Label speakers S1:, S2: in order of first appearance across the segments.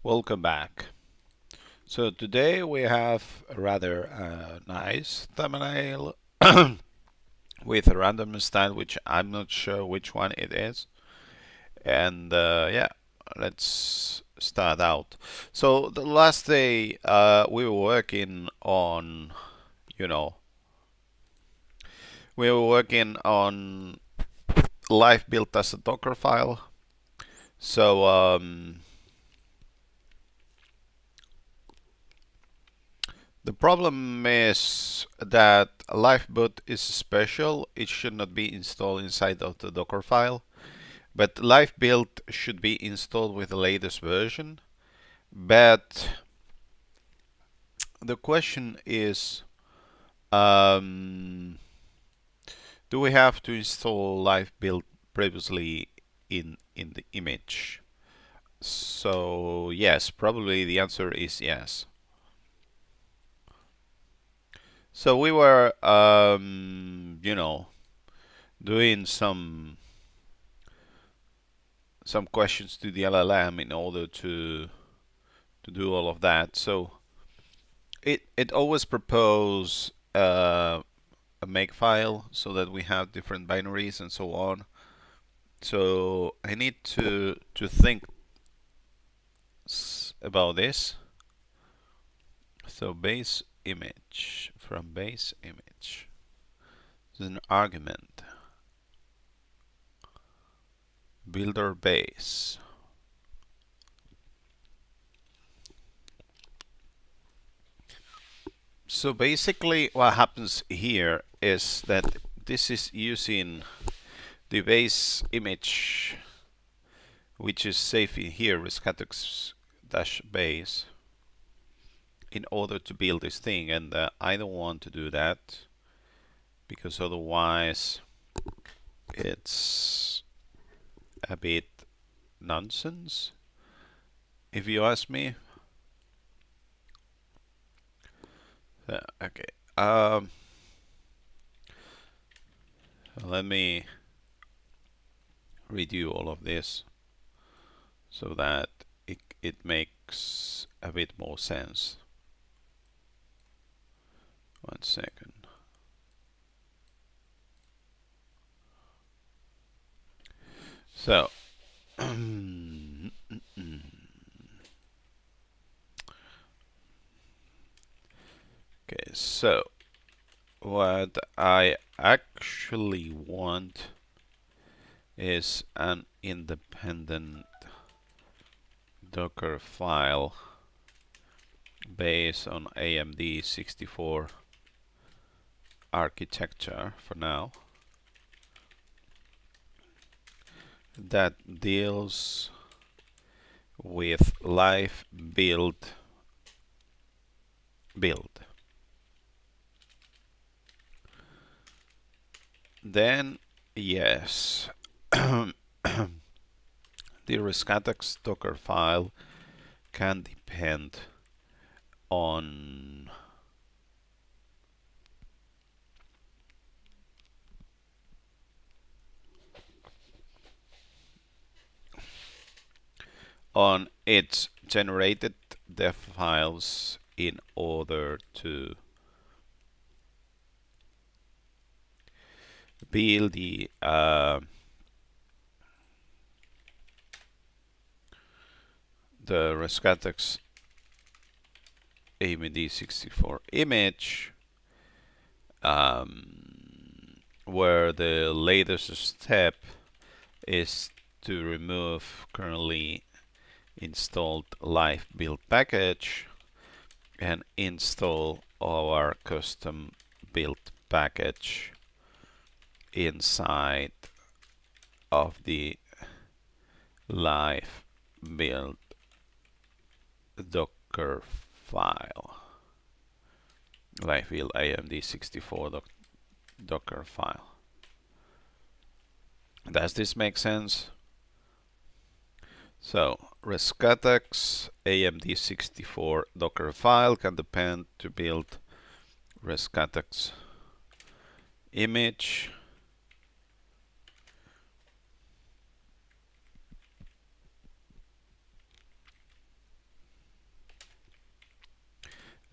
S1: Welcome back. So today we have a rather nice thumbnail with a random style, which I'm not sure which one it is. And yeah, let's start out. So the last day we were working on, you know, we were working on live built as a Docker file. So the problem is that Lifeboot is special. It should not be installed inside of the Docker file. But Lifebuild should be installed with the latest version. But the question is, um, do we have to install Lifebuild previously in the image? So yes, probably the answer is yes. So we were, doing some questions to the LLM in order to do all of that. So it always propose a makefile so that we have different binaries and so on. So I need to think about this. So base image from base image is an argument. Builder base. So basically what happens here is that this is using the base image, which is safe in here, Rescatux -base, in order to build this thing. And I don't want to do that because otherwise it's a bit nonsense, if you ask me. Okay. Let me redo all of this so that it makes a bit more sense. 1 second. So, okay, so what I actually want is an independent Docker file based on AMD 64 architecture for now that deals with live build. Then yes, the Rescatux Docker file can depend on its generated dev files in order to build the Rescatux AMD 64 image, where the latest step is to remove currently installed live build package and install our custom build package inside of the live build Docker file. Live build AMD 64 Docker file. Does this make sense? So Rescatux AMD 64 Docker file can depend to build Rescatux image.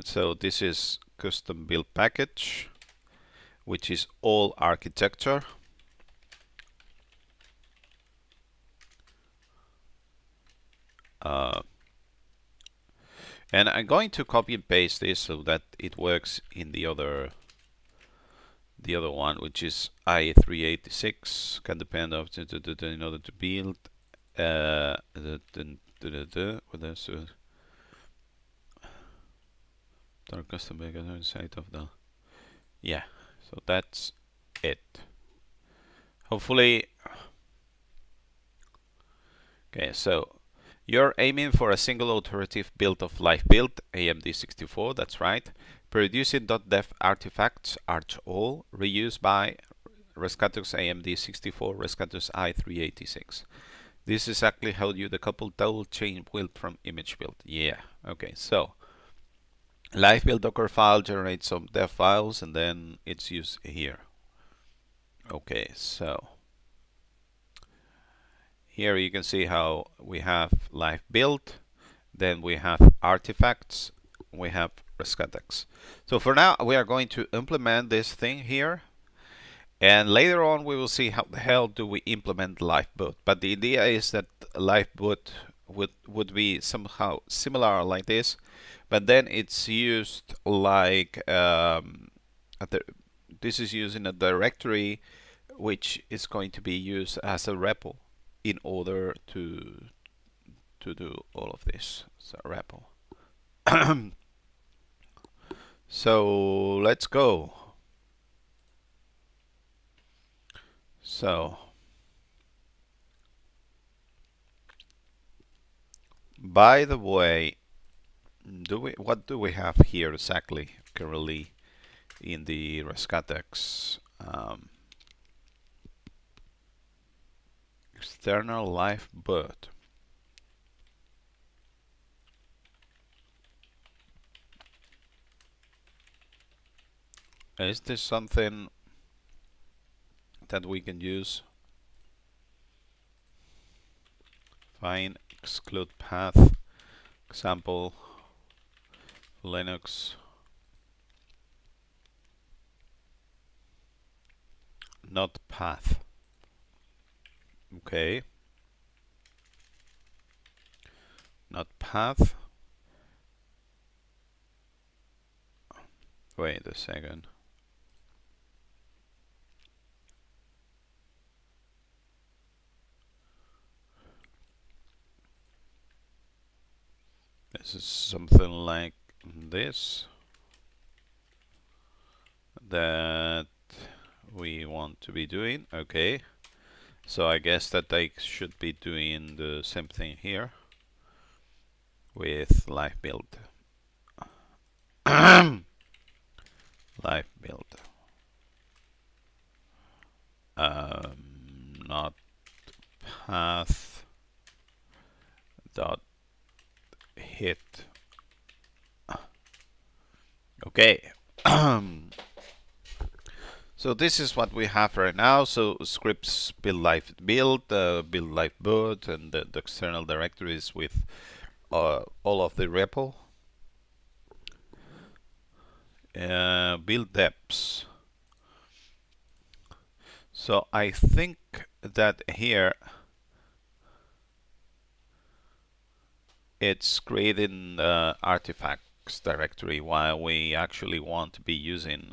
S1: So this is custom build package, which is all architecture. And I'm going to copy and paste this so that it works in the other one, which is i386. Can depend on in order to build. What else? Custom site of the. Yeah, so that's it. Hopefully. Okay, so you're aiming for a single authoritative build of live build AMD64. That's right. Producing .dev artifacts all reused by Rescatux AMD64 Rescatux i386. This is exactly how you decouple double chain build from image build. Yeah. Okay. So live build Docker file generates some dev files and then it's used here. Okay. So here you can see how we have live build, then we have artifacts, we have Rescatux. So for now, we are going to implement this thing here, and later on we will see how the hell do we implement live boot. But the idea is that live boot would be somehow similar like this, but then it's used like this is used in a directory which is going to be used as a repo in order to do all of this. So repo. So let's go. So by the way, what do we have here exactly currently in the Rescatux external live boot? Is this something that we can use? Find exclude path example Linux not path. Okay, not path. Wait a second. This is something like this that we want to be doing. Okay, so I guess that I should be doing the same thing here with live build. Live build. Not path dot hit. Okay. So this is what we have right now. So scripts build live build, build live boot, and the external directories with all of the repo. Build deps. So I think that here it's creating artifacts directory while we actually want to be using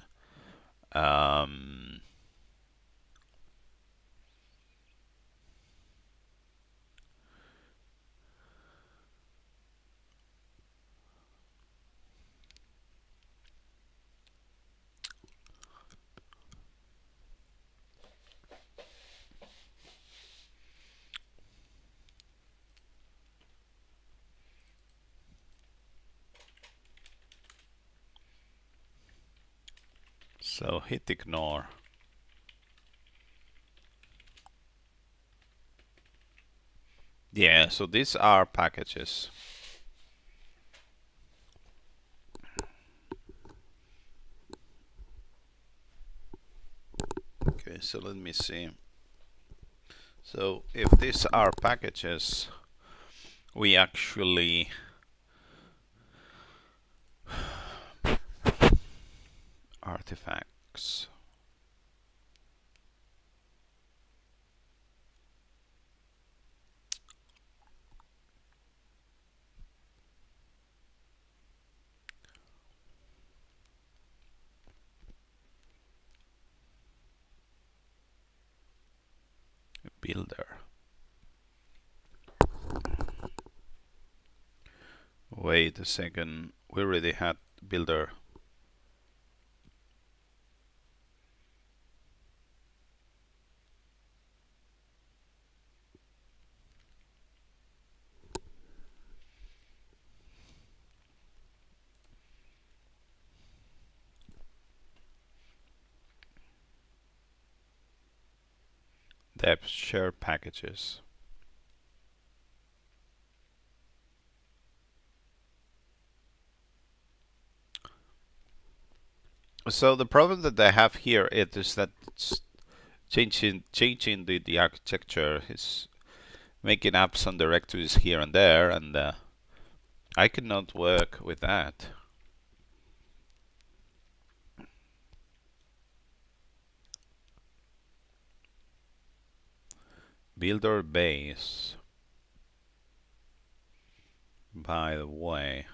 S1: so hit ignore. Yeah, so these are packages. Okay, so let me see. So if these are packages, we actually artifacts. Builder. Wait a second, we already had builder. Depth share packages. So the problem that I have here is that it's changing the architecture is making apps on directories here and there, and I cannot work with that. Builder base. By the way,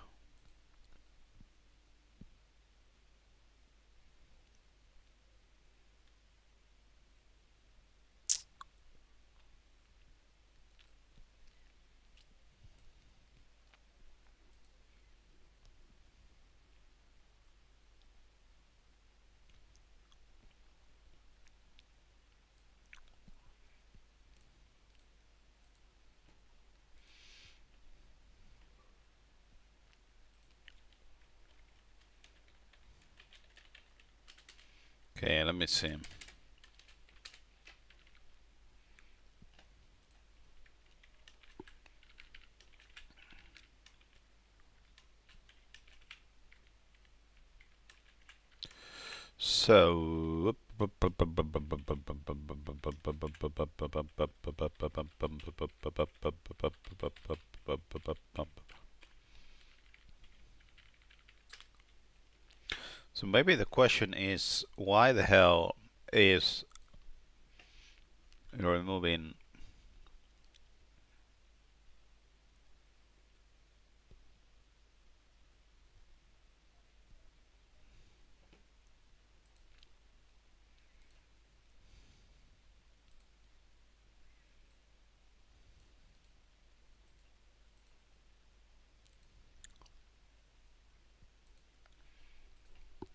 S1: okay, let me see. So so maybe the question is, why the hell is removing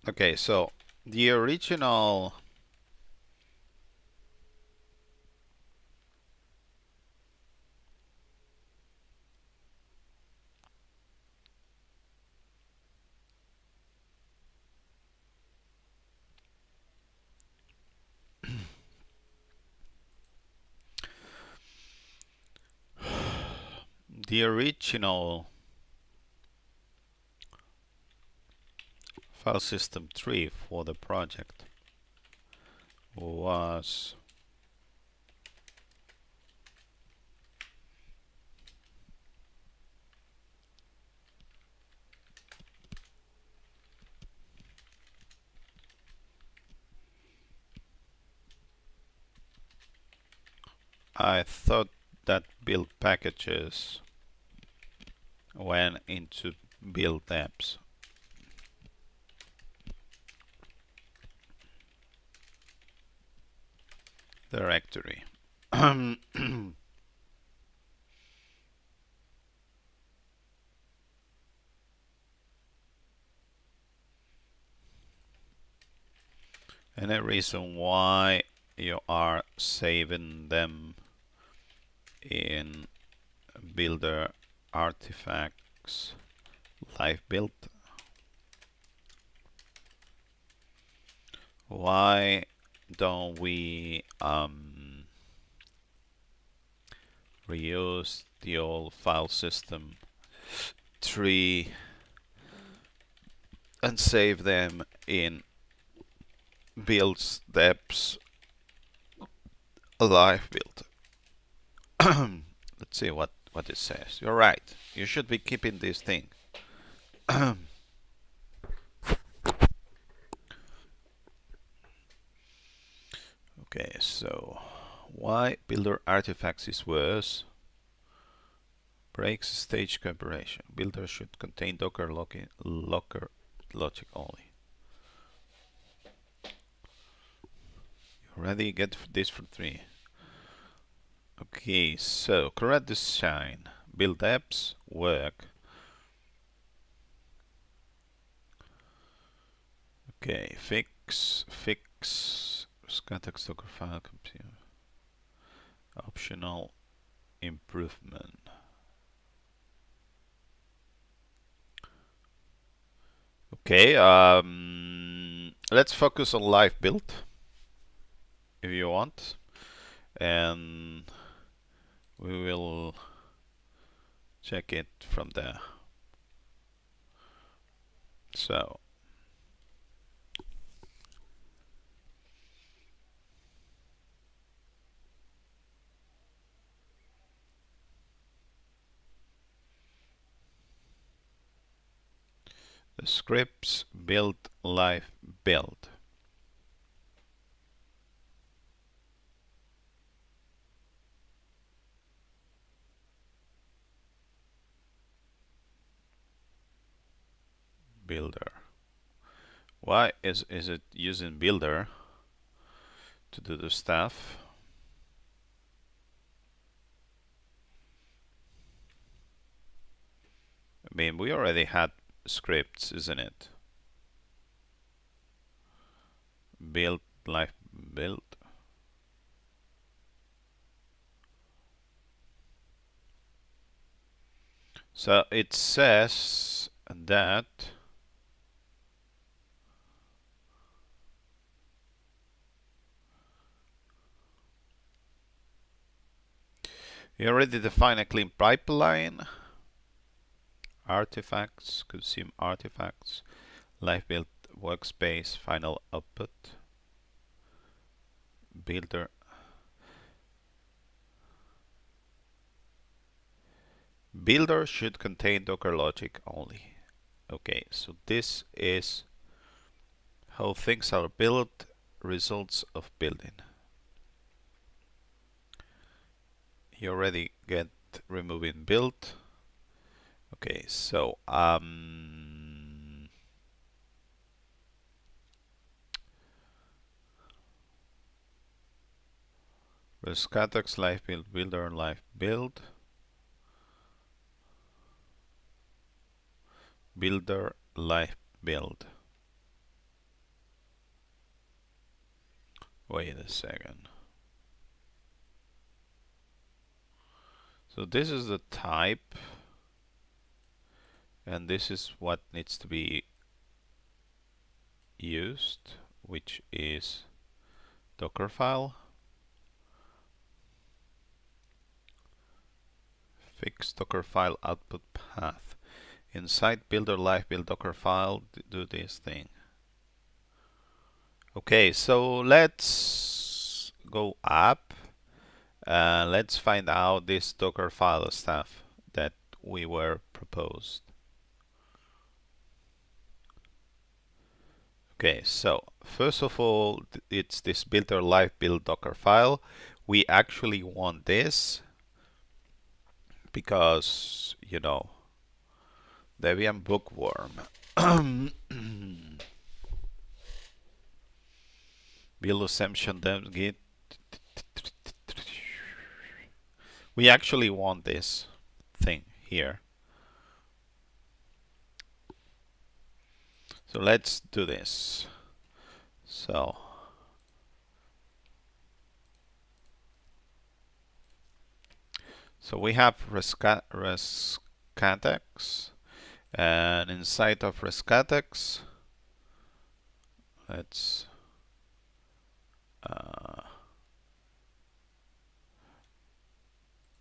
S1: okay, so the original the original file system tree for the project was I thought that build packages went into build apps. Directory. Any reason why you are saving them in builder artifacts live build? Why don't we reuse the old file system tree and save them in builds depths live build? Let's see what it says. You're right, you should be keeping this thing. Okay, so why builder artifacts is worse? Breaks stage comparison. Builder should contain Docker locker logic only. You already get this for 3. Okay, so correct design. Build apps work. Okay, fix Rescatux Docker file computer. Optional improvement. Okay, let's focus on live build if you want, and we will check it from there. So the scripts build live build. Builder. Why is it using builder to do the stuff? I mean, we already had scripts, isn't it? Build live build. So it says that you already define a clean pipeline. Artifacts, consume artifacts, live build workspace, final output, builder. Builder should contain Docker logic only. Okay, so this is how things are built, results of building. You already get removing build. Okay, so Rescatux live build, builder live build, builder live build. Wait a second. So this is the type, and this is what needs to be used, which is Docker file. Fix Docker file output path. Inside builder live build Docker file, do this thing. Okay, so let's go up. Let's find out this Docker file stuff that we were proposed. Okay, so first of all, it's this builder live build Docker file. We actually want this because, you know, Debian bookworm. Build assumption then git. We actually want this thing here. So let's do this. So we have Rescatux, and inside of Rescatux, let's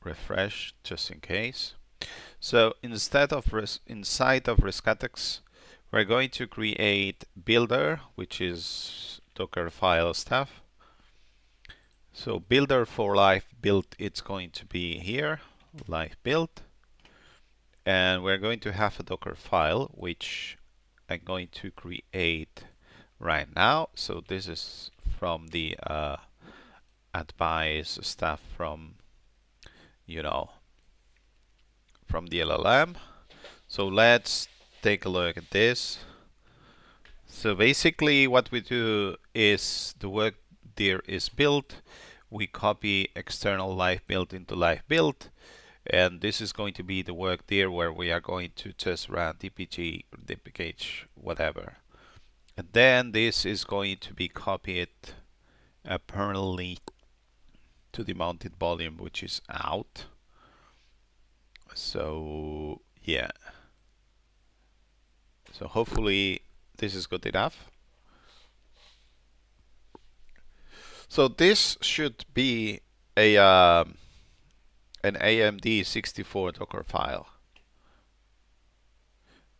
S1: refresh just in case. So inside of Rescatux, we're going to create builder, which is Docker file stuff. So builder for live build, it's going to be here, live build, and we're going to have a Docker file, which I'm going to create right now. So this is from the advise stuff from, you know, from the LLM. So let's take a look at this. So basically what we do is the work there is built. We copy external live build into live build. And this is going to be the work there where we are going to just run dpg, dpkh, whatever. And then this is going to be copied permanently to the mounted volume, which is out. So yeah. So hopefully this is good enough. So this should be a an AMD 64 Docker file,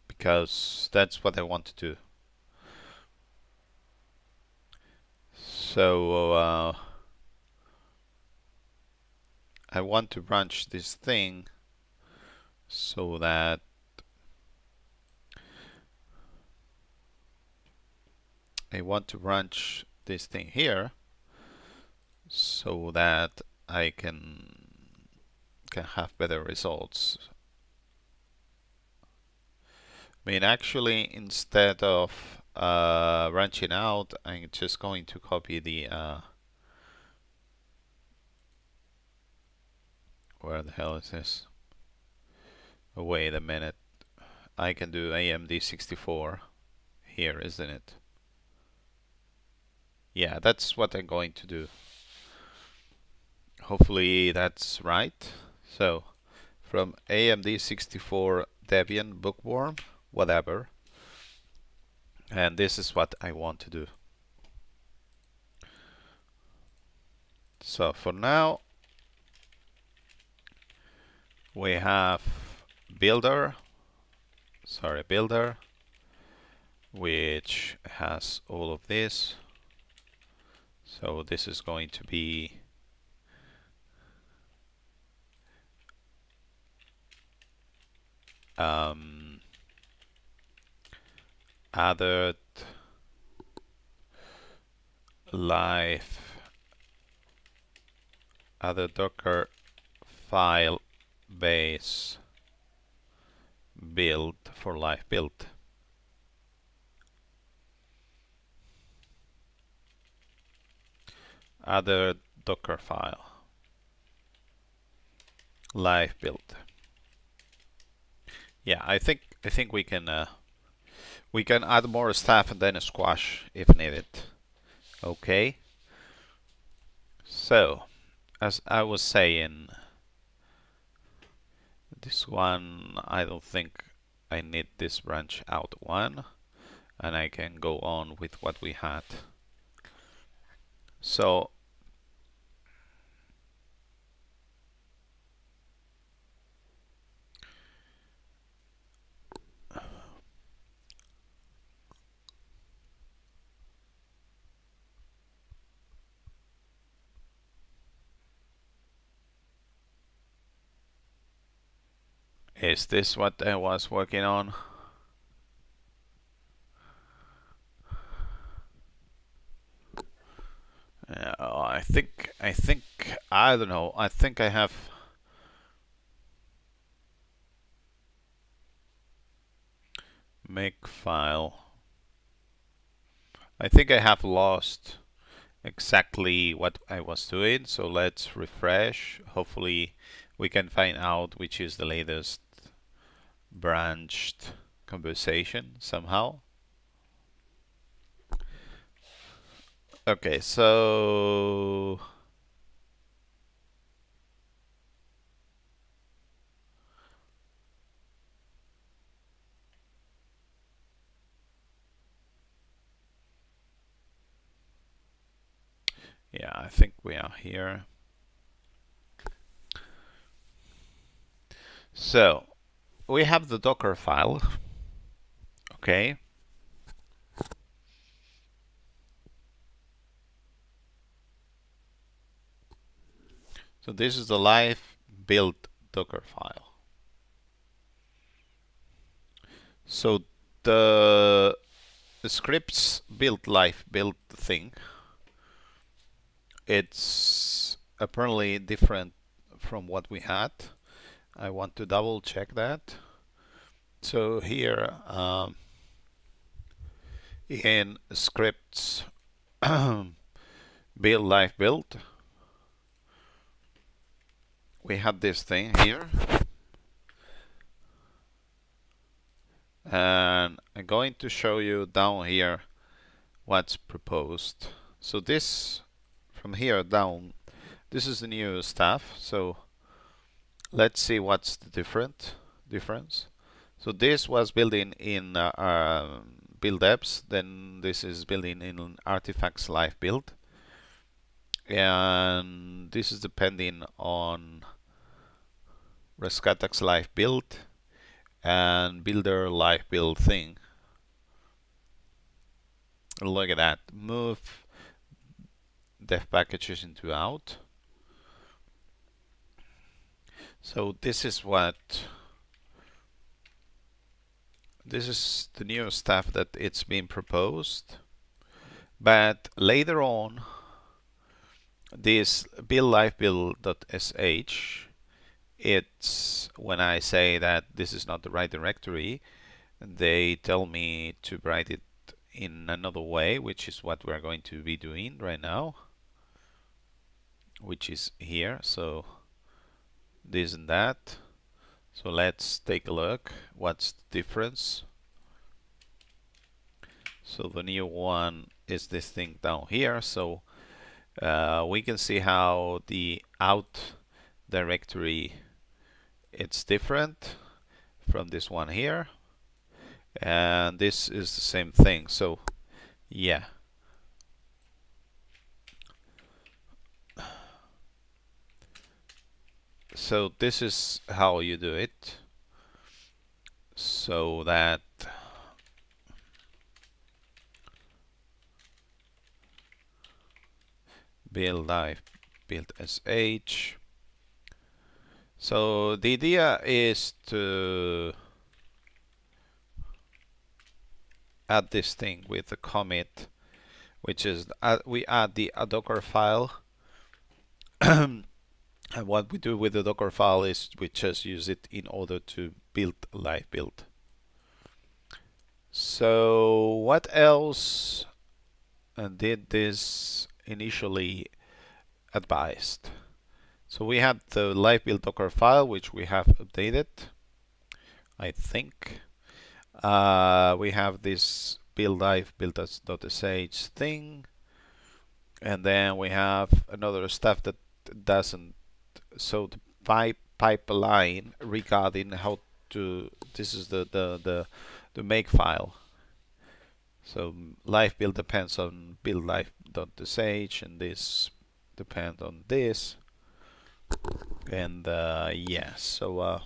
S1: because that's what I want to do. So I want to branch this thing so that I want to branch this thing here so that I can have better results. I mean, actually, instead of branching out, I'm just going to copy the where the hell is this? Oh, wait a minute. I can do AMD 64 here, isn't it? Yeah, that's what I'm going to do. Hopefully that's right. So from AMD 64 Debian bookworm, whatever. And this is what I want to do. So for now, we have builder, which has all of this. So this is going to be added live, added Docker file base build for live build. Other Docker file live build. Yeah, I think we can add more stuff and then squash if needed. Okay. So, as I was saying, this one I don't think I need this branch out one, and I can go on with what we had. So is this what I was working on? I think I don't know. I think I have make file. I think I have lost exactly what I was doing. So let's refresh. Hopefully we can find out which is the latest branched conversation somehow. Okay, so yeah, I think we are here. So we have the Docker file. Okay. So this is the live build Docker file. So the scripts build live build thing it's apparently different from what we had. I want to double check that. So here in scripts build live build, we have this thing here, and I'm going to show you down here what's proposed. So this from here down, this is the new stuff. So let's see what's the difference. So this was building in build apps, then this is building in artifacts live build, and this is depending on Rescatux live build and builder live build thing. Look at that. Move dev packages into out. So this is the new stuff that it's been proposed. But later on, this build live build.sh, it's when I say that this is not the right directory, they tell me to write it in another way, which is what we're going to be doing right now, which is here. So this and that. So let's take a look. What's the difference? So the new one is this thing down here. So we can see how the out directory, it's different from this one here, and this is the same thing. So yeah, so this is how you do it, so that build live build sh. So the idea is to add this thing with the commit, which is we add the Docker file. And what we do with the Docker file is we just use it in order to build a live build. So what else did this initially advised? So we have the live build Docker file, which we have updated, I think. We have this build live build.sh thing, and then we have another stuff that doesn't. So the pipeline regarding how to, this is the make file. So live build depends on build live.sh, and this depends on this. And yeah, so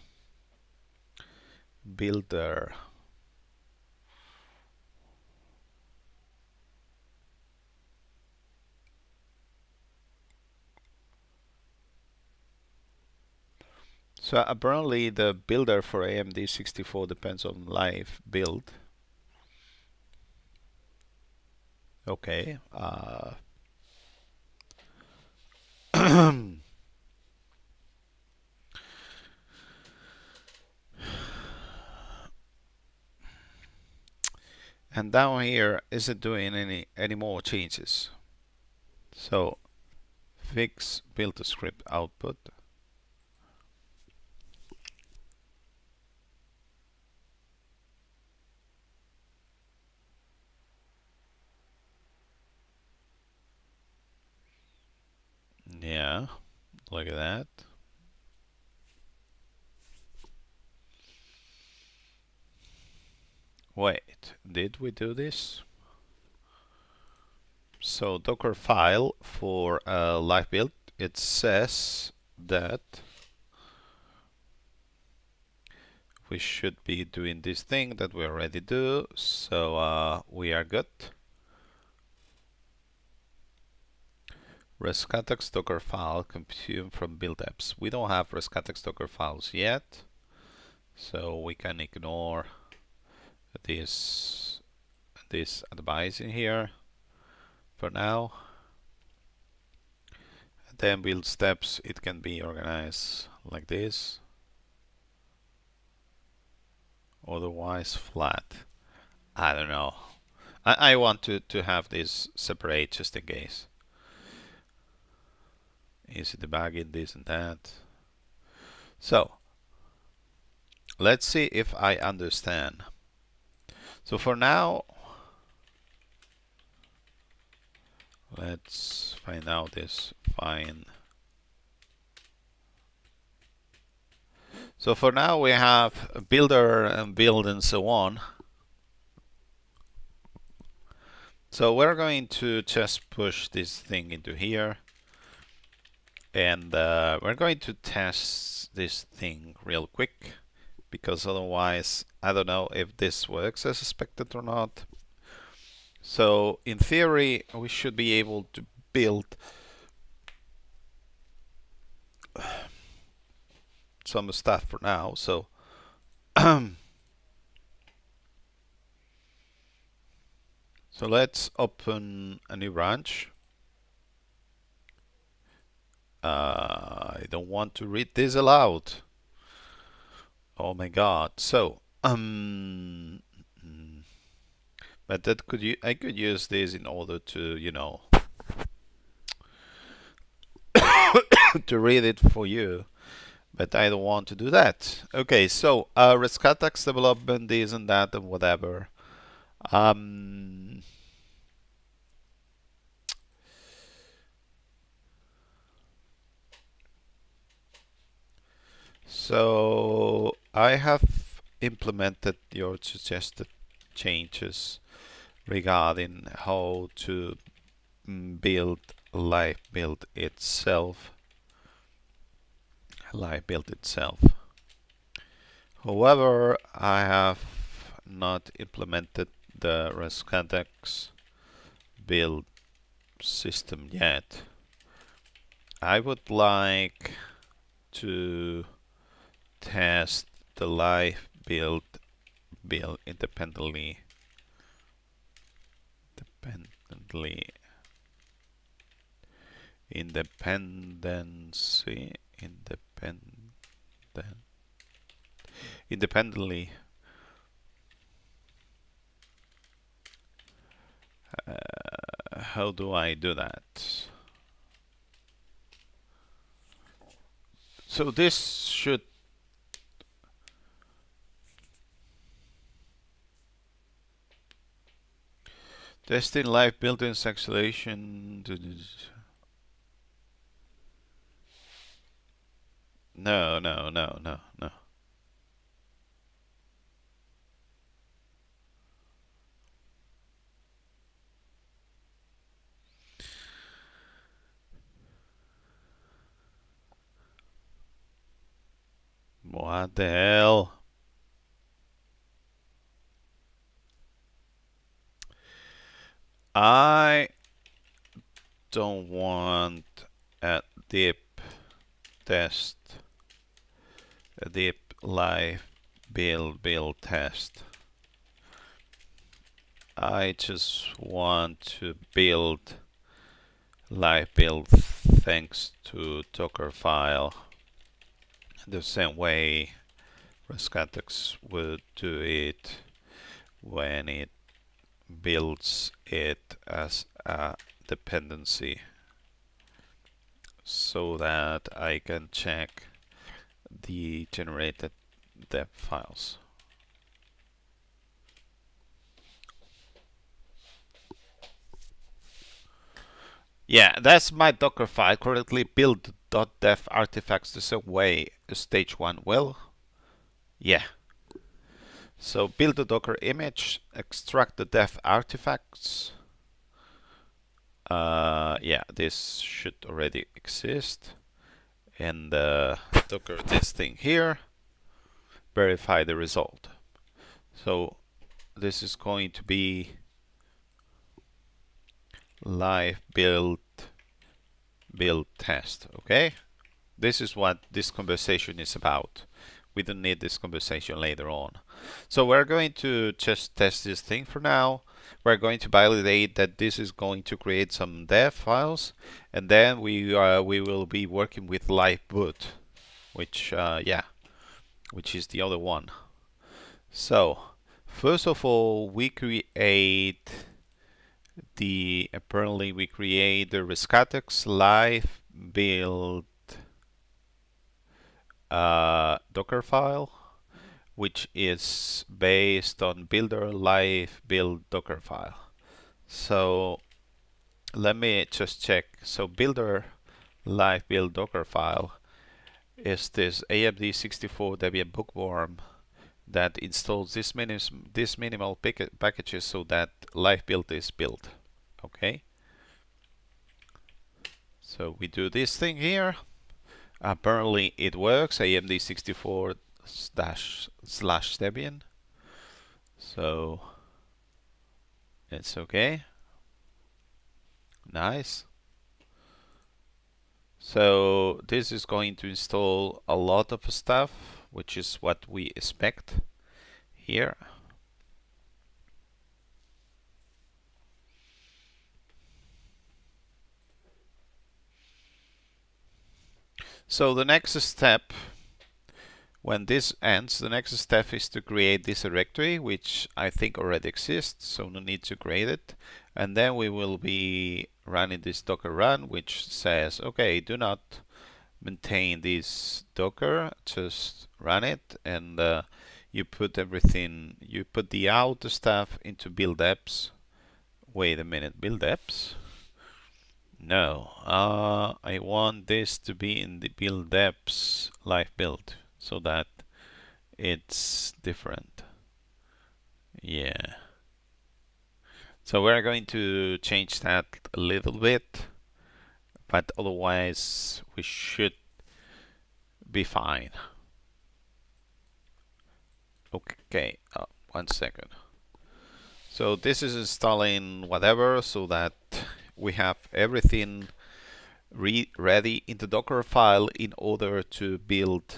S1: builder. So apparently the builder for AMD 64 depends on live build. Okay. And down here, is it doing any more changes? So fix build a script output. Yeah, look at that. Wait, did we do this? So Docker file for live build, it says that we should be doing this thing that we already do. So we are good. Rescatux Docker file consumed from build apps. We don't have Rescatux Docker files yet, so we can ignore this advice in here for now. Then build steps, it can be organized like this, otherwise flat. I don't know. I want to have this separate just in case. Easy debugging, this and that. So let's see if I understand. So for now, let's find out this fine. So for now we have a builder and build and so on. So we're going to just push this thing into here, and we're going to test this thing real quick, because otherwise I don't know if this works as expected or not. So in theory we should be able to build some stuff for now. So so let's open a new branch. I don't want to read this aloud. Oh my god. So but that I could use this in order to, you know, to read it for you, but I don't want to do that. Okay, so Rescatux development, this and that and whatever. So I have implemented your suggested changes regarding how to build live build itself. However, I have not implemented the Rescatux build system yet. I would like to test the live build independently independently. How do I do that? So this should testing live built-in acceleration. No. What the hell? I don't want a deep test, a deep live build test. I just want to build live build thanks to Docker file the same way Rescatux would do it when it builds it as a dependency, so that I can check the generated deb files. Yeah, that's my Docker file. Currently build.def artifacts the same way stage 1 will. Yeah. So build the Docker image, extract the def artifacts. Yeah, this should already exist. And Docker this thing here, verify the result. So this is going to be live build test. Okay, this is what this conversation is about. We don't need this conversation later on. So we're going to just test this thing for now. we're going to validate that this is going to create some dev files, and then we will be working with live boot, which yeah, which is the other one. So first of all, we create apparently we create the Rescatux live build Docker file, which is based on builder live build Docker file. So let me just check. So builder live build Docker file is this AMD64 Debian bookworm that installs this minimal packages so that live build is built. Okay. So we do this thing here. Apparently it works. AMD64 slash Debian. So it's okay. Nice. So this is going to install a lot of stuff, which is what we expect here. So the next step, when this ends, the next step is to create this directory, which I think already exists, so no need to create it. And then we will be running this docker run, which says, okay, do not maintain this Docker, just run it, and you put everything, you put the out stuff into build apps. Wait a minute, build apps? No, I want this to be in the build apps live build so that it's different. Yeah. So we're going to change that a little bit, but otherwise we should be fine. Okay, 1 second. So this is installing whatever so that we have everything ready in the Docker file in order to build,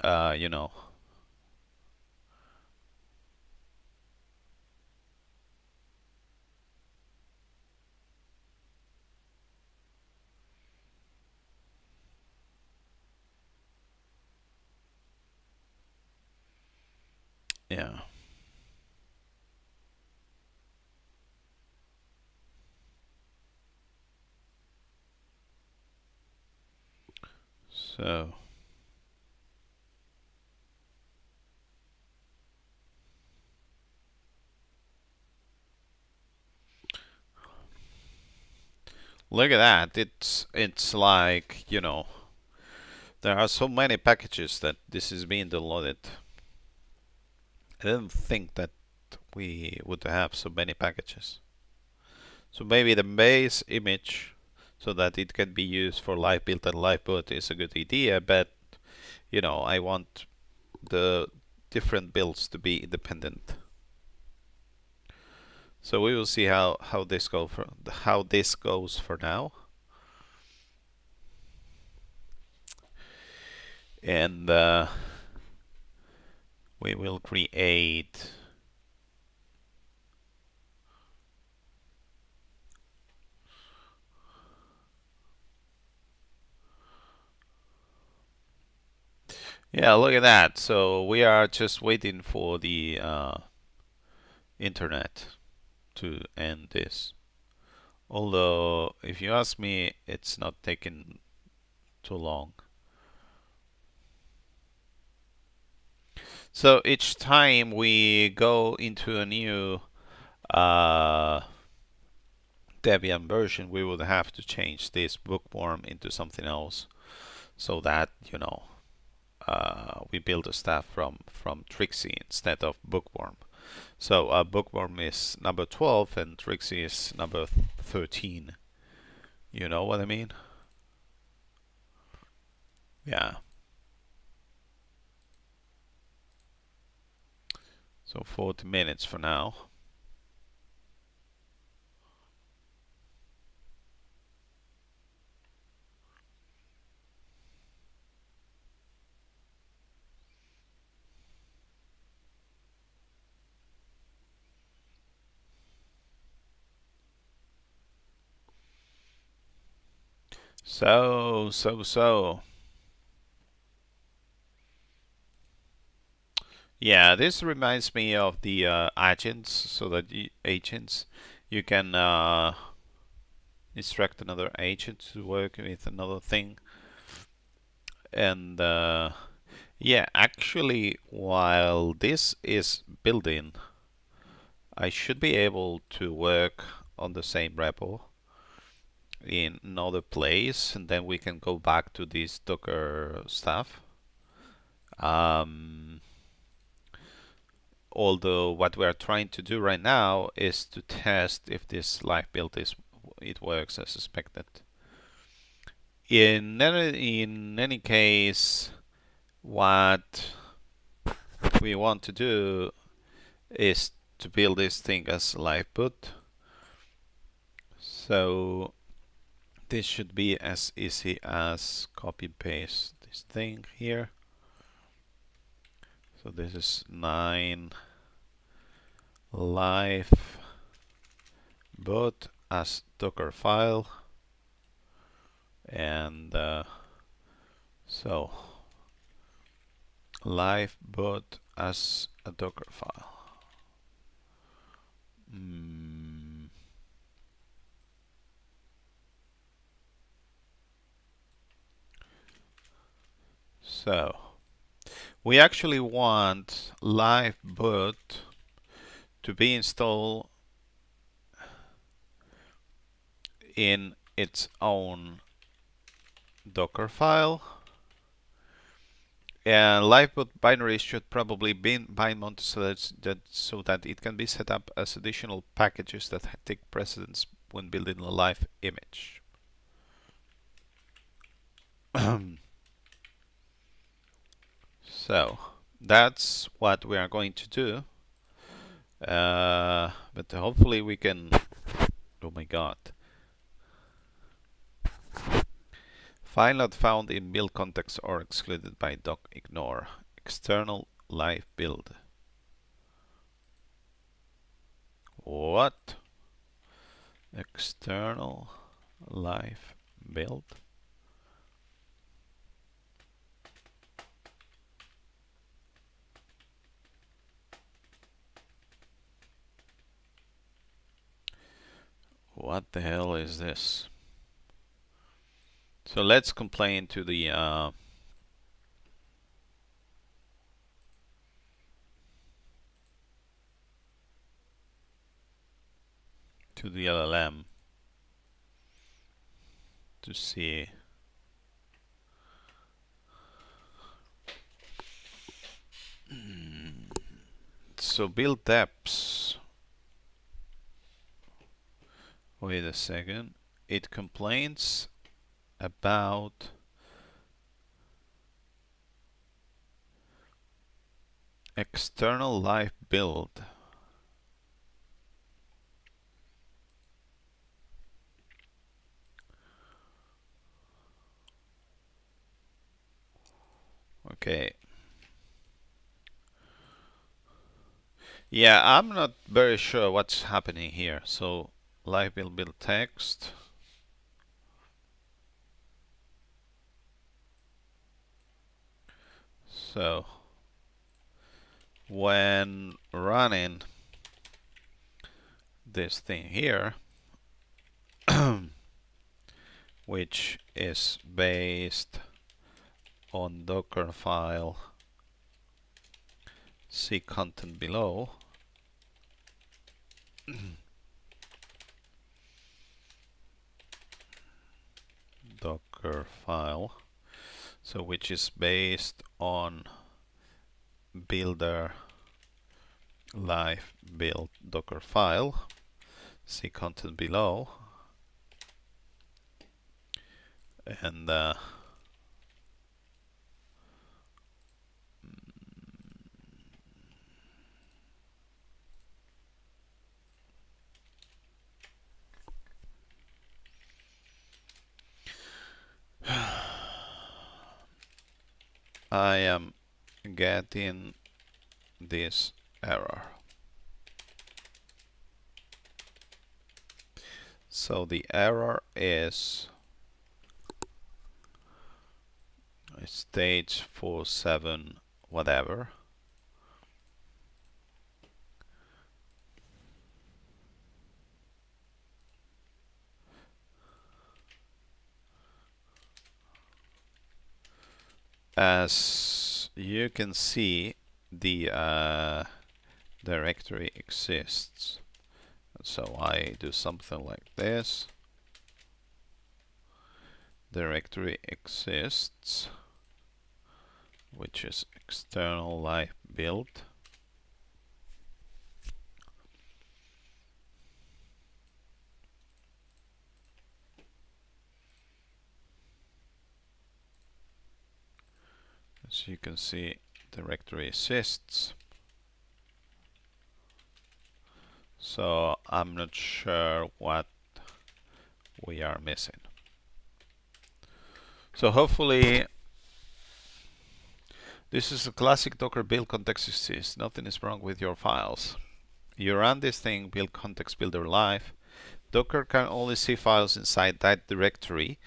S1: you know. Yeah. So look at that. It's like, you know, there are so many packages that this is being downloaded. I didn't think that we would have so many packages. So maybe the base image so that it can be used for live build and live boot is a good idea, but you know, I want the different builds to be independent. So we will see how this goes for now. And we will create yeah, look at that. So we are just waiting for the internet to end this. Although, if you ask me, it's not taking too long. So each time we go into a new Debian version, we would have to change this bookworm into something else, so that you know we build the stuff from Trixie instead of bookworm. So bookworm is number 12 and Trixie is number 13. You know what I mean? Yeah. So 40 minutes for now. So. Yeah, this reminds me of the agents, so that agents, you can instruct another agent to work with another thing. And yeah, actually, while this is building, I should be able to work on the same repo in another place, and then we can go back to this Docker stuff. Although what we are trying to do right now is to test if this live build it works as expected. In any case, what we want to do is to build this thing as live boot. So this should be as easy as copy paste this thing here. So this is 9 live boot as Docker file, and so live boot as a Docker file. So we actually want live boot to be installed in its own Docker file, and live boot binary should probably be bind mounted so that it can be set up as additional packages that take precedence when building a live image. So that's what we are going to do, but hopefully we can. Oh my god. File not found in build context or excluded by doc ignore. External live build. What? External live build? What the hell is this? So let's complain to the LLM to see. So build depths. Wait a second. It complains about external live build. Okay. Yeah, I'm not very sure what's happening here. So live build text. So when running this thing here, which is based on Docker file, see content below. Docker file, so which is based on builder live build Docker file, see content below, and I am getting this error. So the error is stage 47 whatever. As you can see, the directory exists. So I do something like this. Directory exists, which is external live build. As you can see, directory exists. So I'm not sure what we are missing. So hopefully this is a classic Docker build context exists. Nothing is wrong with your files. You run this thing, build context builder live. Docker can only see files inside that directory.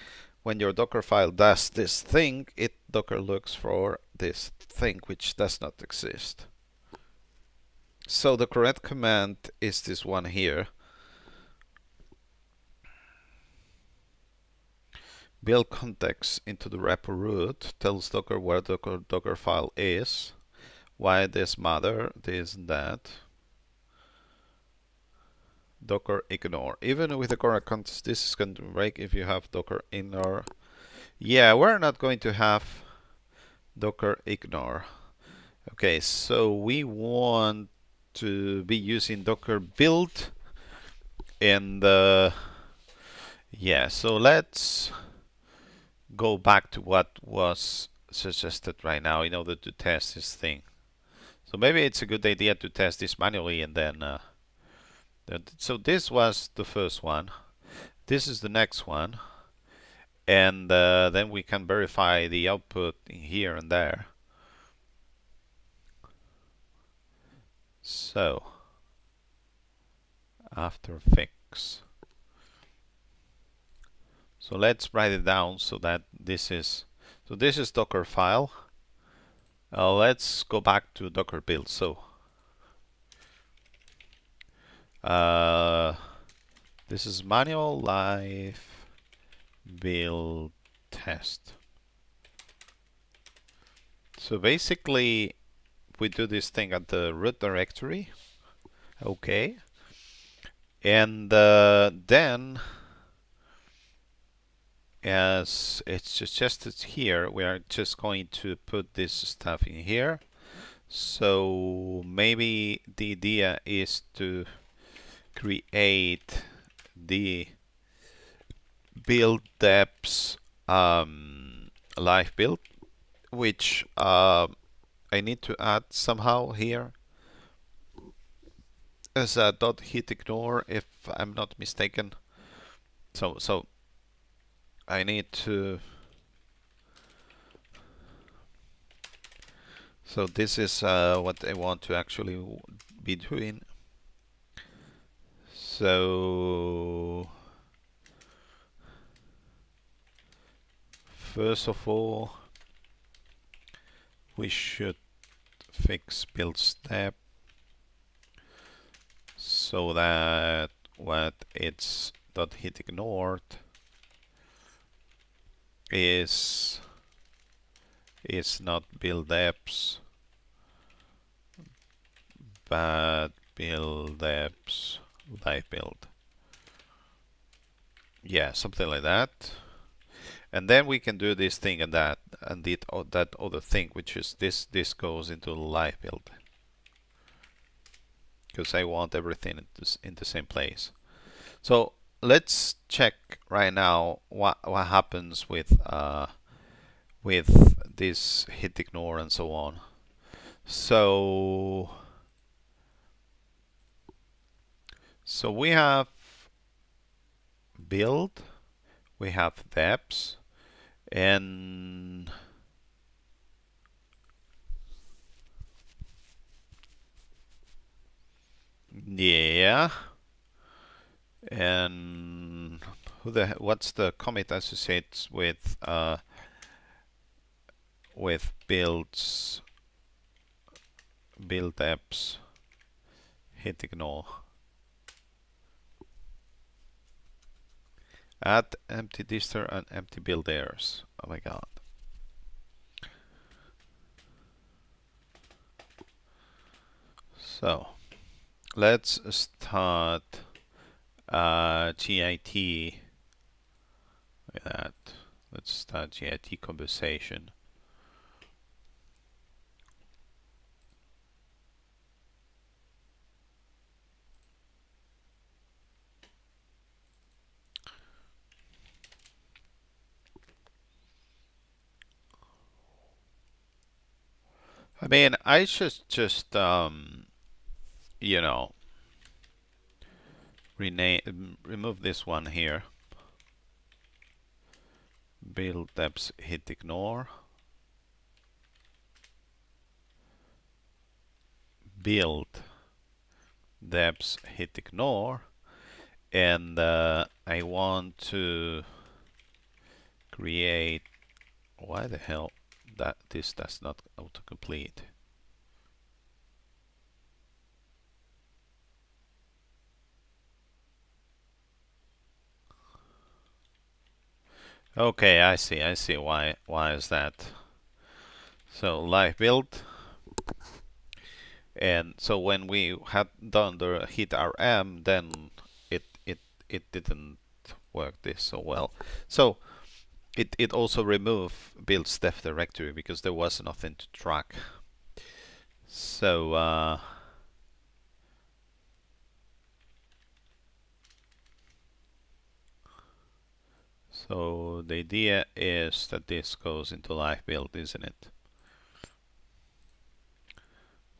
S1: When your Docker file does this thing, Docker looks for this thing which does not exist. So the correct command is this one here. Build context into the repo root, tells Docker where the Docker file is, why this matter, this and that. Docker ignore. Even with the correct context, this is going to break if you have Docker ignore. Yeah, we're not going to have Docker ignore. Okay, so we want to be using Docker build, and yeah, so let's go back to what was suggested right now in order to test this thing. So maybe it's a good idea to test this manually, and then so this was the first one, this is the next one, and then we can verify the output in here and there. So after fix, so let's write it down so that this is Docker file. Let's go back to Docker build. So this is manual live build test. So basically we do this thing at the root directory. Okay. And then, as it's suggested here, we are just going to put this stuff in here. So maybe the idea is to create the build deps live build, which I need to add somehow here as a .hit ignore, if I'm not mistaken. So I need to. So this is what I want to actually be doing. So first of all, we should fix build step so that what it's .hit ignored is not build deps, but build deps live build. Yeah, something like that. And then we can do this thing and that, and that other thing, which is this goes into live build, because I want everything in the same place. So let's check right now what happens with this hit ignore and so on. So we have build, we have deps, and yeah, and what's the commit associates with with build apps, hit ignore. Add empty distro and empty build errors. Oh my god. So let's start GIT with that. Let's start GIT conversation. I mean, I should just you know, remove this one here. Build apps, hit ignore. Build apps, hit ignore. And I want to create. Why the hell that this does not autocomplete? Okay, I see why is that. So live build, and so when we had done the hit RM, then it didn't work this so well. So it also removed build's dev directory because there was nothing to track. So so the idea is that this goes into live build, isn't it?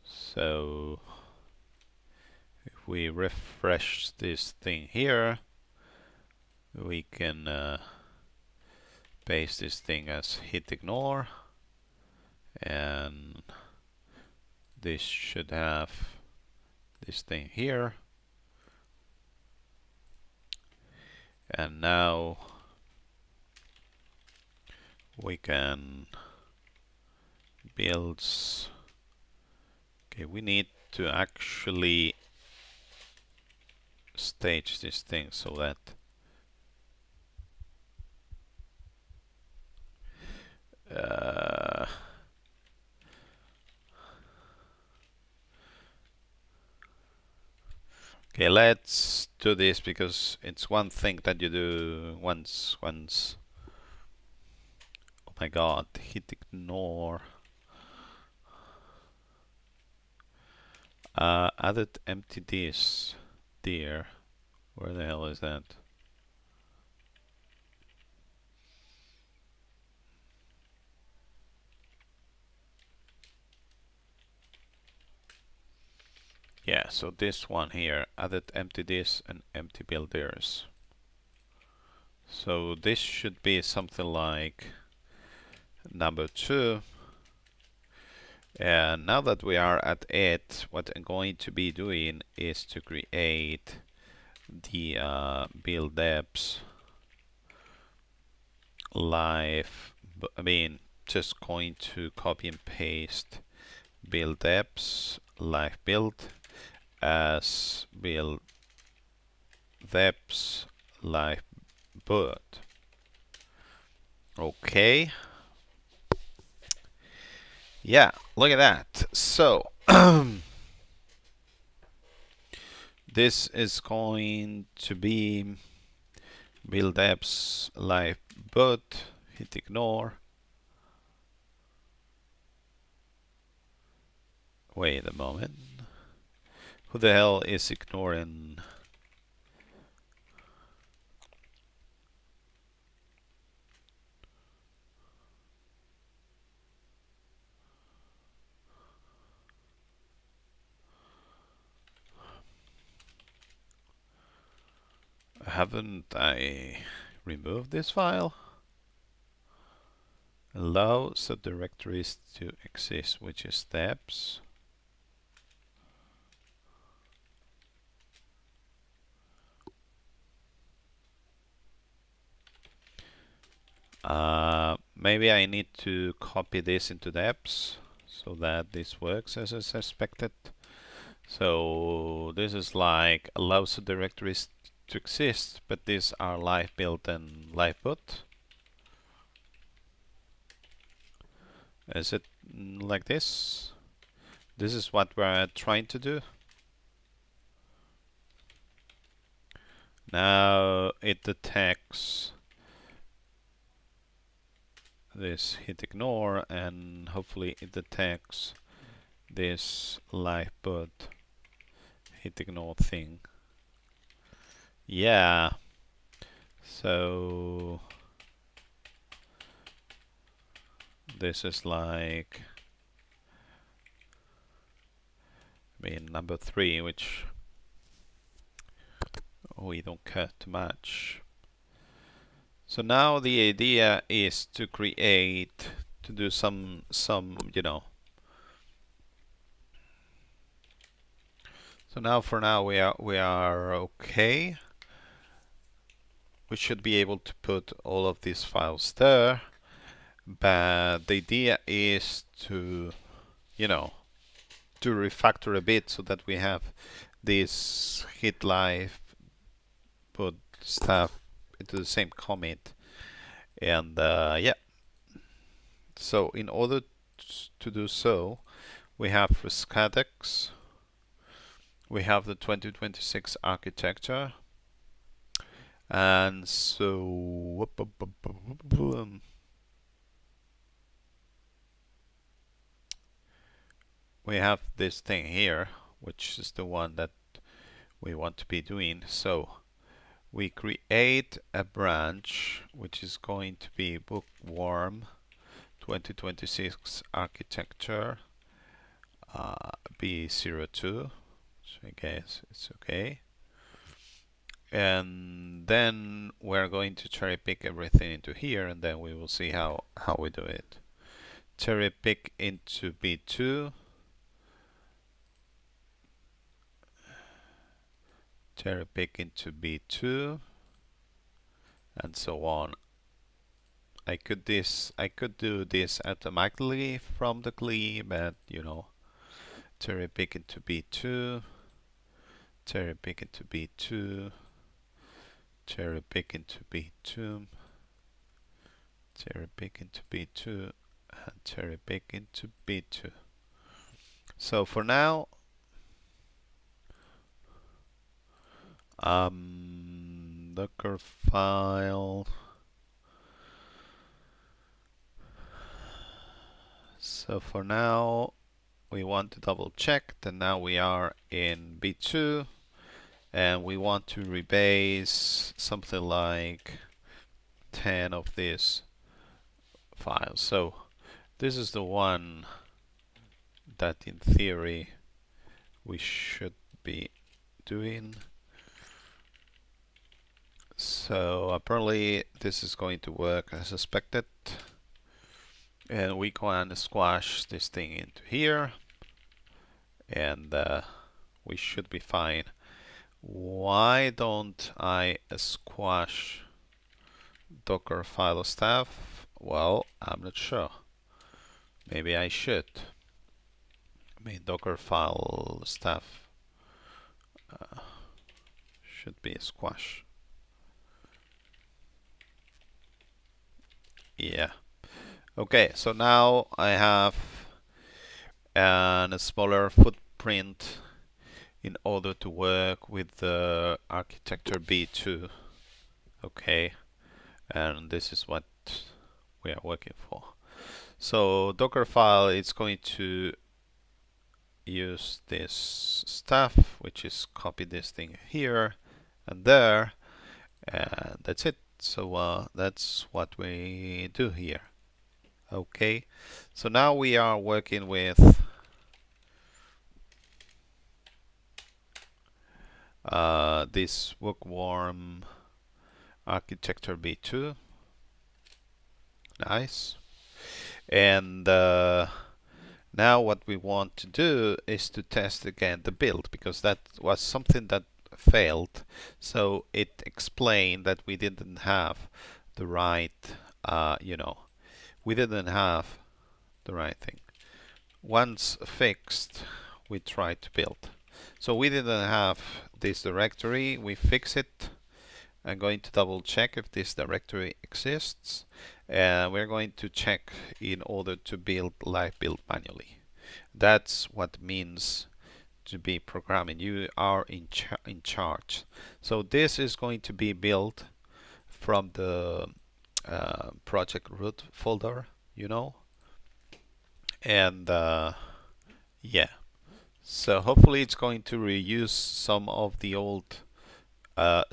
S1: So if we refresh this thing here, we can paste this thing as hit ignore, and this should have this thing here. And now we can build. Okay, we need to actually stage this thing so that okay, let's do this because it's one thing that you do once. Oh my god, hit ignore. Added empty disk there. Where the hell is that? Yeah, so this one here, added empty disk and empty builders. So this should be something like number 2. And now that we are at it, what I'm going to be doing is to create the build apps live. I mean, just going to copy and paste build apps live build as build apps live boot. Okay. Yeah, look at that. So this is going to be build apps live boot. Hit ignore. Wait a moment. Who the hell is ignoring? Haven't I removed this file? Allow subdirectories to exist, which is steps. Maybe I need to copy this into the apps so that this works as is expected. So this is like allows the directories to exist, but these are live build and live put. Is it like this? This is what we're trying to do. Now it detects this hit ignore, and hopefully it detects this live boot hit ignore thing. Yeah. So this is like, I mean, number 3, which we don't care too much. So now the idea is to create, to do some you know. So now for now we are okay. We should be able to put all of these files there, but the idea is to, you know, to refactor a bit so that we have this hit live put stuff into the same commit. And yeah, so in order to do so, we have Rescatux, we have the 2026 architecture, and so we have this thing here, which is the one that we want to be doing. So we create a branch which is going to be bookworm 2026 architecture B02. So I guess it's okay. And then we're going to cherry pick everything into here, and then we will see how we do it. Cherry pick into B2. Cherry pick into B2, and so on. I could do this automatically from the CLI, but you know, cherry pick into B2, cherry pick into B2, cherry pick into B2, cherry pick into B2, and cherry pick into B2. So for now, Docker file. So for now, we want to double check that now we are in B2, and we want to rebase something like 10 of these files. So this is the one that in theory we should be doing. So apparently this is going to work as expected, and we can squash this thing into here, and we should be fine. Why don't I squash Docker file stuff? Well, I'm not sure. Maybe I should. I mean, Docker file stuff should be a squash. Yeah. Okay, so now I have a smaller footprint in order to work with the architecture B2. Okay, and this is what we are working for. So Dockerfile is going to use this stuff, which is copy this thing here and there, and that's it. So that's what we do here. Okay, so now we are working with this bookworm architecture B2. Nice. And now what we want to do is to test again the build, because that was something that failed. So it explained that we didn't have the right, you know, we didn't have the right thing. Once fixed, we tried to build. So we didn't have this directory, we fix it. I'm going to double check if this directory exists. We're going to check in order to build live build manually. That's what means to be programming. You are in charge. So this is going to be built from the project root folder, you know, and yeah. So hopefully it's going to reuse some of the old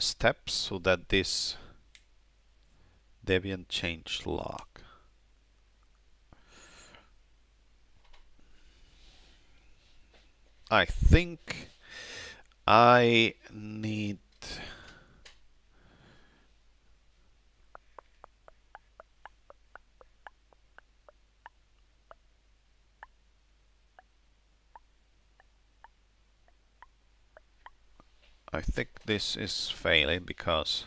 S1: steps so that this Debian change log. I think I need I think this is failing because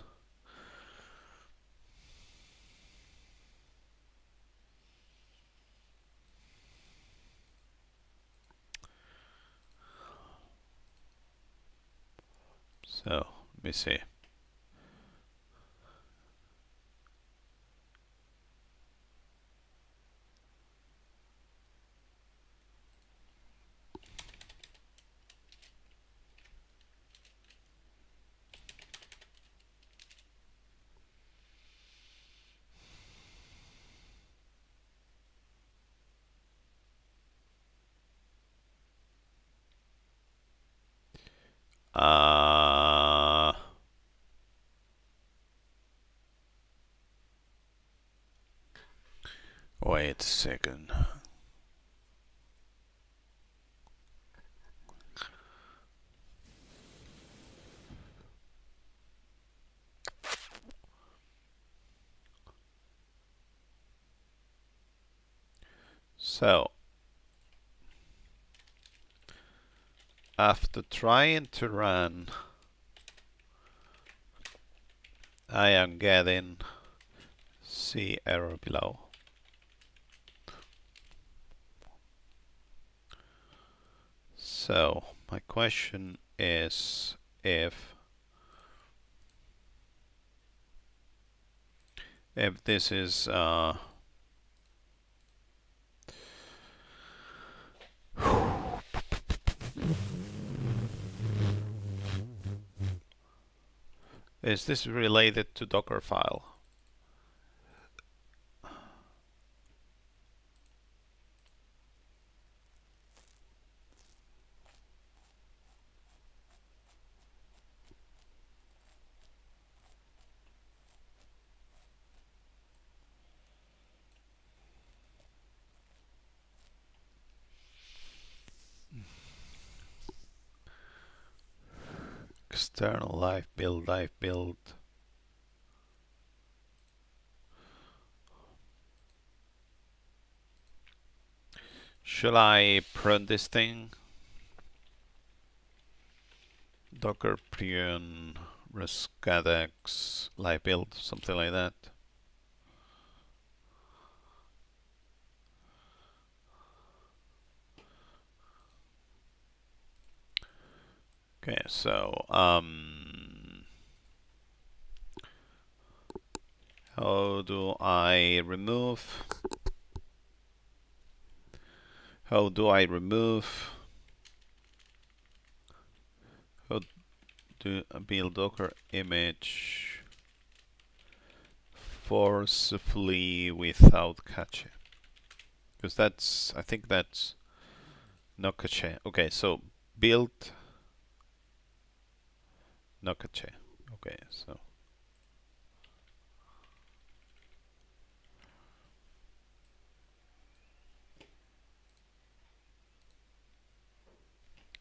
S1: so let me see. Wait a second. So after trying to run, I am getting C error below. So my question is if this is is this related to Docker file? External live build. Should I prune this thing? Docker prune Rescatux live build, something like that. Okay, so how do I remove? How do I remove? How do I build Docker image forcefully without cache? Because that's, I think that's no cache. Okay, so build no cache. Okay,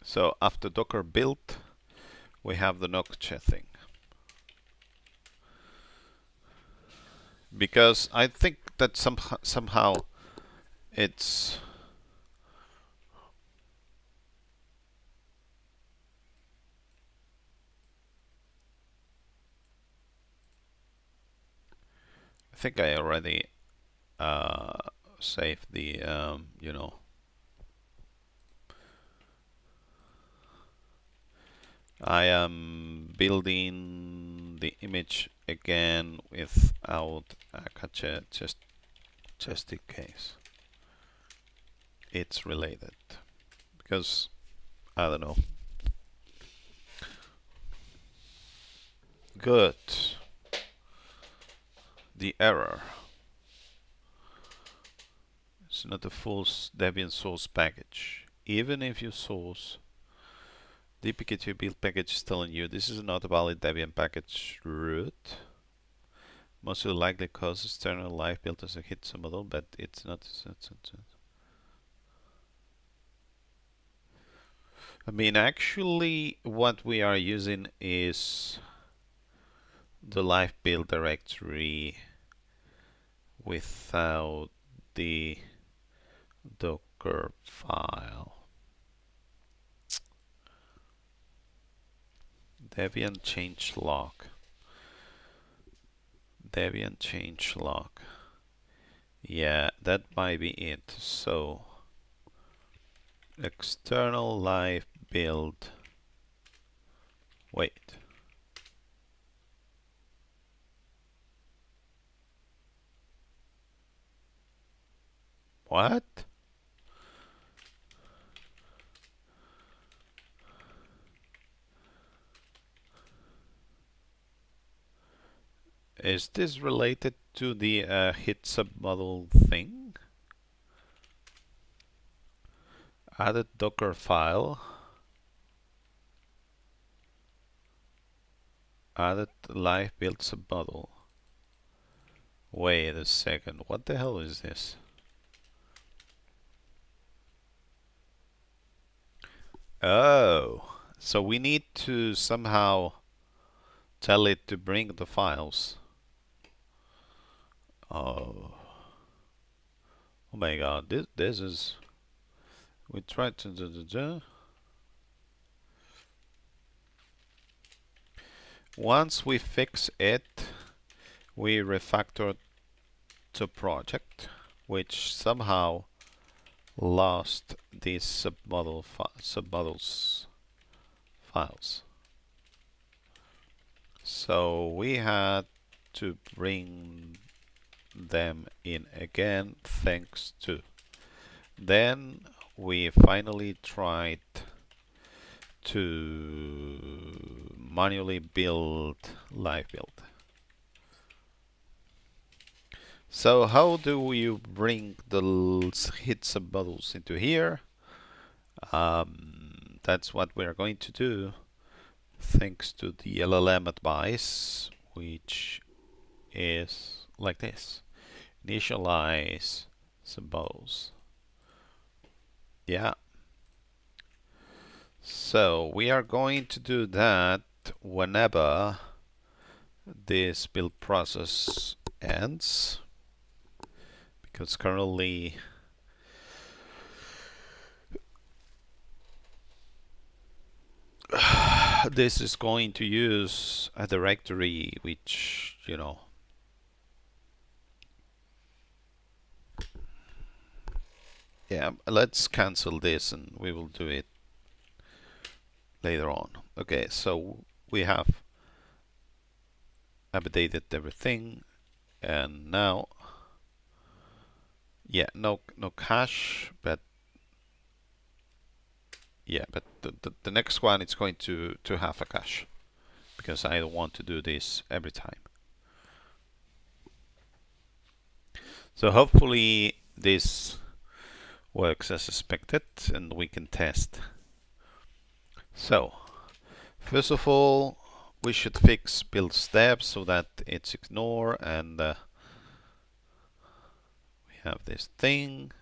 S1: so after Docker build, we have the no cache thing. Because I think that somehow it's I think I already save the you know, I am building the image again without a cache, just in case it's related, because I don't know. Good. The error. It's not a full Debian source package. Even if you source dpkg build package is telling you this is not a valid Debian package root. Most likely cause external live build as a hit some model, but it's not. I mean, actually, what we are using is the live build directory without the Docker file. Debian changelog. Debian changelog. Yeah, that might be it. So, external live build. Wait. What? Is this related to the hit submodel thing? Added Docker file. Added live build submodel. Wait a second, what the hell is this? Oh, so we need to somehow tell it to bring the files. Oh my god, this is, we tried to once we fix it, we refactor the project, which somehow lost these submodels files. So we had to bring them in again, thanks to. Then we finally tried to manually build live build. So how do you bring the hit submodels into here? That's what we're going to do thanks to the LLM advice, which is like this. Initialize submodels. Yeah. So we are going to do that whenever this build process ends, because currently this is going to use a directory which, you know, yeah, let's cancel this and we will do it later on. Okay, so we have updated everything, and now, yeah, no cache, but yeah, but the next one it's going to have a cache, because I don't want to do this every time. So hopefully this works as expected and we can test. So first of all, we should fix build steps so that it's ignore, and we have this thing.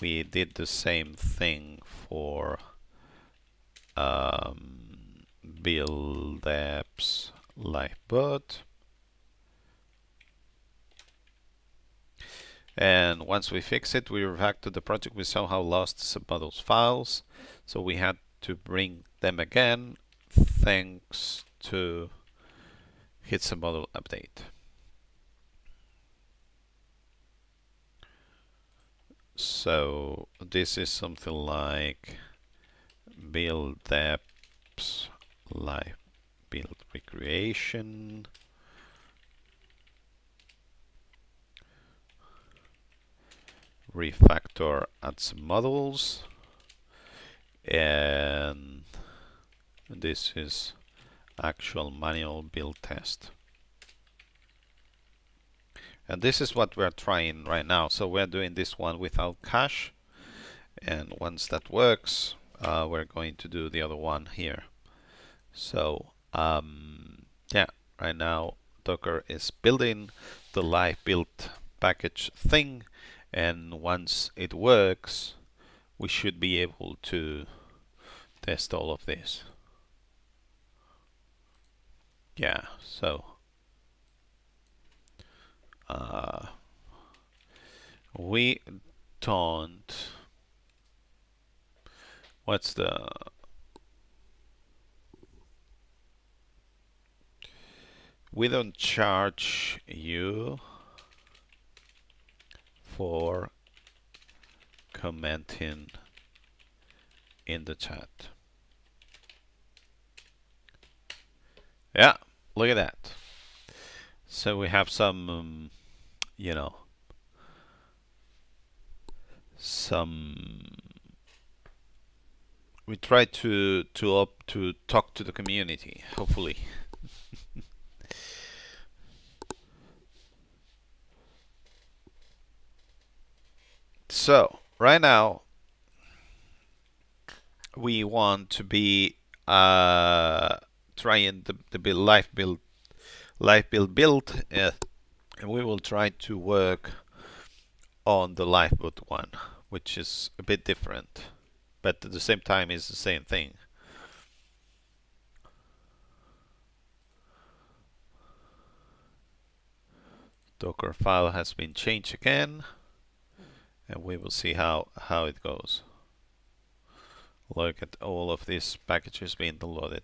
S1: We did the same thing for build apps lifeboat. And once we fix it, we refactor the project. We somehow lost the submodels files, so we had to bring them again, thanks to hit some model update. So this is something like build depths, live build recreation, refactor adds models, and this is actual manual build test. And this is what we're trying right now. So we're doing this one without cache, and once that works, we're going to do the other one here. So yeah, right now Docker is building the live build package thing, and once it works, we should be able to test all of this. Yeah, so we don't, what's the, we don't charge you for commenting in the chat. Yeah, look at that. So we have some, you know, we try to talk to the community, hopefully. So right now we want to be trying the build, build, and we will try to work on the live build one, which is a bit different, but at the same time is the same thing. Docker file has been changed again, and we will see how it goes. Look at all of these packages being downloaded.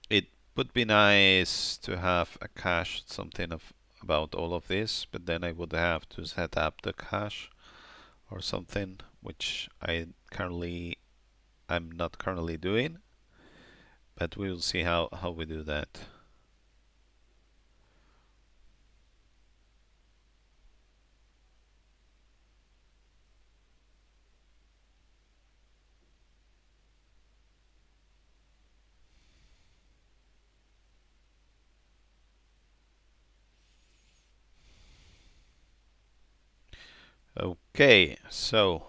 S1: It would be nice to have a cache, something about all of this, but then I would have to set up the cache or something, which I'm not currently doing, but we will see how we do that. Okay, so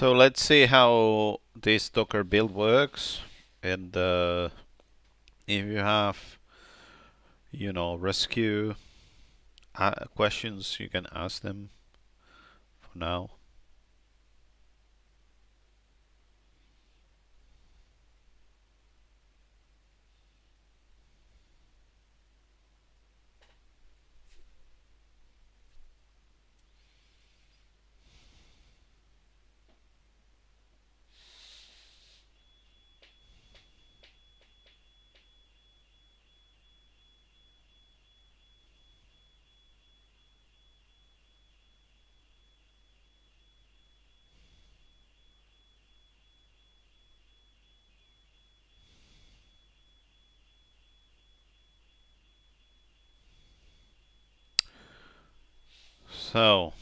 S1: let's see how this Docker build works, and if you have, rescue questions, you can ask them for now. So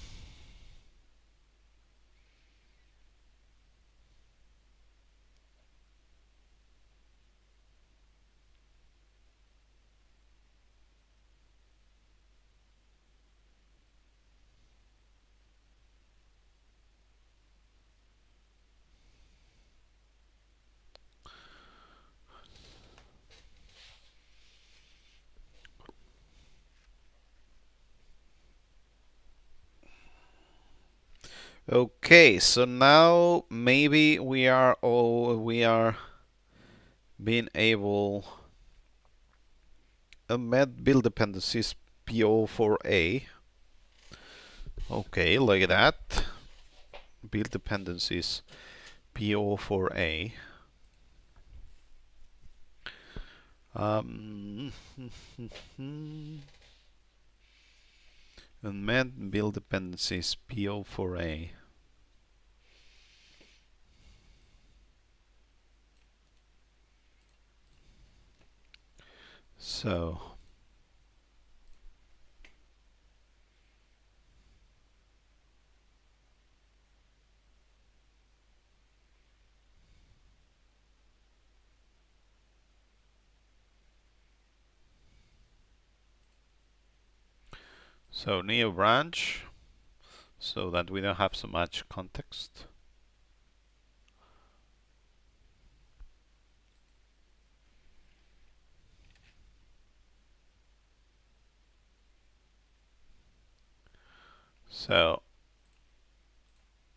S1: Okay, so now maybe we are being able embed build dependencies PO4A. Okay, like that. Build dependencies PO4A. Embed build dependencies PO4A. So new branch, so that we don't have so much context. So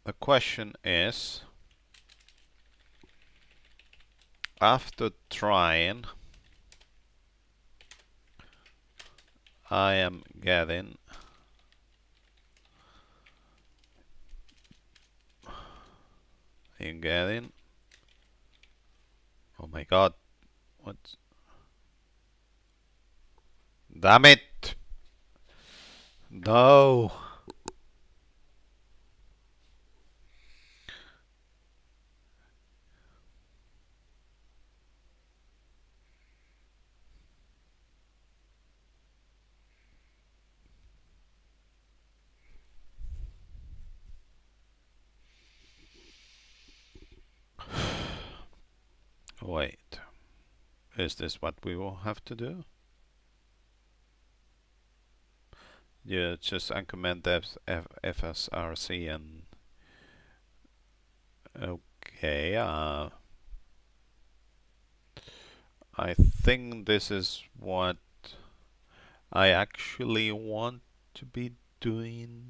S1: the question is, after trying, I am getting oh my god, what? Damn it! No! Wait, is this what we will have to do? Yeah, just uncomment FSRC and okay. I think this is what I actually want to be doing.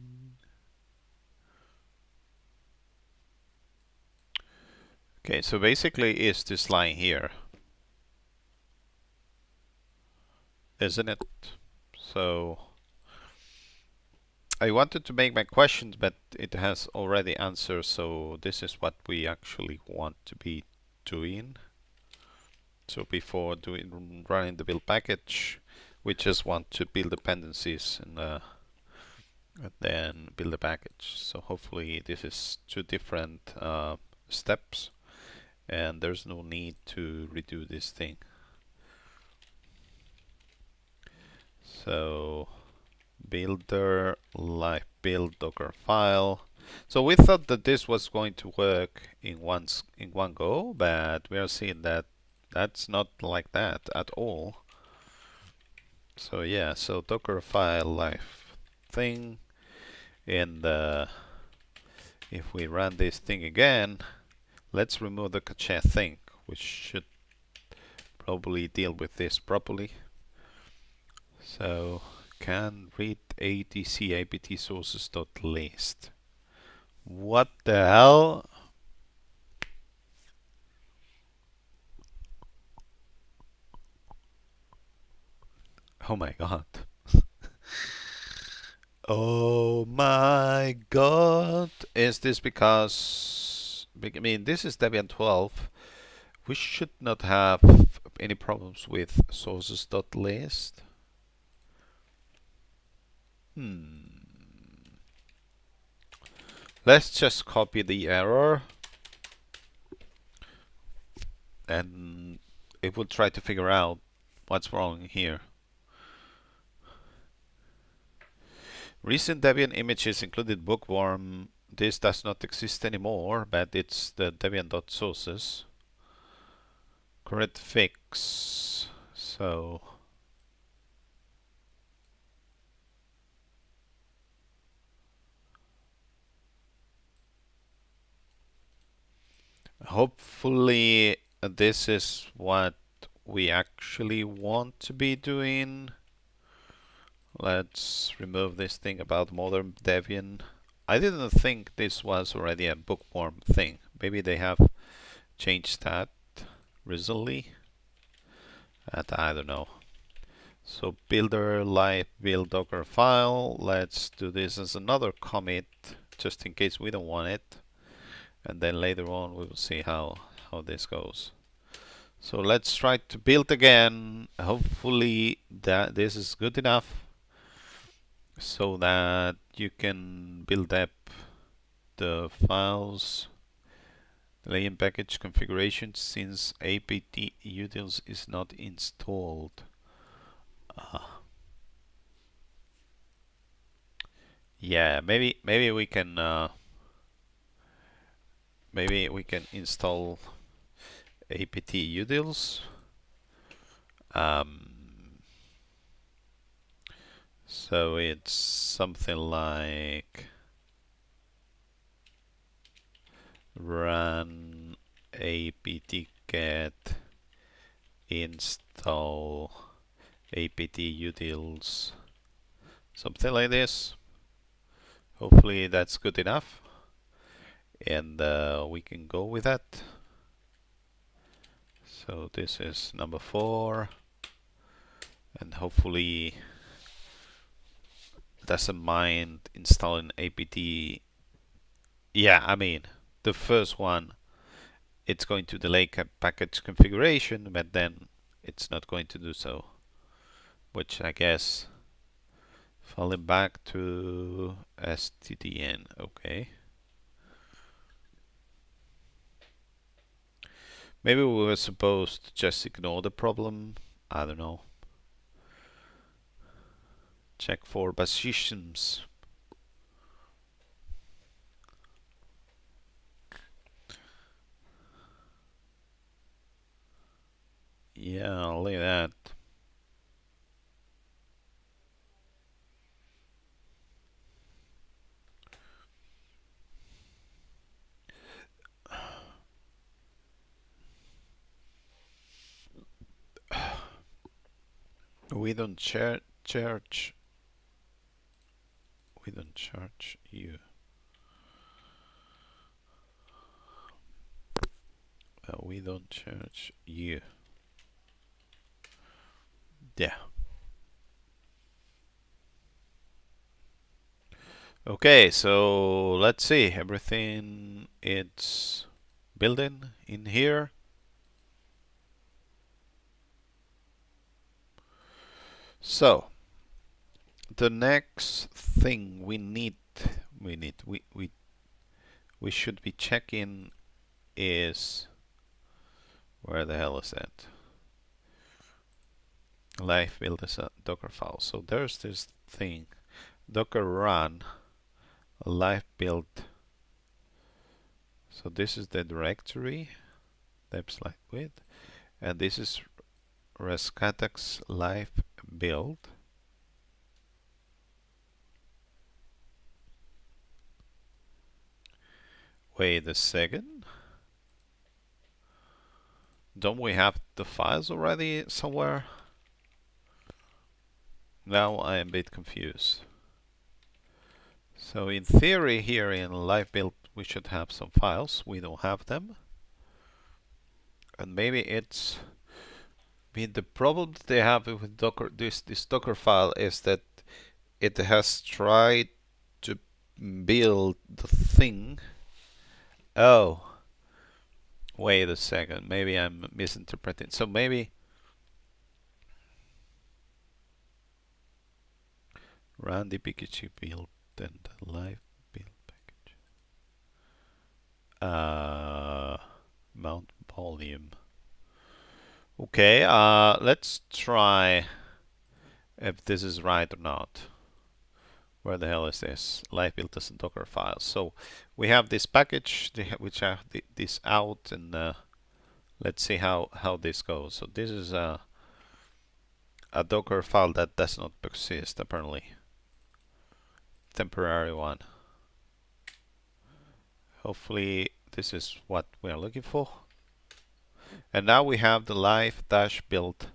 S1: Okay, so basically is this line here, isn't it? So I wanted to make my questions, but it has already answered, so this is what we actually want to be doing. So before running the build package, we just want to build dependencies and then build a package. So hopefully this is two different steps, and there's no need to redo this thing. So builder live build docker file. So we thought that this was going to work in one go, but we are seeing that that's not like that at all. So yeah, so docker file live thing, and if we run this thing again, let's remove the cache thing, which should probably deal with this properly. So can read atc apt sources.list. What the hell? Oh my god. Oh my god. Is this because I mean this is Debian 12. We should not have any problems with sources.list. Let's just copy the error and it will try to figure out what's wrong here. Recent Debian images included bookworm. This does not exist anymore, but it's the debian.sources. Correct fix. So hopefully this is what we actually want to be doing. Let's remove this thing about modern Debian. I didn't think this was already a bookworm thing. Maybe they have changed that recently. I don't know. So builder live build Docker file. Let's do this as another commit, just in case we don't want it. And then later on we will see how this goes. So let's try to build again. Hopefully that this is good enough so that you can build up the files, Debian package configuration, since apt utils is not installed. Yeah, maybe we can install apt utils. So it's something like run apt-get install apt utils, something like this. Hopefully that's good enough, and we can go with that. So this is number 4, and hopefully doesn't mind installing apt. Yeah, I mean, the first one, it's going to delay package configuration, but then it's not going to do so, which I guess falling back to stdn. Okay, maybe we were supposed to just ignore the problem. I don't know. Check for positions. Yeah, I'll leave that. We don't charge. We don't charge you. We don't charge you. Yeah. Okay, so let's see. Everything it's building in here. So the next thing we should be checking is, where the hell is that? Live build as a Docker file. So there's this thing, Docker run live build. So this is the directory, depth live with, and this is Rescatux live build. Wait a second. Don't we have the files already somewhere? Now I am a bit confused. So in theory here in live build we should have some files. We don't have them. And maybe it's, I mean, the problem that they have with Docker, this Docker file, is that it has tried to build the thing. Oh, wait a second. Maybe I'm misinterpreting. So maybe run the package build and the live build package. Mount volume. Okay, let's try if this is right or not. Where the hell is this? Live build as a Docker file. So we have this package, which have this out, and let's see how this goes. So this is a Docker file that does not persist, apparently. Temporary one. Hopefully this is what we are looking for. And now we have the live-build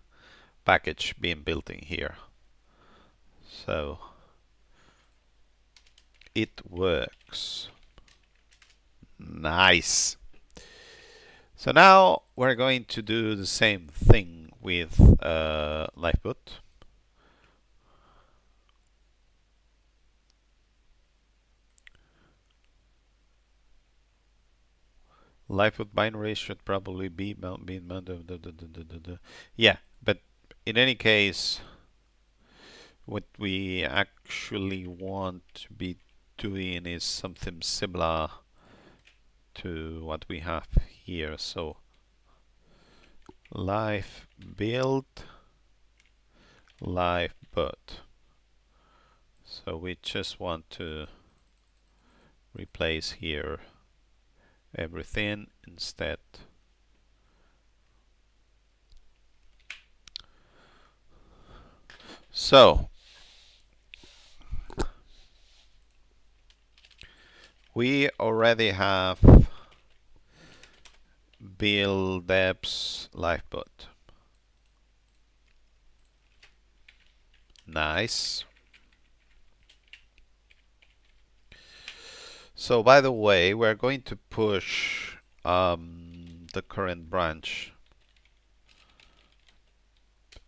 S1: package being built in here. So it works. Nice. So now we're going to do the same thing with Lifeboot. Lifeboot binary should probably be yeah, but in any case, what we actually want to be doing is something similar to what we have here. So live build live boot. So we just want to replace here everything instead. So we already have build debs lifeboot. Nice. So by the way, we're going to push the current branch.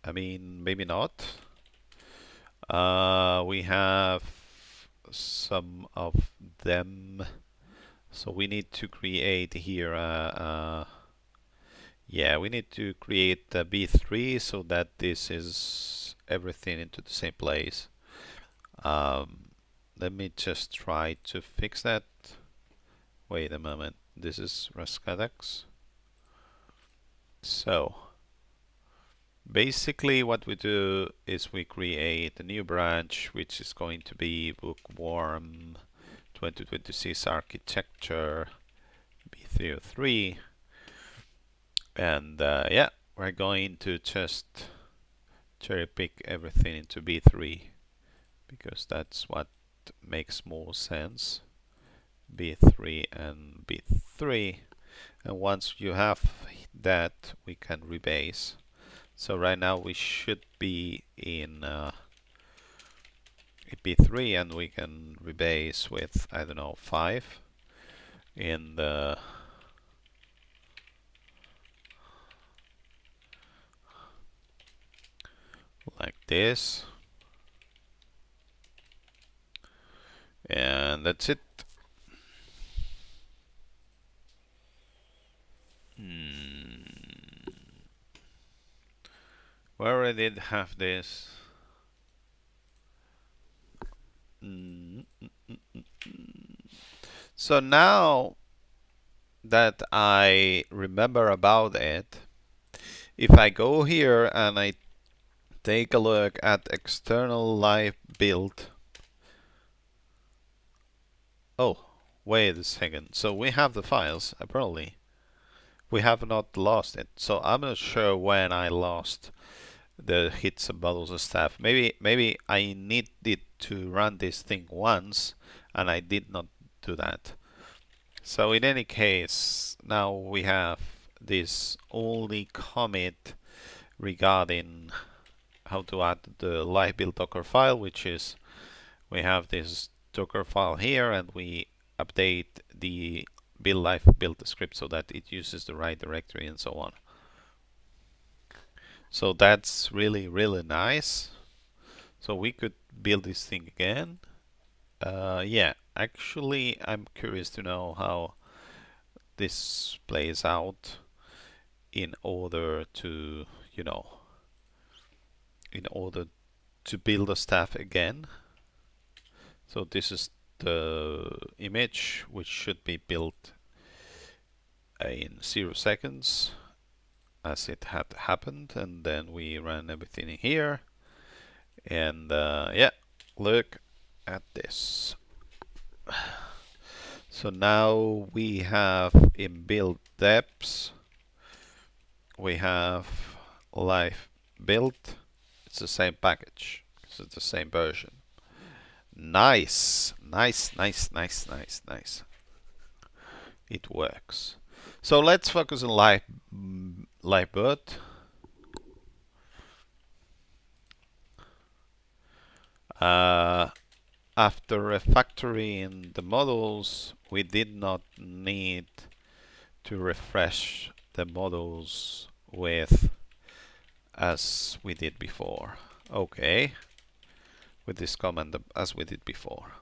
S1: I mean, maybe not. We have some of them. So we need to create here, yeah, we need to create the B3 so that this is everything into the same place. Let me just try to fix that. Wait a moment, this is Rescatux. So basically what we do is we create a new branch which is going to be bookworm 2026 architecture B303, and yeah, we're going to just cherry pick everything into B3 because that's what makes more sense. B3 and B3, and once you have that we can rebase. So right now we should be in B3 and we can rebase with, I don't know, 5 in the like this, and that's it. We already did have this. So now that I remember about it, if I go here and I take a look at external live build. Oh, wait a second. So we have the files, apparently. We have not lost it. So I'm not sure when I lost the hits and bottles and stuff. Maybe I needed to run this thing once and I did not do that. So in any case, now we have this only commit regarding how to add the live build docker file, which is we have this docker file here and we update the build live build script so that it uses the right directory and so on. So that's really nice. So we could build this thing again. Yeah, actually I'm curious to know how this plays out in order to, you know, in order to build a staff again. So this is the image which should be built in 0 seconds as it had happened, and then we ran everything in here, and yeah, look at this. So now we have in build depths, we have live build. It's the same package, it's the same version. Nice. It works. So let's focus on live boot. after refactoring the models, we did not need to refresh the models with as we did before. Okay, with this command as we did before.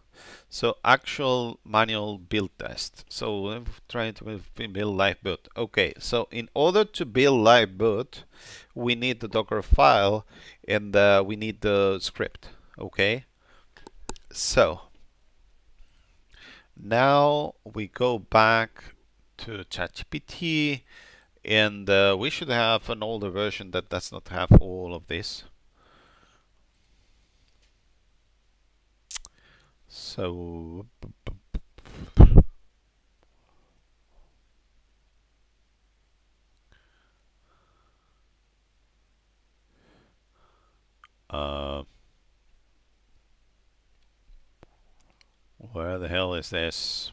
S1: So actual manual build test. So I'm trying to build live boot. Okay, so in order to build live boot, we need the Docker file and we need the script. Okay, so now we go back to ChatGPT, and we should have an older version that does not have all of this. So where the hell is this?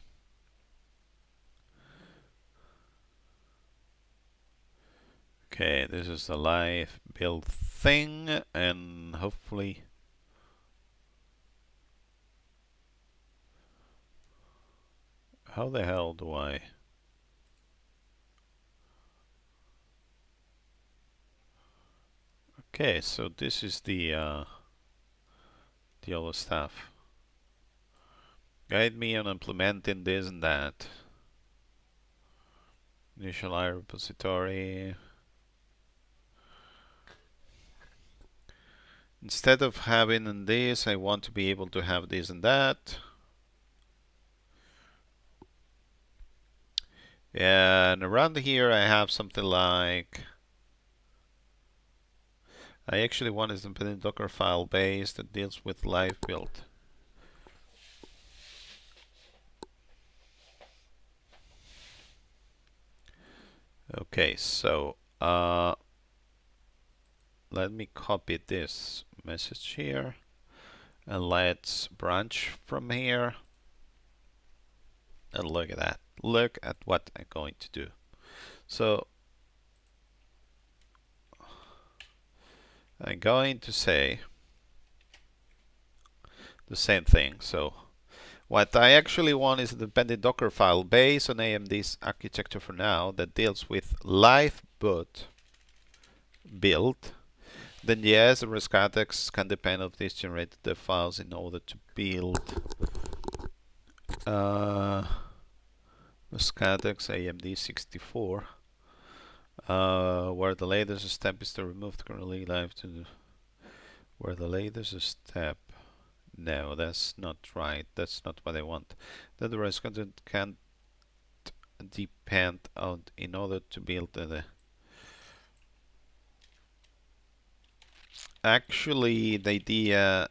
S1: Okay, this is the live build thing, and hopefully how the hell do I? Okay, so this is the other stuff. Guide me on implementing this and that. Initialize repository. Instead of having this, I want to be able to have this and that. And around here I have something like, I actually want is independent Docker file base that deals with live build. Okay, so let me copy this message here and let's branch from here. And look at that. Look at what I'm going to do. So I'm going to say the same thing. So what I actually want is a dependent Docker file based on AMD's architecture for now that deals with live boot build. Then yes, the Rescatux can depend on these generated the files in order to build Rescatux AMD 64. Where the latest step is to remove the currently live to the, where the latest step. No, that's not right. That's not what I want. That the rest content can't depend on in order to build the. Actually, the idea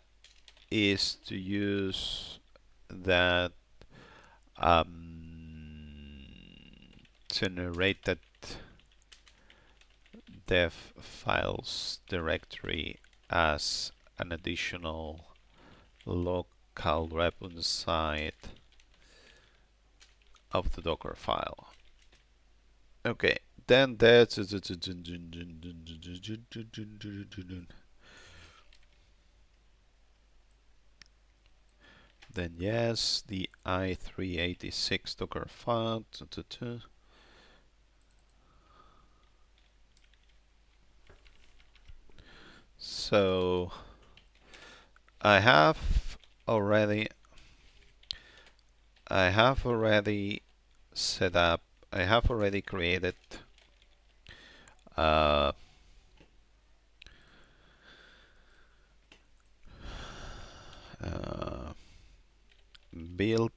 S1: is to use that generated dev files directory as an additional local rep inside of the Docker file. Okay, then that's then yes, the i386 Docker file. So I have already set up, I have already created build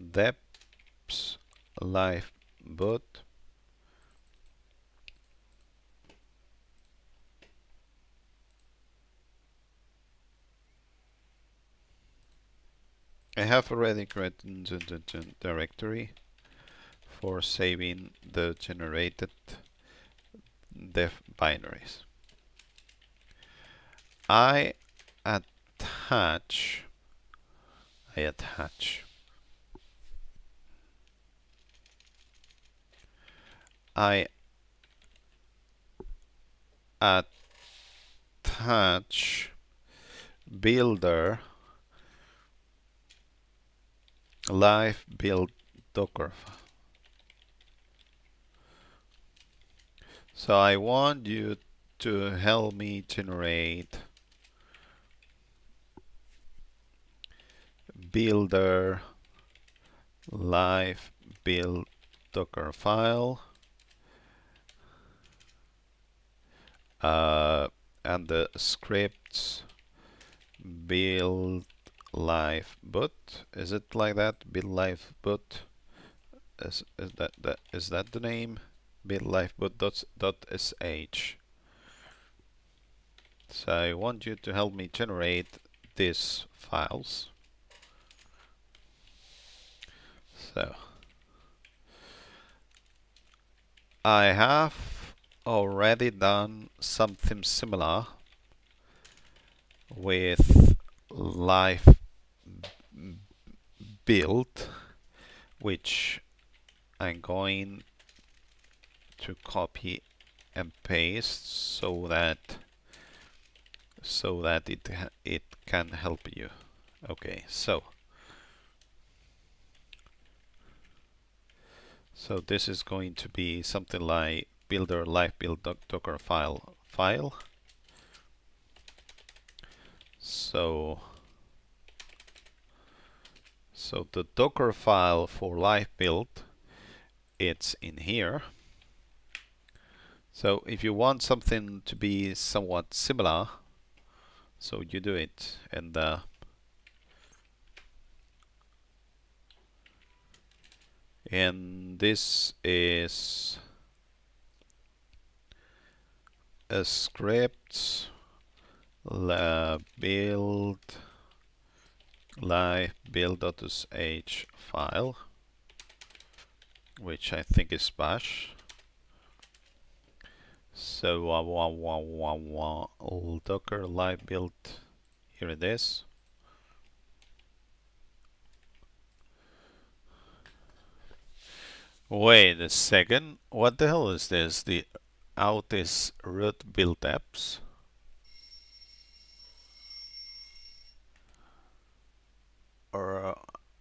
S1: deps live boot. I have already created the directory for saving the generated dev binaries. I attach builder live build Docker. So I want you to help me generate builder live build Docker file, and the scripts build live boot. Is it like that? Build live boot. Is that the name? Build live boot.sh. So I want you to help me generate these files. So I have already done something similar with live build, which I'm going to copy and paste so that it can help you. Okay, so this is going to be something like builder live build docker file. So the Docker file for live build, it's in here. So if you want something to be somewhat similar, so you do it, and this is a script build live build.sh file, which I think is bash. So docker live build, here it is. Wait a second, what the hell is this? The out is root build apps. Or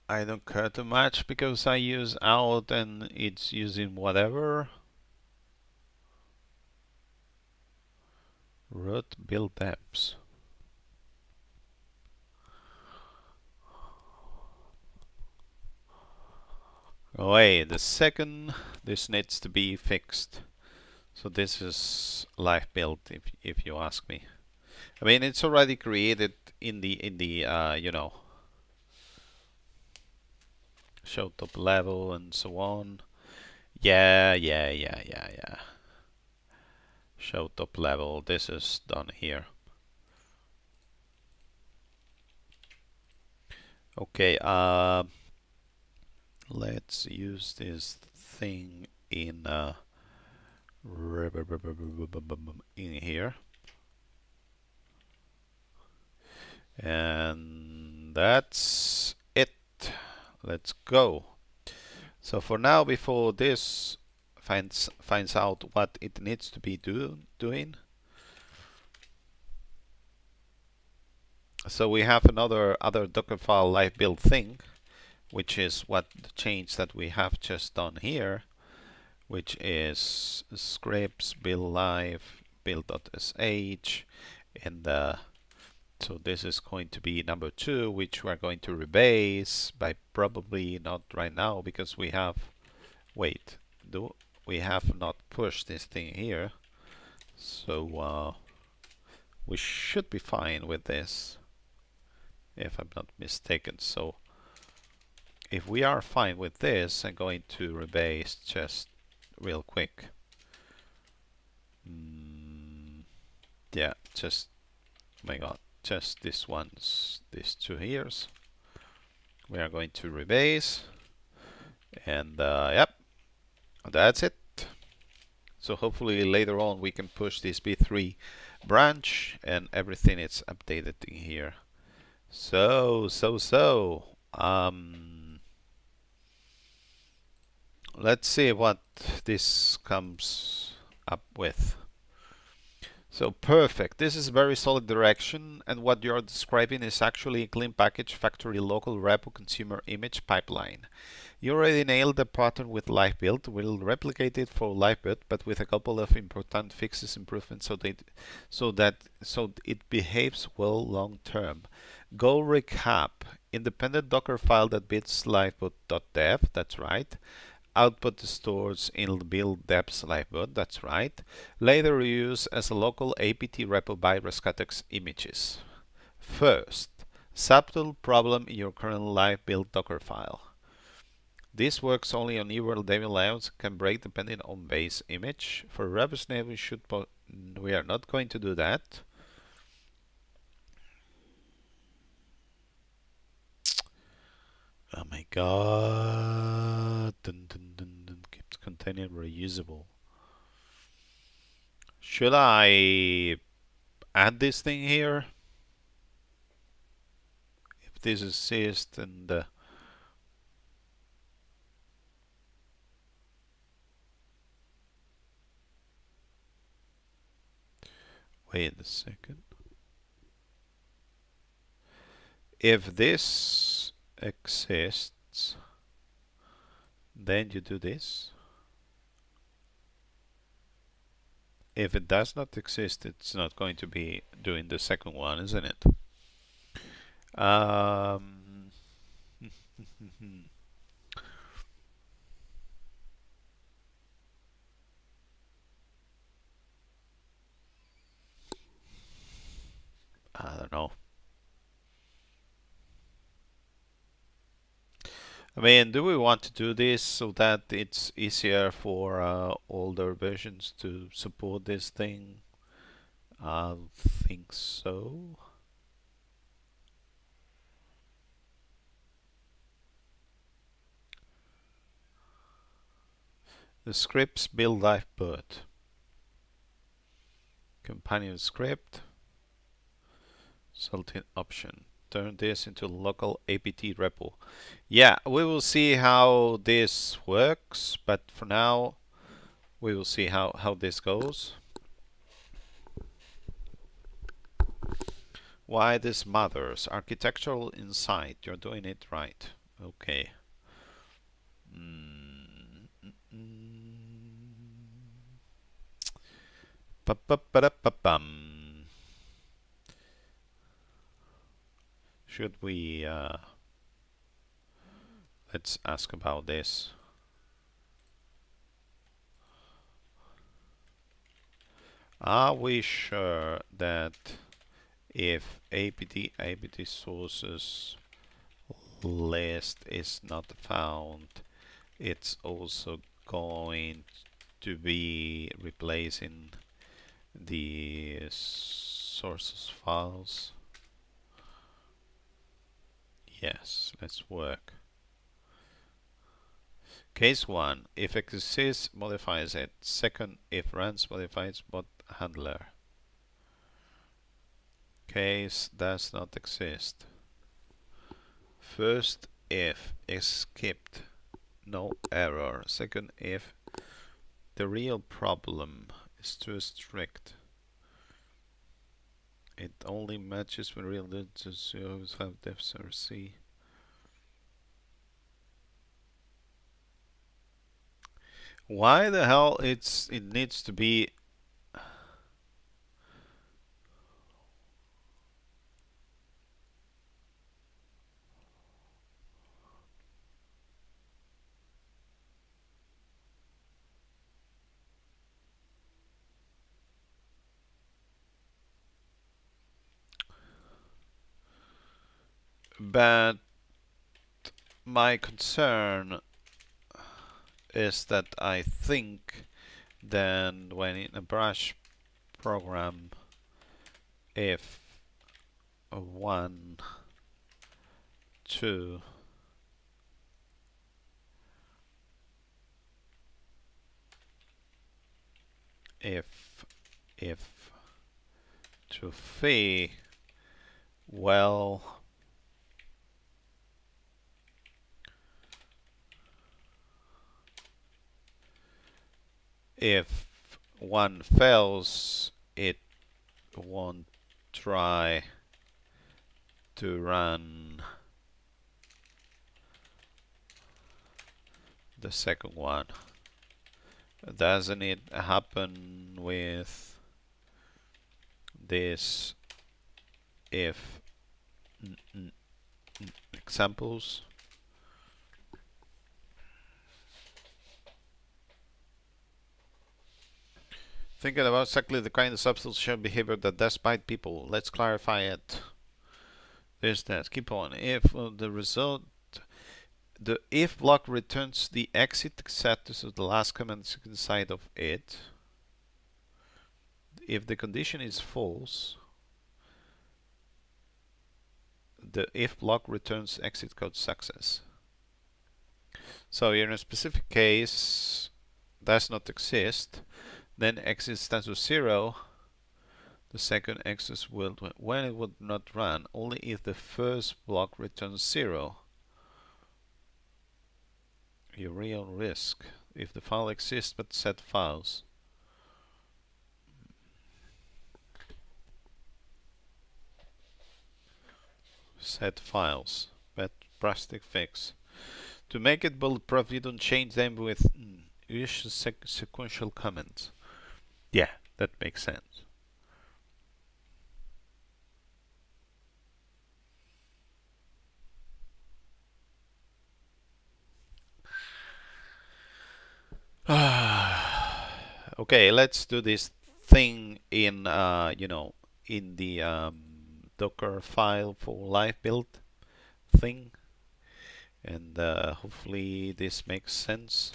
S1: I don't care too much because I use out and it's using whatever. Root build apps. Wait a second, this needs to be fixed. So this is live build, if you ask me. I mean, it's already created in the you know, show top level and so on. Yeah. Show top level. This is done here. Okay. Let's use this thing in here, and that's it. Let's go. So for now, before this finds out what it needs to be doing. So we have other Dockerfile live build thing, which is what the change that we have just done here, which is scripts build live build.sh, and so this is going to be number 2, which we're going to rebase by probably not right now because we have we have not pushed this thing here, so we should be fine with this if I'm not mistaken. So if we are fine with this, I'm going to rebase just real quick. Yeah, just, oh my god, just these 2 here's. We are going to rebase, and yep, that's it. So hopefully later on we can push this B3 branch and everything is updated in here. So let's see what this comes up with. So perfect. This is very solid direction, and what you're describing is actually a clean package factory local repo consumer image pipeline. You already nailed the pattern with live build. We'll replicate it for live build, but with a couple of important fixes improvements so it behaves well long term. Go recap. Independent Docker file that builds liveboot.dev, that's right. Output stores in build deps liveboot, that's right. Later used as a local apt repo by Rescatux images. First, subtle problem in your current live build Docker file. This works only on newer Debian layouts, can break depending on base image. For robustness, we are not going to do that. Oh my god! Keeps containing reusable. Should I add this thing here? If this exists and wait a second. If this exists, then you do this. If it does not exist, it's not going to be doing the second one, isn't it? Um, I don't know. I mean, do we want to do this so that it's easier for older versions to support this thing? I think so. The scripts build lifeboot. Companion script. Salting option. Turn this into local apt repo. Yeah, we will see how this works, but for now we will see how this goes. Why this matters. Architectural insight. You're doing it right. Okay. Should we let's ask about this. Are we sure that if apt sources list is not found, it's also going to be replacing the sources files? Yes, let's work. Case 1, if exists modifies it. Second, if runs modifies bot handler. Case does not exist. First, if is skipped, no error. Second, if the real problem is too strict. It only matches when real digits always have depth or C. Why the hell it needs to be but my concern is that I think then when in a brush program if 1 2 if to phi, well, if one fails, it won't try to run the second one. Doesn't it happen with this if examples? Thinking about exactly the kind of substitution behavior that does bite people. Let's clarify it. There's that. Keep on. If the result, the if block returns the exit status of the last command inside of it. If the condition is false, the if block returns exit code success. So in a specific case does not exist, then exit status 0. The second exit will, when it would not run, only if the first block returns 0. Your real risk. If the file exists but set files. Set files. But drastic fix. To make it bulletproof, you don't change them with usual sequential comments. Yeah, that makes sense. Okay, let's do this thing in in the Docker file for live build thing, and hopefully this makes sense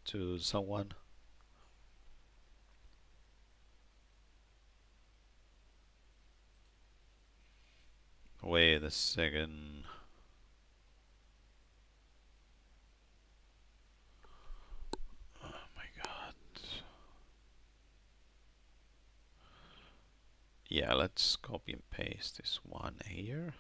S1: to someone. Wait a second. Oh my god. Yeah, let's copy and paste this one here.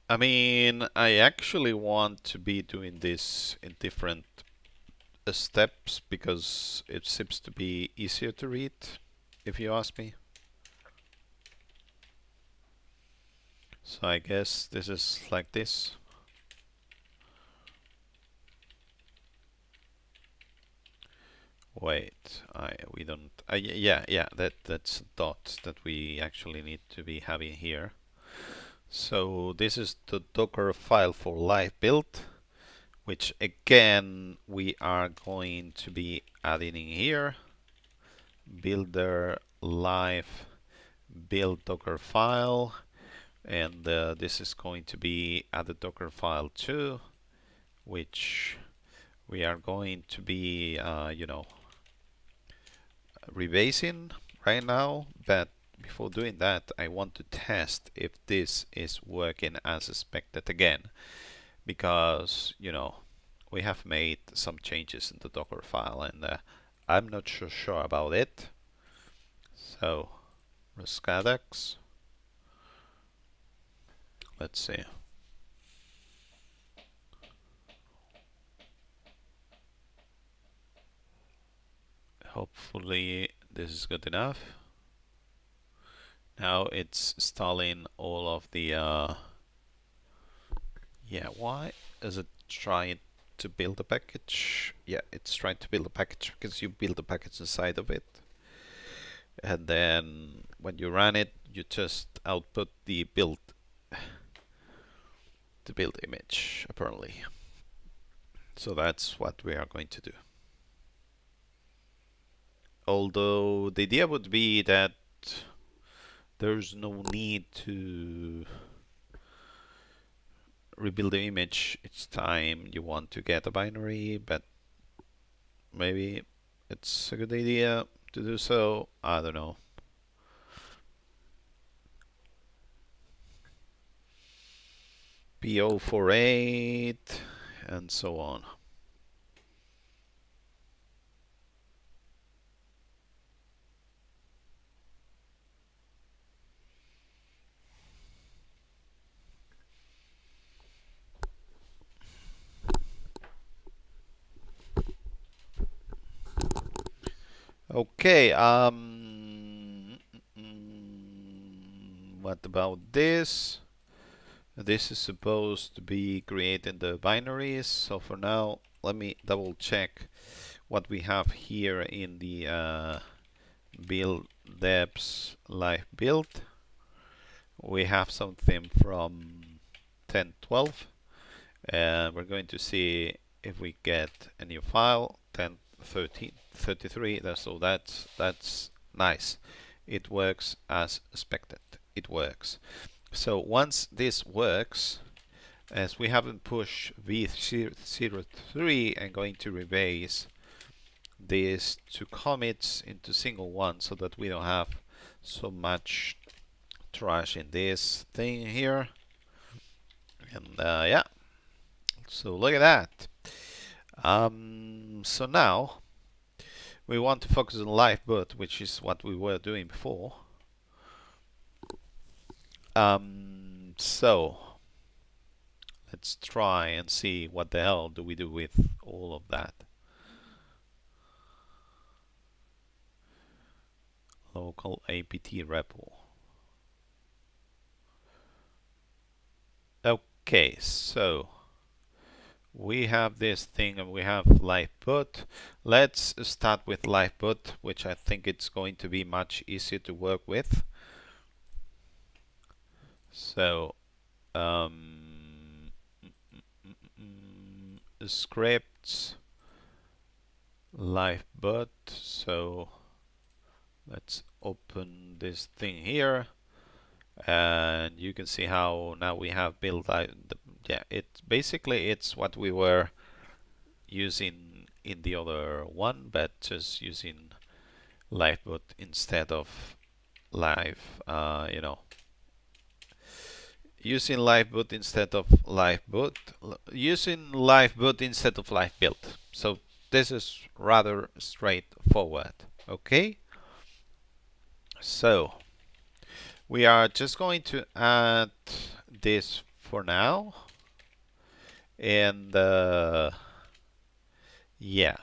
S1: I mean, I actually want to be doing this in different steps because it seems to be easier to read, if you ask me. So I guess this is like this. Wait, we don't. Yeah, that's a dot that we actually need to be having here. So this is the Docker file for live build, which again we are going to be adding in here. Builder live build Docker file, and this is going to be added Docker file too, which we are going to be rebasing right now. But before doing that, I want to test if this is working as expected again, because we have made some changes in the Docker file, and I'm not so sure about it. So Rescatux, let's see. Hopefully this is good enough. Now it's installing all of the yeah, why is it trying to build a package? Yeah, it's trying to build a package because you build a package inside of it, and then when you run it you just output the build image apparently. So that's what we are going to do. Although the idea would be that there's no need to rebuild the image each time you want to get a binary, but maybe it's a good idea to do so. I don't know. P048 and so on. Okay, what about this? This is supposed to be creating the binaries. So for now, let me double check what we have here in the build debs live build. We have something from 1012, and we're going to see if we get a new file 1033. So that's nice. It works as expected. It works. So once this works, as we haven't pushed v03, I'm going to rebase these two commits into single one so that we don't have so much trash in this thing here. And yeah, so look at that. So now we want to focus on live boot, which is what we were doing before. So let's try and see what the hell do we do with all of that. Local apt repo. Okay, so we have this thing and we have liveboot. Let's start with liveboot, which I think it's going to be much easier to work with. So scripts liveboot. So let's open this thing here, and you can see how now we have built. Yeah, it's what we were using in the other one, but just using liveboot instead of live. Using liveboot instead of liveboot, using liveboot instead of live build. So this is rather straightforward. Okay. So we are just going to add this for now, and yeah.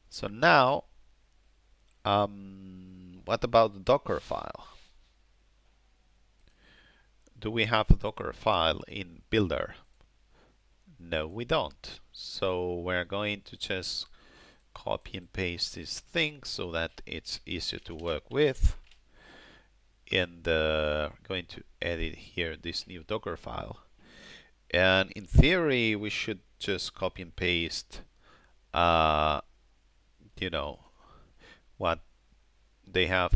S1: So now, what about the Docker file? Do we have a Docker file in Builder? No, we don't. So we're going to just copy and paste this thing so that it's easier to work with. And going to edit here this new Docker file. And in theory, we should just copy and paste, what they have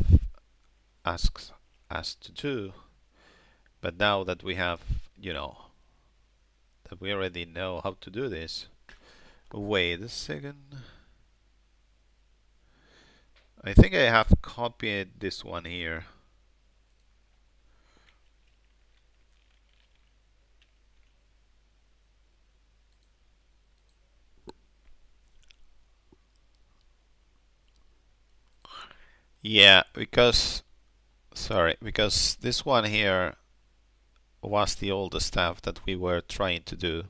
S1: asked us to do. But now that we have, that we already know how to do this. Wait a second. I think I have copied this one here. Yeah, because this one here was the older stuff that we were trying to do.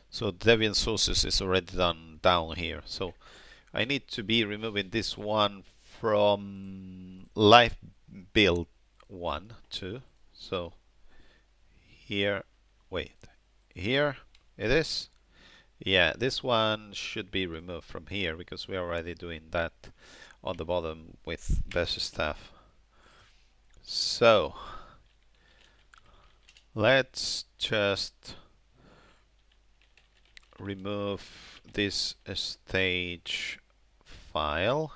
S1: So Debian sources is already done down here. So I need to be removing this one from live build 1, 2. So here, wait, here it is. Yeah, this one should be removed from here because we're already doing that on the bottom with bash stuff. So let's just remove this stage file.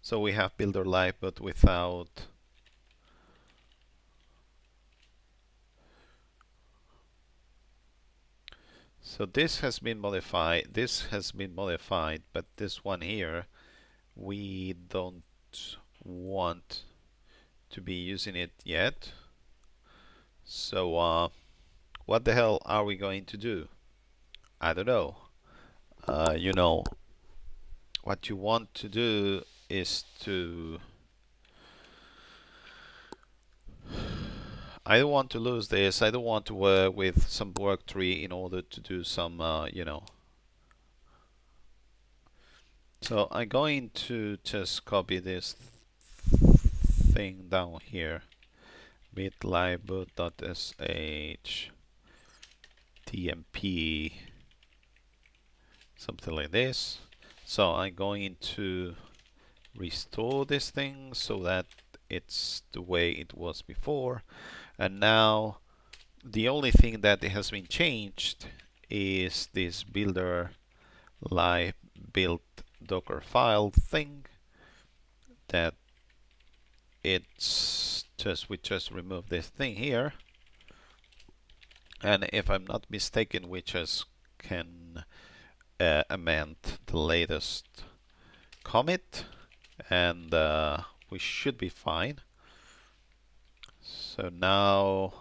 S1: So we have builder live but without so this has been modified, but this one here we don't want to be using it yet. So what the hell are we going to do? I don't know. What you want to do is to I don't want to lose this. I don't want to work with some work tree in order to do some So I'm going to just copy this thing down here. Bitlibboot.sh tmp, something like this. So I'm going to restore this thing so that it's the way it was before. And now the only thing that has been changed is this builder live build docker file thing, that it's just, we just remove this thing here, and if I'm not mistaken we just can amend the latest commit, and we should be fine. So now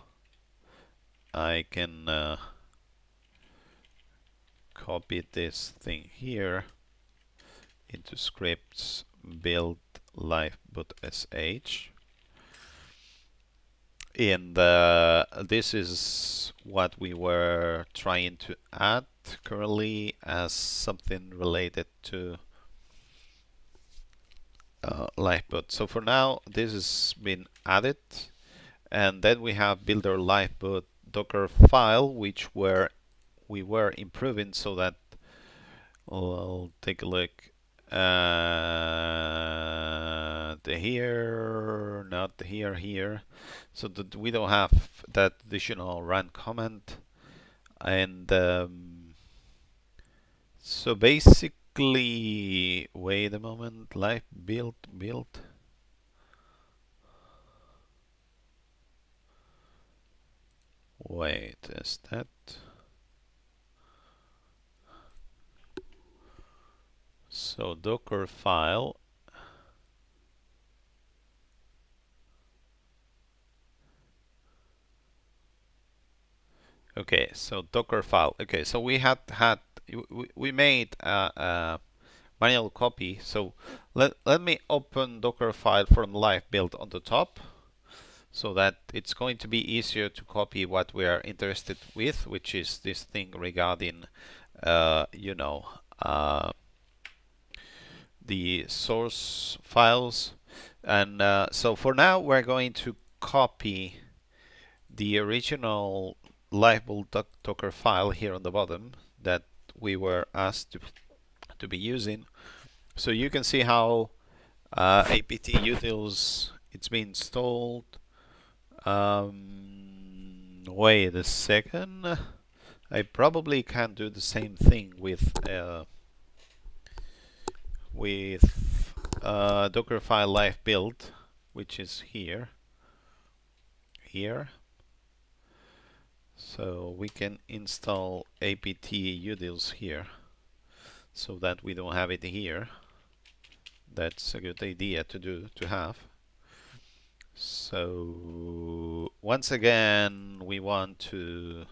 S1: I can copy this thing here into scripts build live.sh, and this is what we were trying to add currently as something related to liveboot. So for now this has been added, and then we have builder liveboot docker file, which we were improving so that I'll take a look. The here, not the here, so that we don't have that additional run comment. And so basically, wait a moment, live build. Wait, is that? So docker file. Okay, so docker file. Okay, so we we made a manual copy. So let me open docker file from live build on the top, so that it's going to be easier to copy what we are interested with, which is this thing regarding you know, the source files. And so for now we're going to copy the original livable docker file here on the bottom that we were asked to be using. So you can see how apt utils it's been installed. Wait a second, I probably can do the same thing with docker file live build, which is here. So we can install apt utils here so that we don't have it here. That's a good idea to have. So once again we want to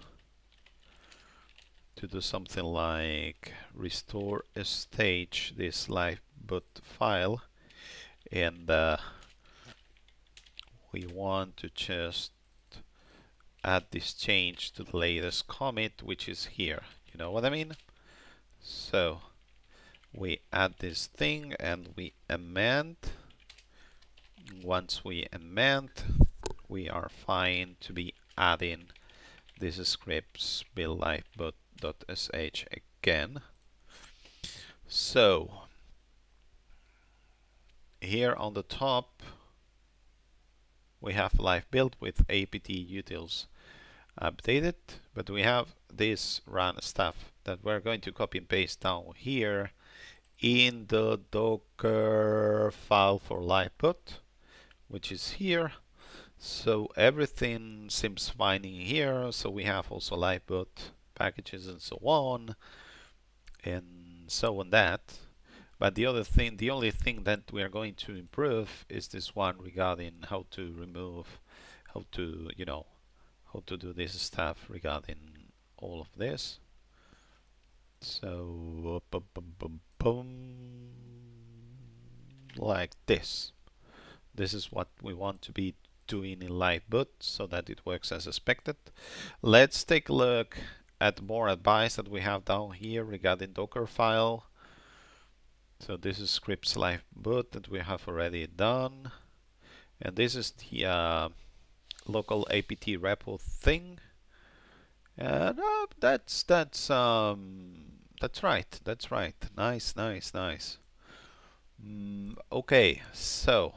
S1: do something like restore a stage this liveboot file, and we want to just add this change to the latest commit, which is here. You know what I mean? So we add this thing and we amend. Once we amend, we are fine to be adding this scripts build liveboot.sh again. So here on the top we have live build with apt utils updated, but we have this run stuff that we're going to copy and paste down here in the docker file for liveboot, which is here. So everything seems fine in here. So we have also liveboot packages and so on, and so on that. But the only thing that we are going to improve is this one regarding how to remove, how to, you know, how to do this stuff regarding all of this. So like this. This is what we want to be doing in liveboot so that it works as expected. Let's take a look at more advice that we have down here regarding docker file. So this is scripts live boot that we have already done, and this is the local apt repo thing. And that's right. That's right. Nice, nice, nice. Okay, so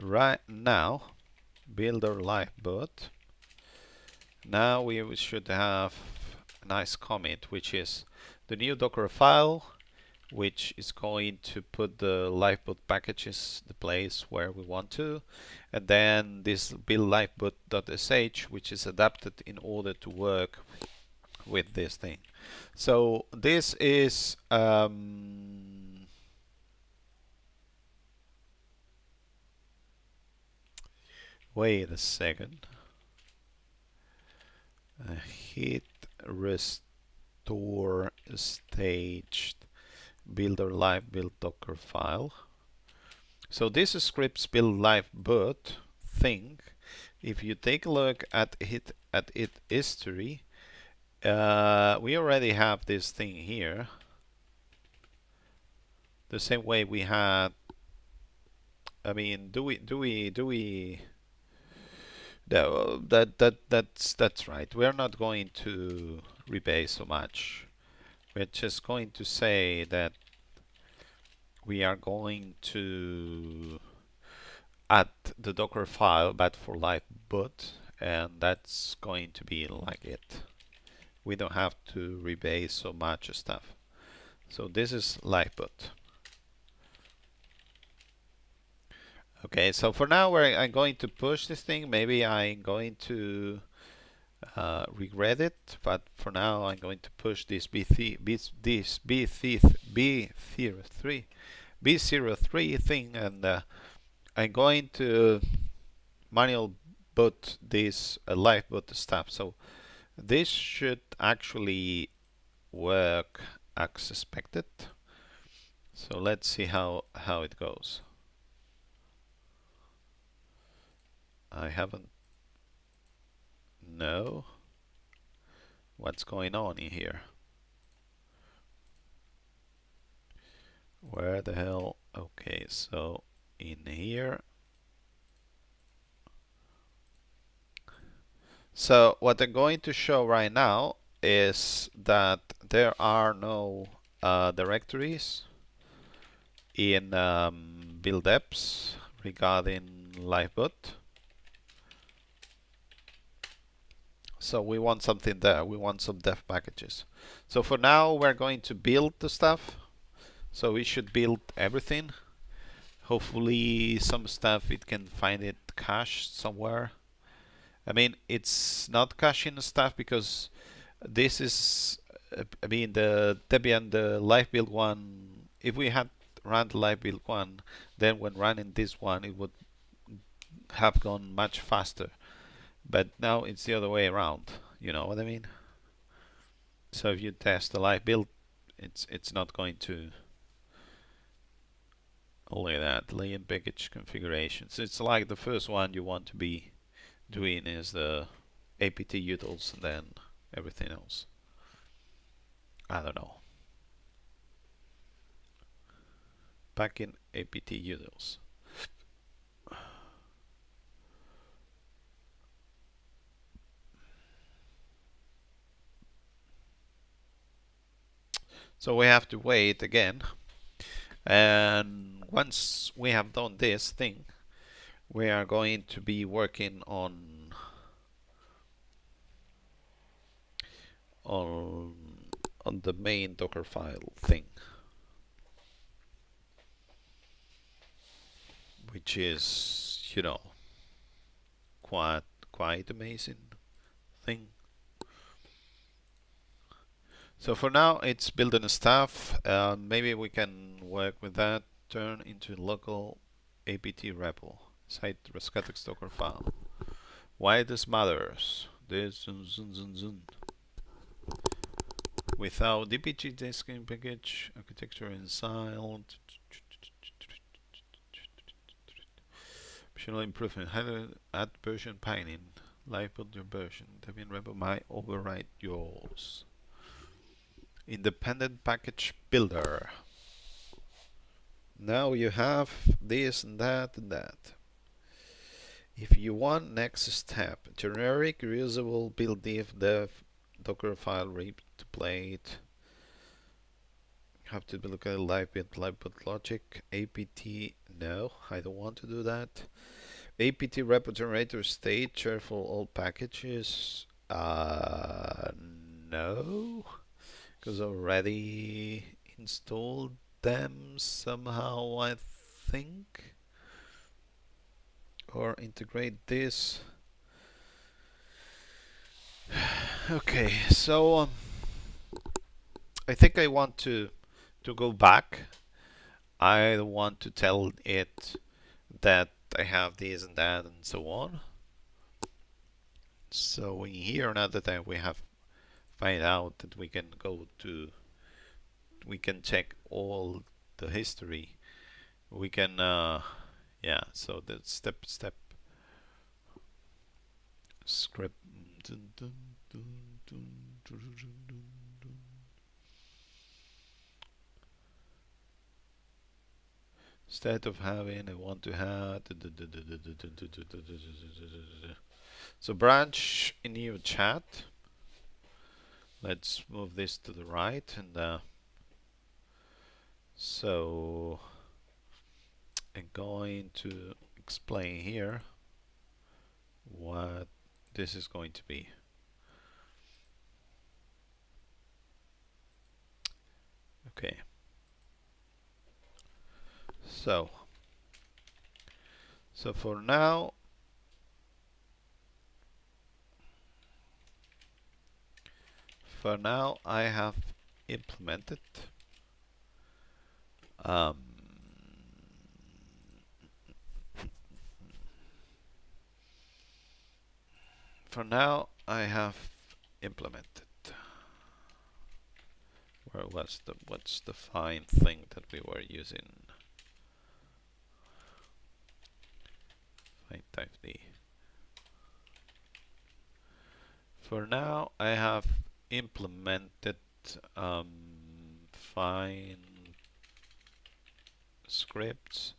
S1: right now, builder live boot. Now we should have a nice commit, which is the new Docker file, which is going to put the liveboot packages the place where we want to, and then this build liveboot.sh, which is adapted in order to work with this thing. So this is wait a second. Hit restore staged builder live build docker file. So this scripts build live boot thing. If you take a look at it history, we already have this thing here. The same way we had. I mean, do we? No, that's right. We're not going to rebase so much. We're just going to say that we are going to add the Docker file, but for live boot, and that's going to be like it. We don't have to rebase so much stuff. So this is live boot. Okay, so for now I'm going to push this thing. Maybe I'm going to regret it, but for now I'm going to push this B03 thing, and I'm going to manual boot this live boot stuff. So this should actually work as expected. So let's see how it goes. I haven't know what's going on in here. Where the hell? Okay, so in here. So what I'm going to show right now is that there are no directories in build apps regarding liveboot. So we want something there. We want some dev packages. So for now, we're going to build the stuff. So we should build everything. Hopefully, some stuff it can find it cached somewhere. I mean, it's not caching stuff because this is, I mean, the Debian, the live build one. If we had run the live build one, then when running this one, it would have gone much faster. But now it's the other way around. You know what I mean? So if you test the live build, it's not going to. Only that lay package configurations. It's like the first one you want to be doing is the apt utils, and then everything else. I don't know. Back in apt utils. So we have to wait again, and once we have done this thing, we are going to be working on the main Docker file thing, which is, you know, quite amazing thing. So for now, it's building stuff. Maybe we can work with that. Turn into local apt repo. Cite Rescatux Docker file. Why this matters? This zun. Without dpg desking package architecture inside. Optional improvement. Add version pinning. Live build your version. Debian repo might override yours. independent package builder. Now you have this and that and that. If you want, next step, generic reusable build diff dev Dockerfile rip template. Have to look at live bit logic. apt. No, I don't want to do that. apt repo generator state share for all packages. No, because already installed them somehow, I think. Or integrate this. Okay, so I think I want to go back. I want to tell it that I have this and that and so on. So in here, now that we have find out that we can go to, we can check all the history. We can, yeah. So the step script. Instead of having, I want to have. So branch in new chat. Let's move this to the right, and so I'm going to explain here what this is going to be. Okay. So for now, I have implemented for now I have implemented. Where was the, what's the fine thing that we were using? Fine type D. For now I have implemented fine scripts,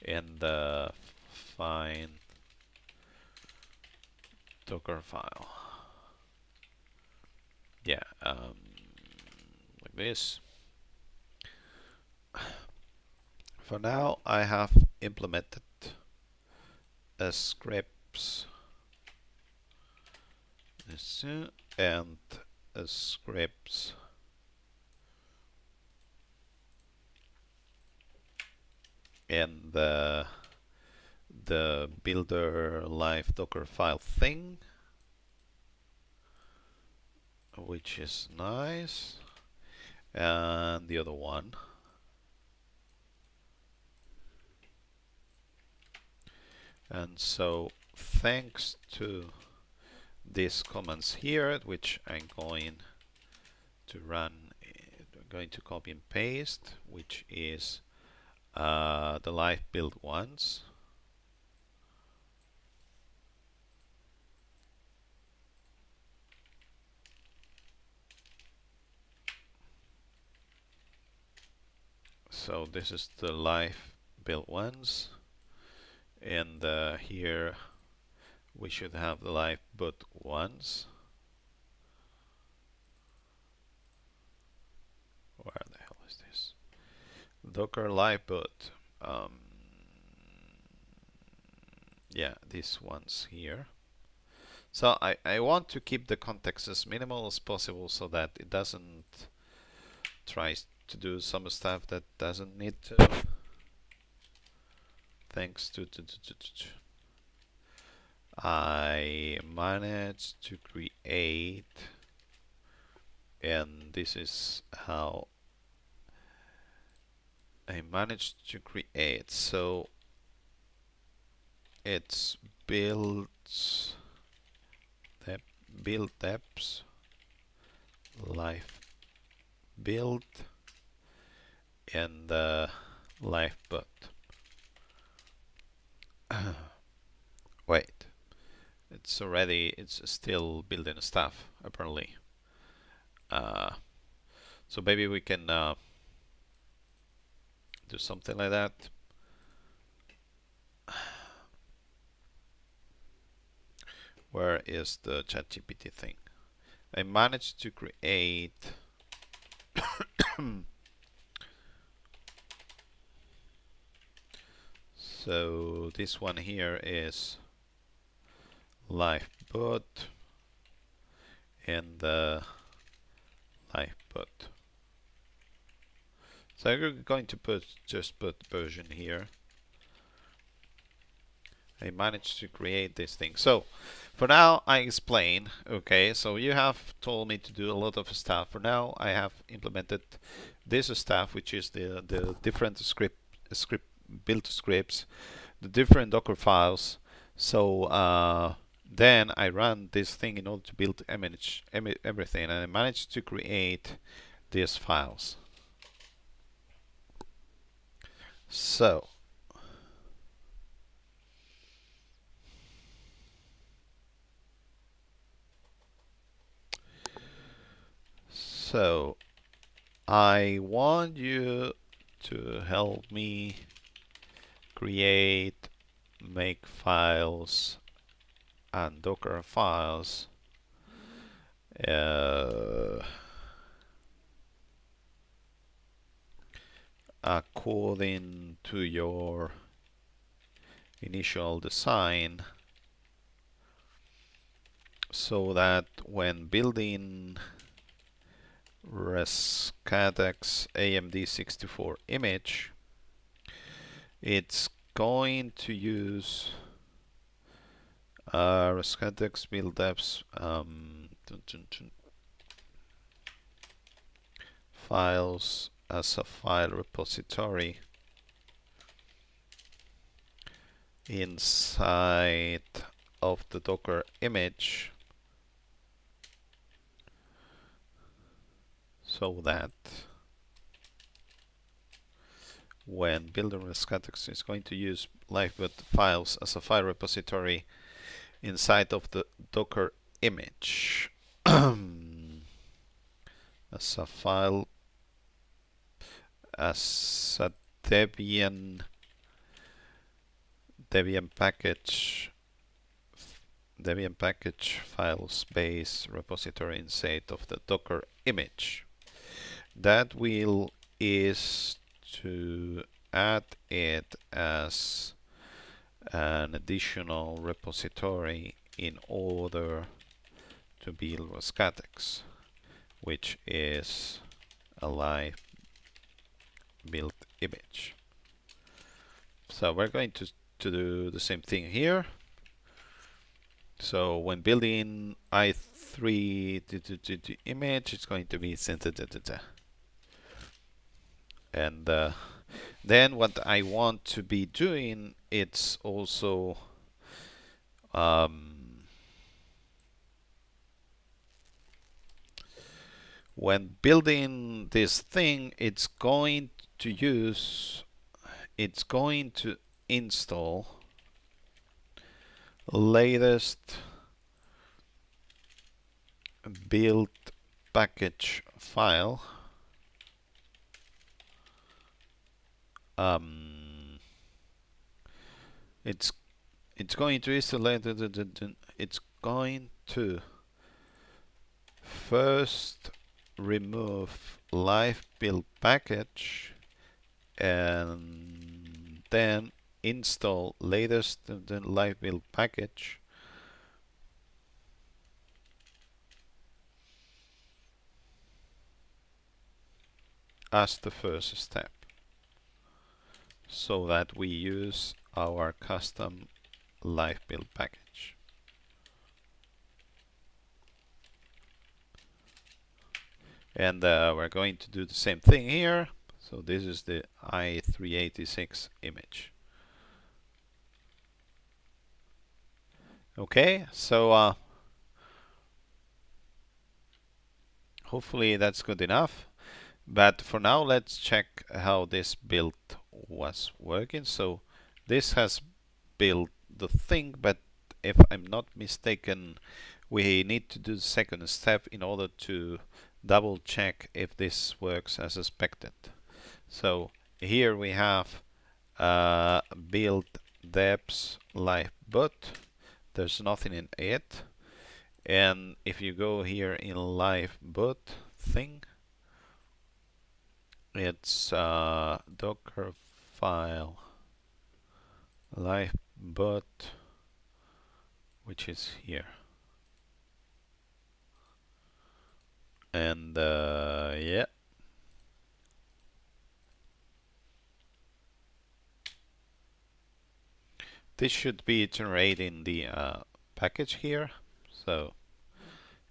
S1: and the fine Docker file. Yeah, like this. For now, I have implemented scripts and scripts and the builder live Docker file thing, which is nice, and the other one. And so thanks to these commands here, which I'm going to run, I'm going to copy and paste, which is the live build ones. So this is the live build ones, and here we should have the live boot ones. Where the hell is this? Docker live boot. Yeah, these ones here. So I want to keep the context as minimal as possible so that it doesn't try to do some stuff that doesn't need to. Thanks to I managed to create, and this is how I managed to create. So it's build deps live build and live boot. Wait, it's still building stuff apparently. So maybe we can do something like that. Where is the ChatGPT thing? I managed to create so this one here is lifeboat and the lifeboat. So I'm going to just put version here. I managed to create this thing. So for now I explain. Okay, so you have told me to do a lot of stuff. For now I have implemented this stuff, which is the different script build scripts, the different Docker files. So then I run this thing in order to build everything, and I managed to create these files. So I want you to help me create make files and Docker files according to your initial design, so that when building Rescatux AMD64 image, it's going to use Rescatux build apps files as a file repository inside of the Docker image, so that when building Rescatux is going to use lifeboat files as a file repository inside of the Docker image as a file, as a Debian package file space repository inside of the Docker image. That will is to add it as an additional repository in order to build Rescatux, which is a live built image. So we're going to do the same thing here. So when building i3 image, it's going to be and then what I want to be doing, it's also when building this thing, it's going to install latest build package file. It's going to install it's going to first remove live build package and then install latest live build package as the first step, so that we use our custom live build package. And we're going to do the same thing here. So this is the i386 image. Okay, so hopefully that's good enough. But for now, let's check how this build was working. So this has built the thing, but if I'm not mistaken, we need to do the second step in order to double check if this works as expected. So here we have build deps live boot. There's nothing in it. And if you go here in live boot thing, it's docker file live boot, which is here. And yeah, this should be generating the package here. So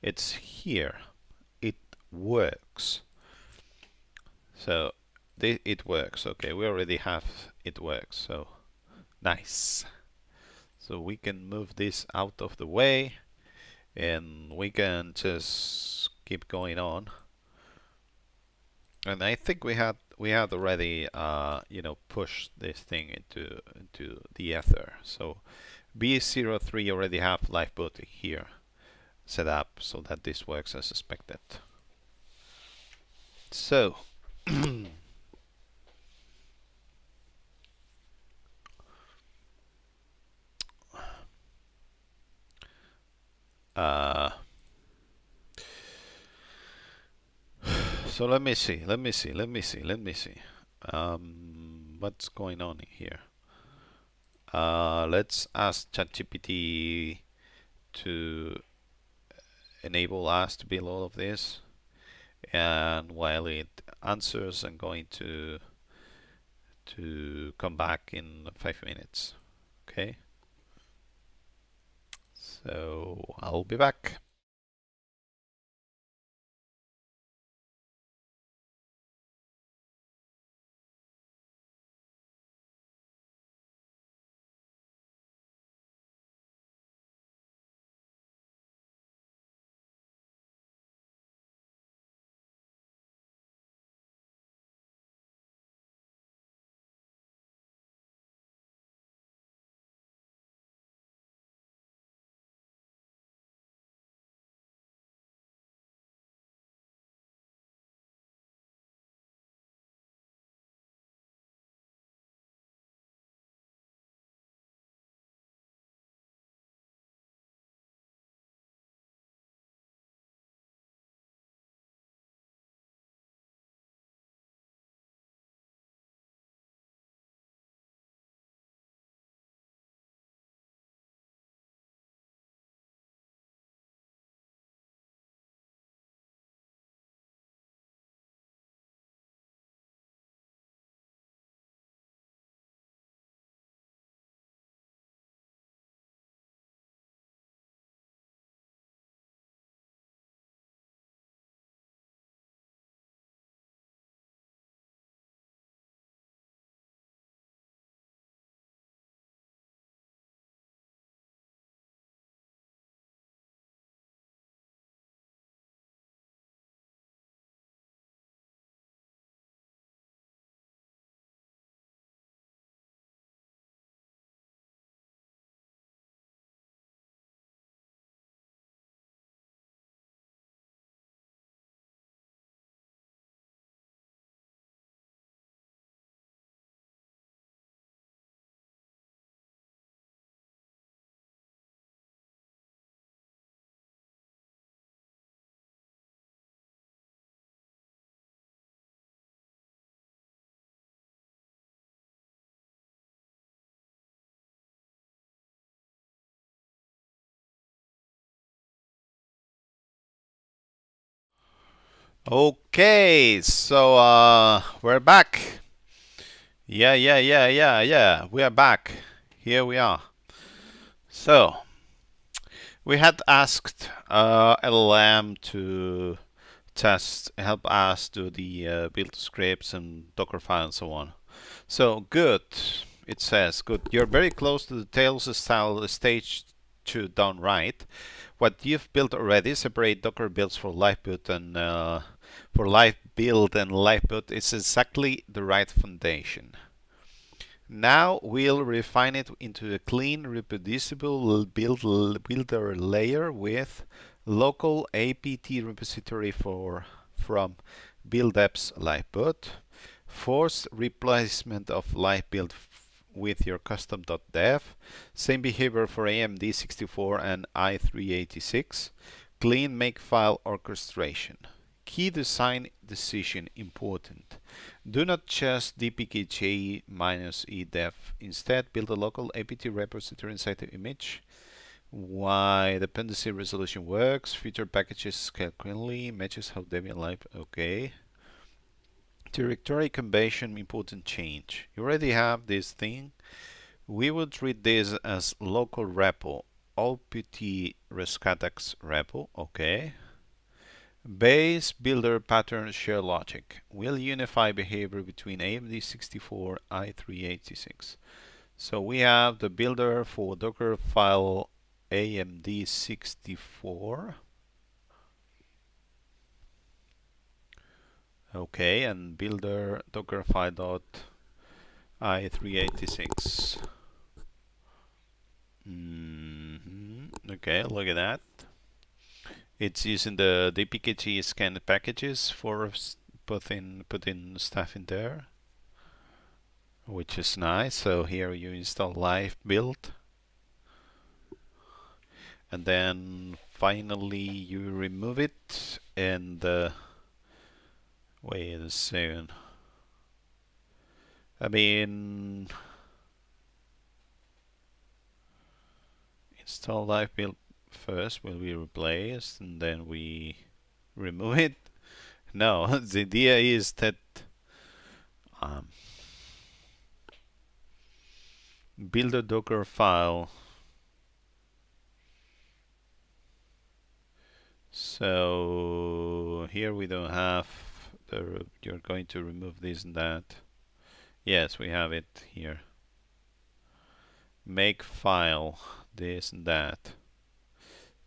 S1: it's here. It works. So it works. Okay, we already have it works. So nice. So we can move this out of the way and we can just keep going on. And I think we had already pushed this thing into the ether. So B03 already have live boot here set up so that this works as expected. So so let me see. What's going on here? Let's ask ChatGPT to enable us to build all of this. And while it answers, I'm going to come back in 5 minutes. Okay. So I'll be back. Okay, so we're back. Yeah. We are back. Here we are. So we had asked LLM to help us do the build scripts and Dockerfile and so on. So good. It says good. You're very close to the Tails style stage 2 done right. What you've built already, separate Docker builds for live boot and for live build and live boot, is exactly the right foundation. Now we'll refine it into a clean, reproducible builder layer with local apt repository from build-apps lifeboot, forced replacement of lifebuild with your custom.dev, same behavior for AMD 64 and i386, clean makefile orchestration. Key design decision important. Do not just dpkg -edef. Instead, build a local apt repository inside the image. Why dependency resolution works. Feature packages scale cleanly. Matches how Debian Live. Okay. Directory combination important change. You already have this thing. We would treat this as local repo. opt rescatux repo. Okay. Base builder pattern share logic will unify behavior between AMD 64 i386. So we have the builder for Docker file AMD 64. Okay, and builder Docker file dot i386. Okay, look at that. It's using the dpkg scan packages for putting stuff in there, which is nice. So here you install live build, and then finally you remove it and wait a second. I mean, install live build first will be replaced and then we remove it. No, the idea is that build a Docker file. So here we don't have you're going to remove this and that. Yes, we have it here. Make file, this and that.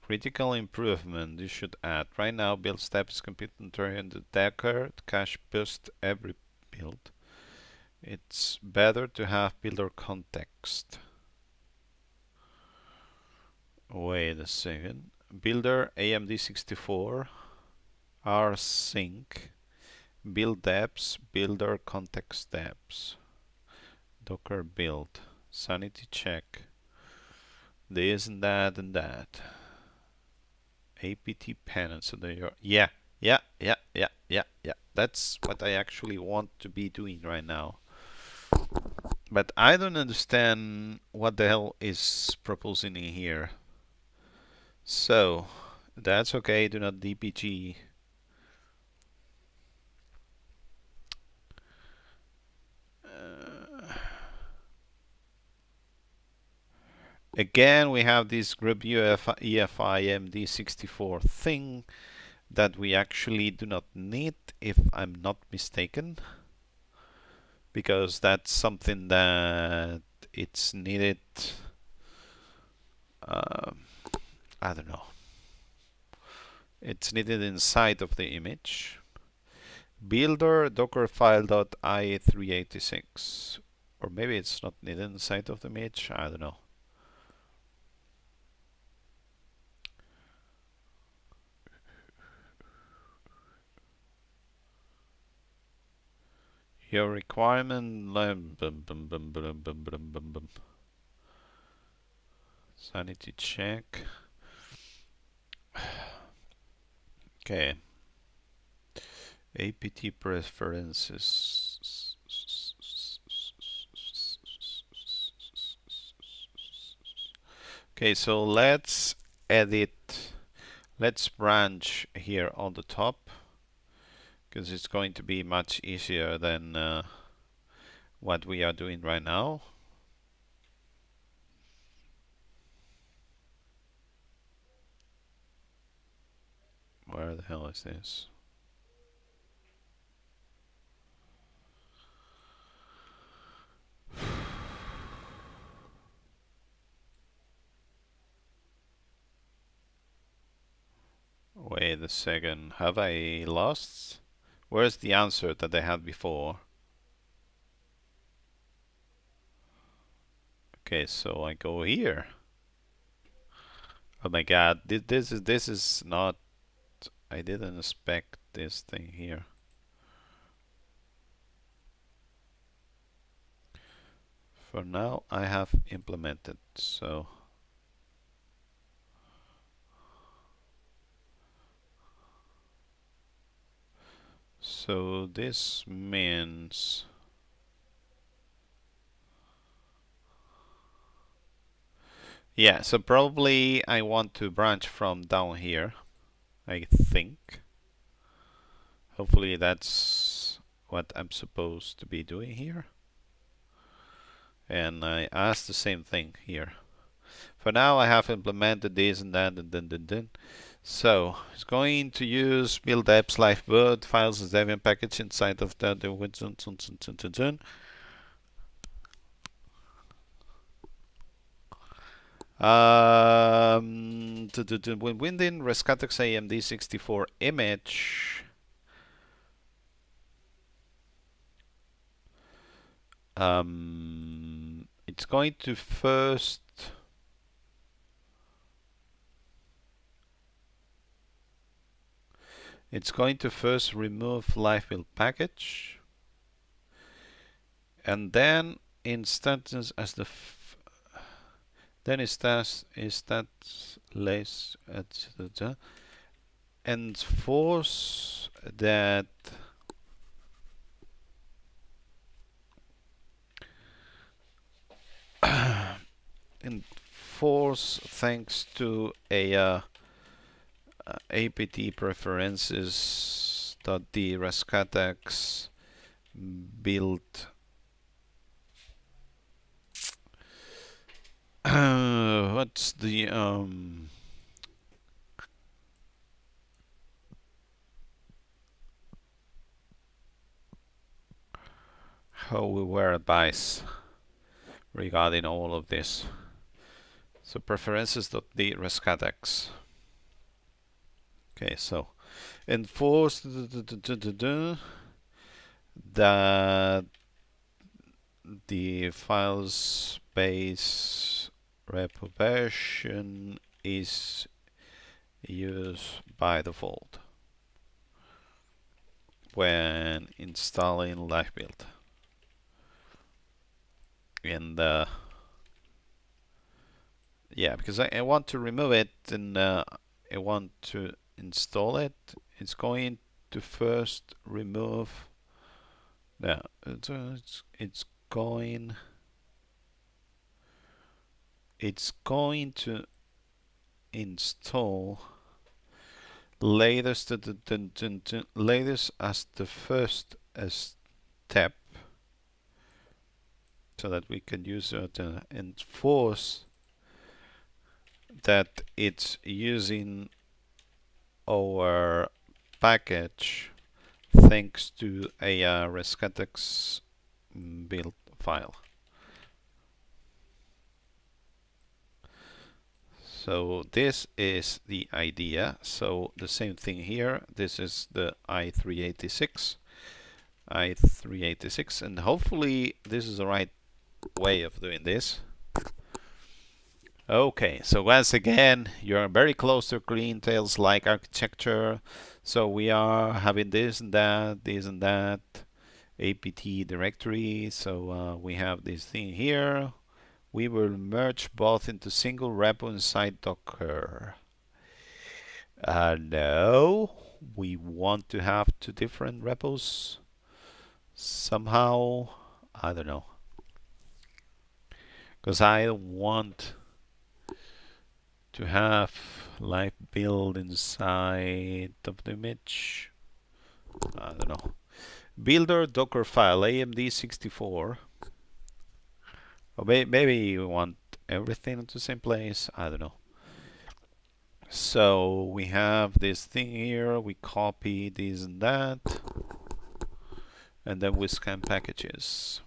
S1: Critical improvement you should add. Right now, build step is complete and turn the Docker cache boost every build. It's better to have builder context. Wait a second. Builder AMD 64 rsync build depths builder context depths Docker build sanity check this and that and that apt penance. So there you are. Yeah. That's what I actually want to be doing right now. But I don't understand what the hell is proposing in here. So that's okay. Do not dpg. Again, we have this group EFI MD64 thing that we actually do not need, if I'm not mistaken, because that's something that it's needed. I don't know. It's needed inside of the image. Builder dockerfile.i386, or maybe it's not needed inside of the image. I don't know. Your requirement sanity check. Okay. APT preferences. Okay, so let's edit. Let's branch here on the top, because it's going to be much easier than what we are doing right now. Where the hell is this? Wait a second, have I lost? Where's the answer that I had before? Okay, so I go here. Oh my god, this is not. I didn't expect this thing here. For now, I have implemented, so this means yeah, so probably I want to branch from down here, I think. Hopefully that's what I'm supposed to be doing here. And I ask the same thing here. For now, I have implemented this and that and then. So it's going to use build apps live boot files as Debian package inside of the when winding Rescatux AMD64 image, it's going to first remove live build package, and then instances as the then it starts less and force that enforce thanks to a apt preferences.d Rescatux build what's the how we were advised regarding all of this. So preferences.d Rescatux. Okay, so enforce that the file space repo version is used by default when installing live build. And yeah, because I want to remove it and I want to install it. It's going to first remove. Yeah, it's going to install latest as the first step, so that we can use it to enforce that it's using our package thanks to a Rescatux build file. So this is the idea. So the same thing here. This is the i386, and hopefully this is the right way of doing this. Okay, so once again, you're very close to CleanTails-like architecture. So we are having this and that, apt directory. So we have this thing here. We will merge both into single repo inside Docker. No, we want to have two different repos somehow. I don't know, because I don't want to have live build inside of the image. I don't know. Builder Docker file AMD64. Or maybe you want everything into the same place. I don't know. So we have this thing here. We copy this and that, and then we scan packages.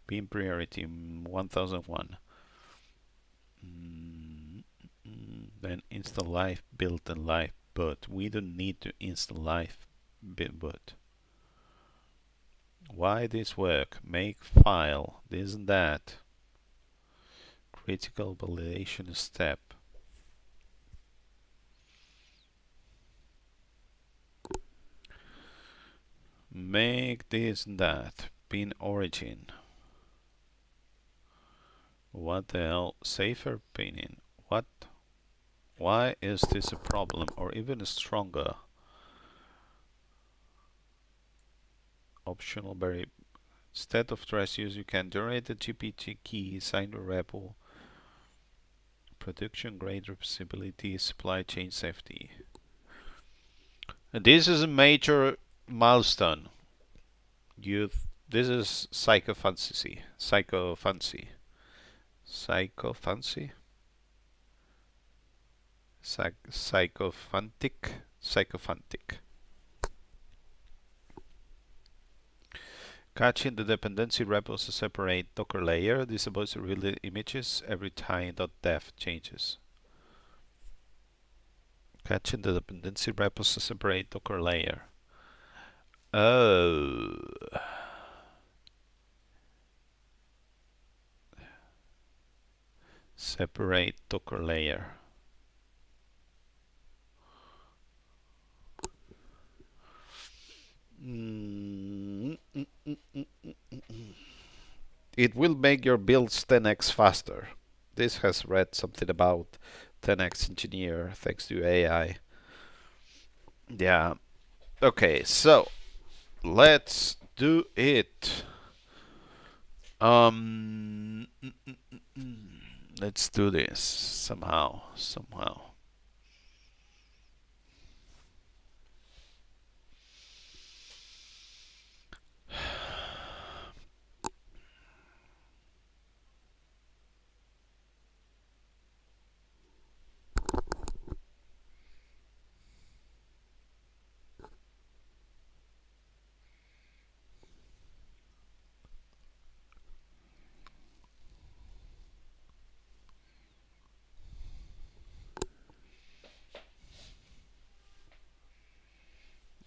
S1: Beam priority 1001. Then install live build and live boot. We don't need to install live boot. Why this work? Make file, this and that. Critical validation step. Make this and that. Pin origin. What the hell? Safer pinning. What? Why is this a problem? Or even stronger. Optional very. Instead of trace use, you can generate the GPT key, sign the repo, production grade reproducibility, supply chain safety. And this is a major milestone. This is psychophancy. Psychophancy. Psychophancy? Psychophantic? Psychophantic. Catching the dependency repos to separate Docker layer disables real images every time .def changes. Catching the dependency repos to separate Docker layer. Oh. Separate Docker layer. It will make your builds 10x faster. This has read something about 10x engineer thanks to AI. Yeah. Okay, so let's do it. Let's do this somehow.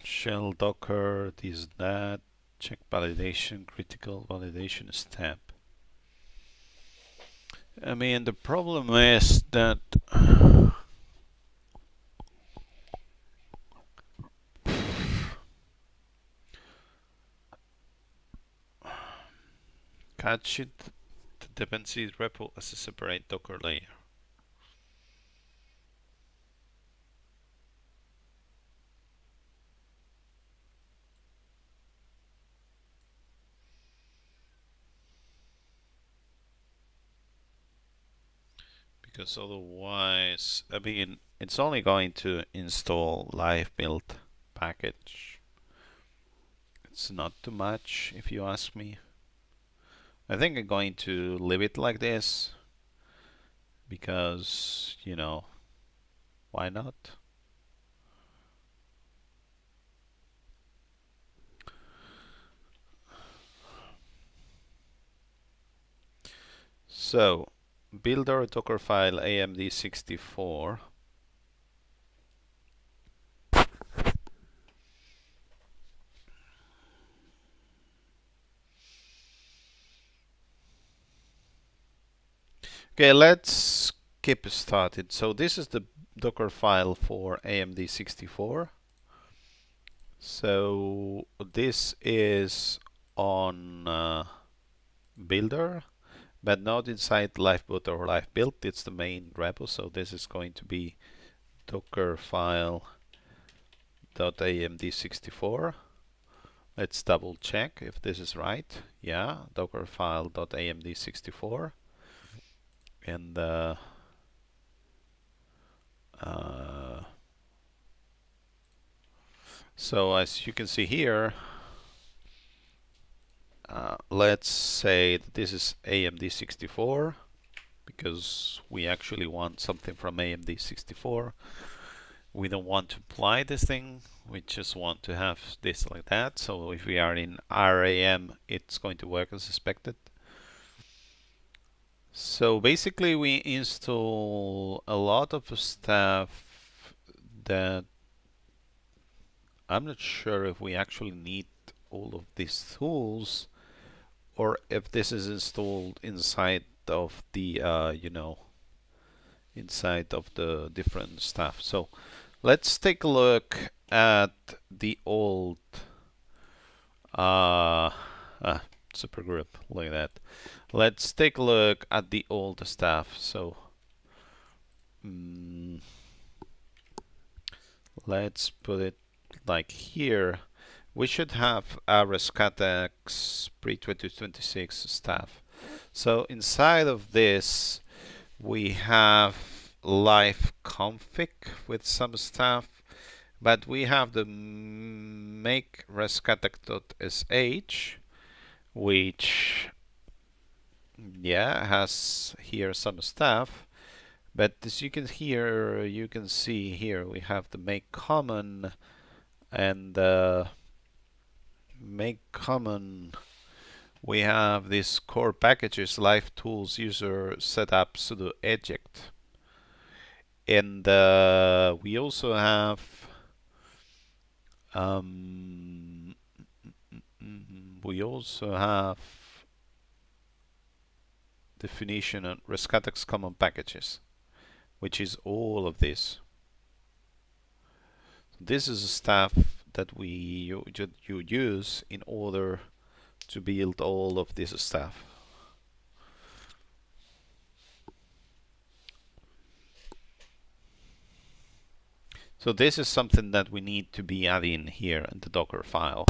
S1: Shell Docker, this, that, check validation, critical validation step. I mean, the problem is that catch it the dependency repo as a separate Docker layer. Because otherwise, I mean, it's only going to install live build package. It's not too much, if you ask me. I think I'm going to leave it like this because, you know, why not? So, build our Docker file AMD64. Okay, let's get started. So this is the Docker file for AMD64. So this is on builder, but not inside liveboot or live build. It's the main repo. So this is going to be Docker file.amd64. Let's double check if this is right. Yeah, Docker file.amd64. And so as you can see here, let's say that this is AMD64 because we actually want something from AMD64. We don't want to apply this thing, we just want to have this like that. So if we are in RAM, it's going to work as expected. So basically we install a lot of stuff that I'm not sure if we actually need all of these tools, or if this is installed inside of the inside of the different stuff. So let's take a look at the old uh, supergroup. Look at that. Let's take a look at the old stuff. So let's put it like here. We should have a Rescatux pre-2026 stuff. So inside of this, we have live config with some stuff, but we have the make rescatux.sh, which has here some stuff. But as you can see here, we have the make common, and make common. We have this core packages, live tools, user setup, sudo eject, and we also have definition on Rescatux common packages, which is all of this. This is stuff that you use in order to build all of this stuff. So this is something that we need to be adding here in the Docker file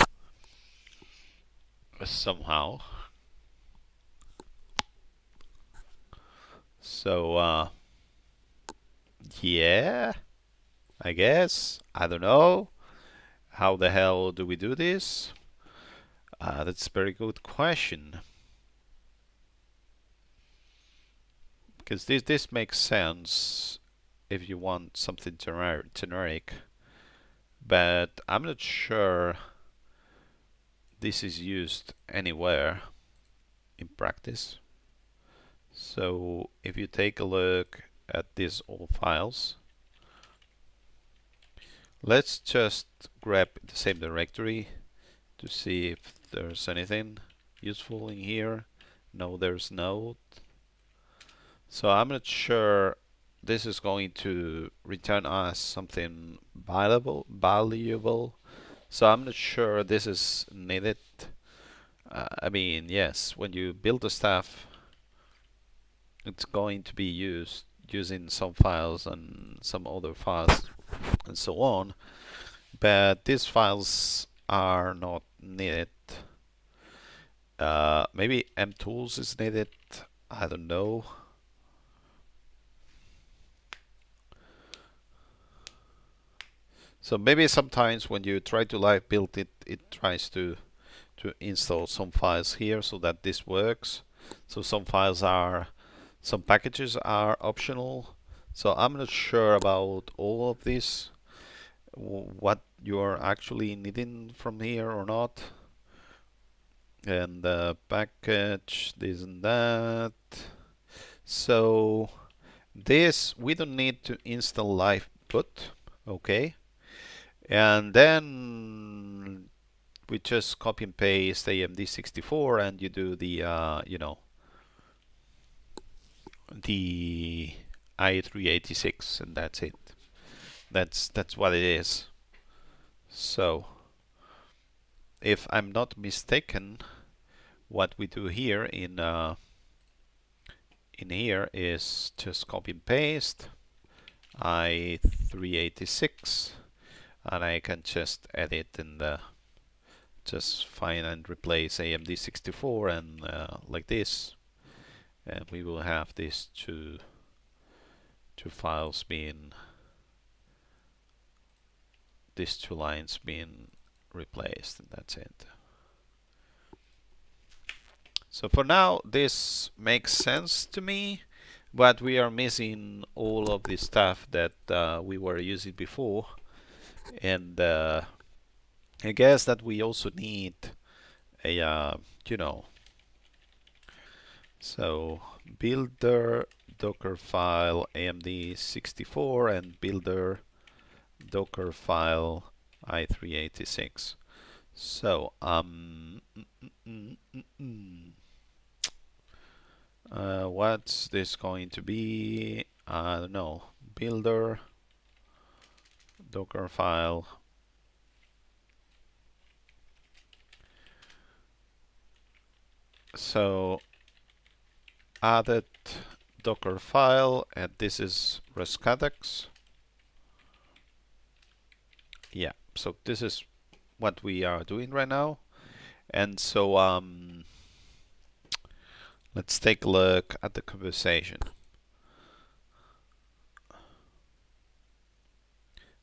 S1: somehow. So yeah, I guess. I don't know. How the hell do we do this? That's a very good question. Because this makes sense if you want something generic, but I'm not sure this is used anywhere in practice. So if you take a look at these old files, let's just grab the same directory to see if there's anything useful in here. No, there's no. So I'm not sure this is going to return us something valuable. So I'm not sure this is needed. I mean, yes, when you build the stuff, it's going to be used using some files and some other files and so on. But these files are not needed. Maybe mtools is needed. I don't know. So maybe sometimes when you try to live build it, it tries to install some files here so that this works. So some packages are optional. So I'm not sure about all of this, what you're actually needing from here or not. And the package, this and that. So this, we don't need to install live put, okay? And then we just copy and paste AMD64 and you do the, the i386, and that's it. That's what it is. So if I'm not mistaken, what we do here in here is just copy and paste i386, and I can just edit in the just find and replace AMD64 and like this, and we will have these two files being, these two lines being replaced, and that's it. So for now this makes sense to me, but we are missing all of the stuff that we were using before, and I guess that we also need a so builder docker file AMD64 and builder docker file i386. So, what's this going to be? I don't know. Builder, Docker file. So, added Docker file, and this is Rescatux. Yeah, so this is what we are doing right now. And so, let's take a look at the conversation.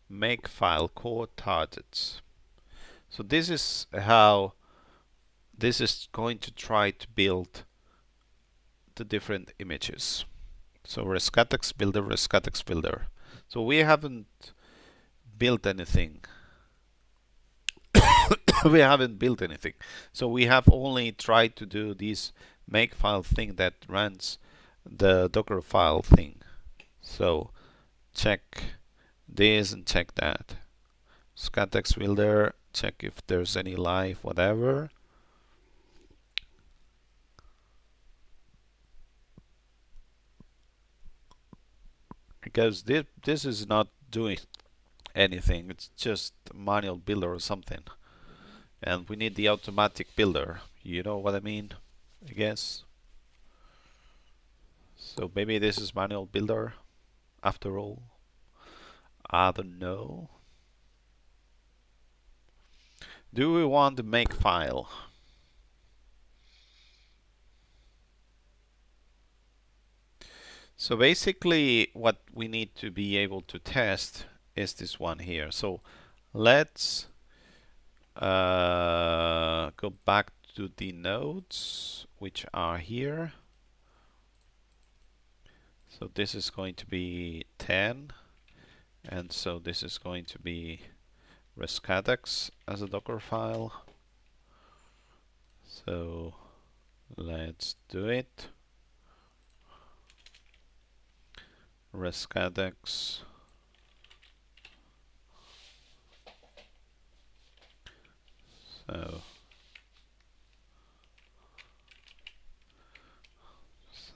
S1: Make file core targets. So this is how this is going to try to build the different images. So Rescatux builder, Rescatux builder. So we haven't built anything. We haven't built anything. So we have only tried to do this make file thing that runs the Docker file thing. So check this and check that. Rescatux builder, check if there's any live, whatever. Because this is not doing anything, it's just a manual builder or something. And we need the automatic builder. You know what I mean? I guess. So maybe this is manual builder after all. I don't know. Do we want to make file? So basically what we need to be able to test is this one here. So let's go back to the nodes which are here. So this is going to be 10, and so this is going to be Rescatux as a Docker file. So let's do it. Rescatux.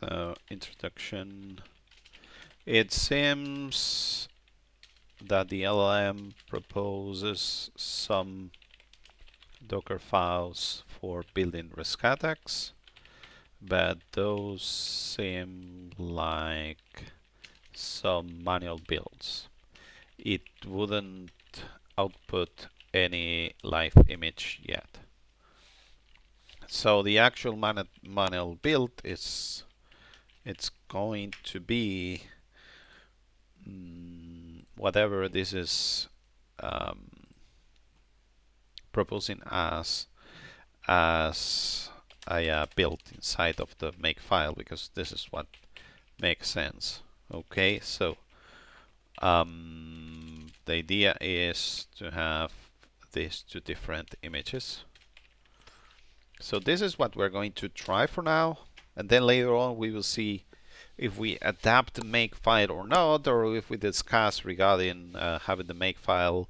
S1: So introduction. It seems that the LLM proposes some Docker files for building Rescatux, but those seem like some manual builds. It wouldn't output any live image yet. So the actual manual build is it's going to be whatever this is proposing as a build inside of the make file, because this is what makes sense. Okay, so the idea is to have these two different images. So this is what we're going to try for now, and then later on we will see if we adapt the make file or not, or if we discuss regarding having the make file,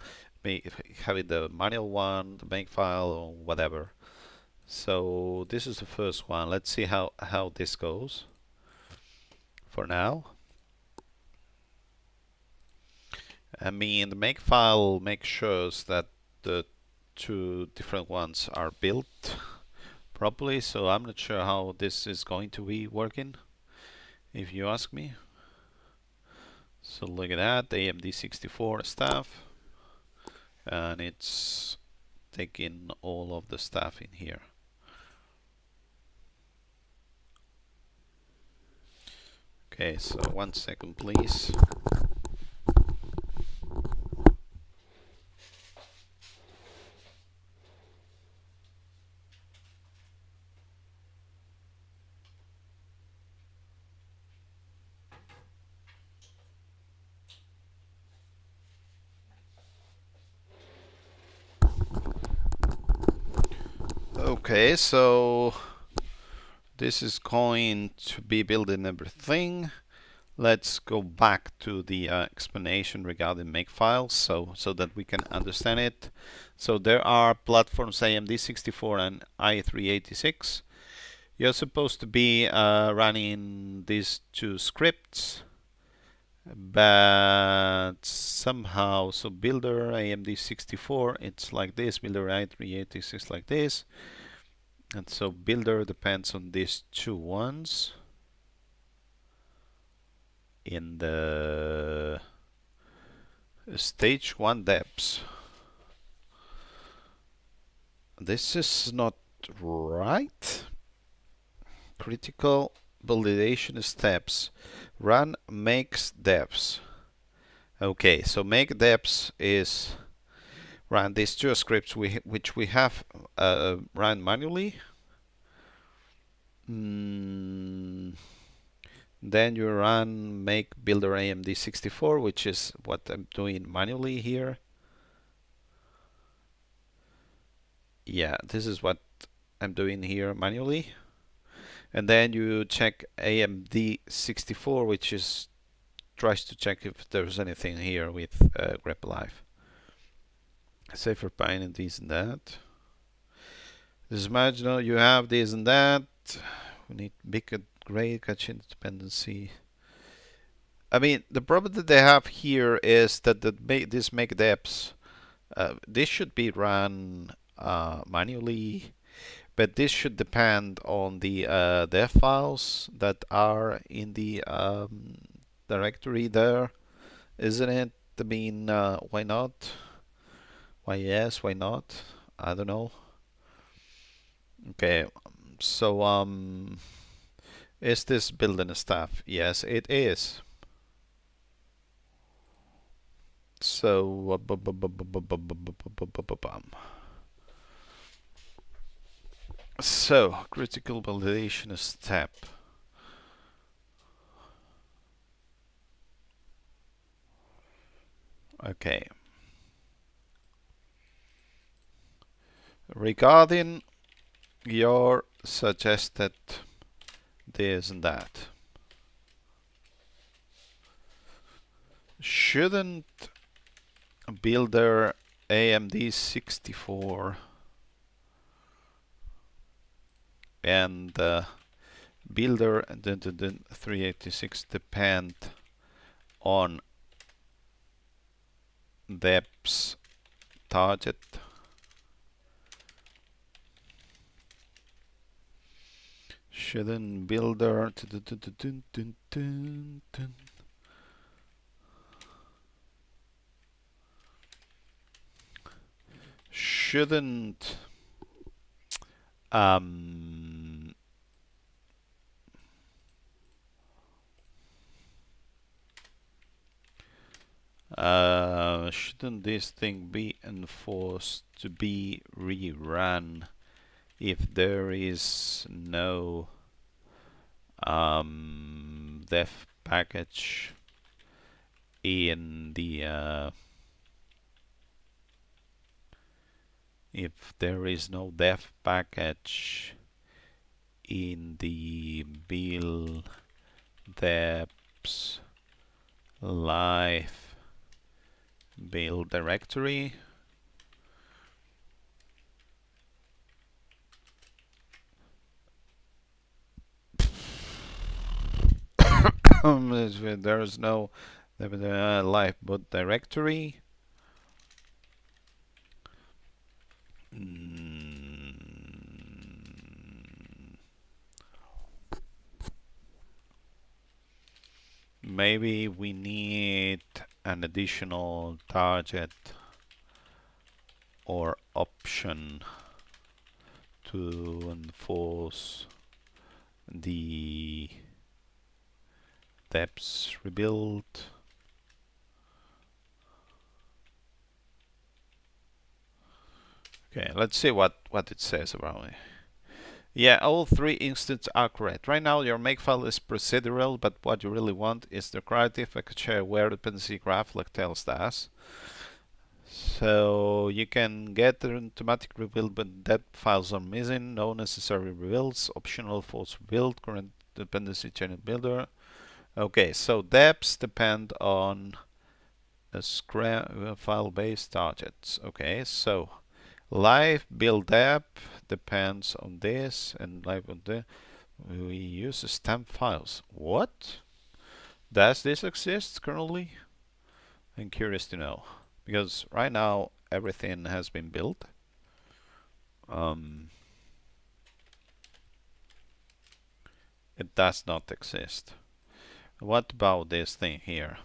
S1: having the manual one, the make file, or whatever. So this is the first one. Let's see how this goes for now. I mean, the make file makes sure that the two different ones are built properly, so I'm not sure how this is going to be working, if you ask me. So look at that, AMD 64 stuff, and it's taking all of the stuff in here. Okay, so 1 second please. Okay, so this is going to be building everything. let's go back to the explanation regarding makefiles so that we can understand it. So there are platforms AMD64 and i386. You're supposed to be running these two scripts, but somehow, so builder AMD64, it's like this, builder i386 like this, and so builder depends on these two ones in the stage 1 depths. This is not right. Critical validation steps. Run makes deps. Okay, so make deps is run these two scripts which we have run manually. Then you run make builder AMD64, which is what I'm doing manually here. Yeah, this is what I'm doing here manually. And then you check AMD64, which is tries to check if there's anything here with grep alive. Safer pine and this and that. This is marginal, you have this and that. We need big grade catching dependency. I mean, the problem that they have here is that this make deps, this should be run manually, but this should depend on the dev files that are in the directory there, isn't it? I mean, why not? Why yes, why not? I don't know. Okay, so is this building stuff? Yes, it is. So critical validation step. Okay. Regarding your suggested this and that, shouldn't builder AMD64 and builder and then 386 depend on depths target? Shouldn't builder shouldn't shouldn't this thing be enforced to be rerun if there is no def package in the if there is no def package in the build deps live build directory? There is no live boot directory. Maybe we need an additional target or option to enforce the depths rebuild. Okay, let's see what it says about it. Yeah, all three instances are correct. Right now your makefile is procedural, but what you really want is the declarative aware dependency graph like Tails does. So you can get the automatic rebuild, but that files are missing. No necessary rebuilds, optional false rebuild, current dependency channel builder. Okay, so deps depend on a file-based targets. Okay, so live build dep depends on this, and live on the we use stamp files. What? Does this exist currently? I'm curious to know, because right now everything has been built. It does not exist. What about this thing here?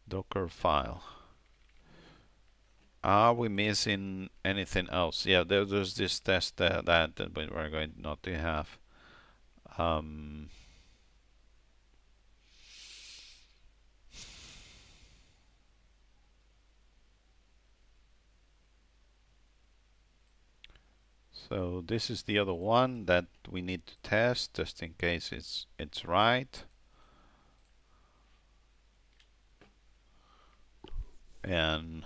S1: Docker file. Are we missing anything else? Yeah, there's this test that we're going not to have. So this is the other one that we need to test just in case it's right. And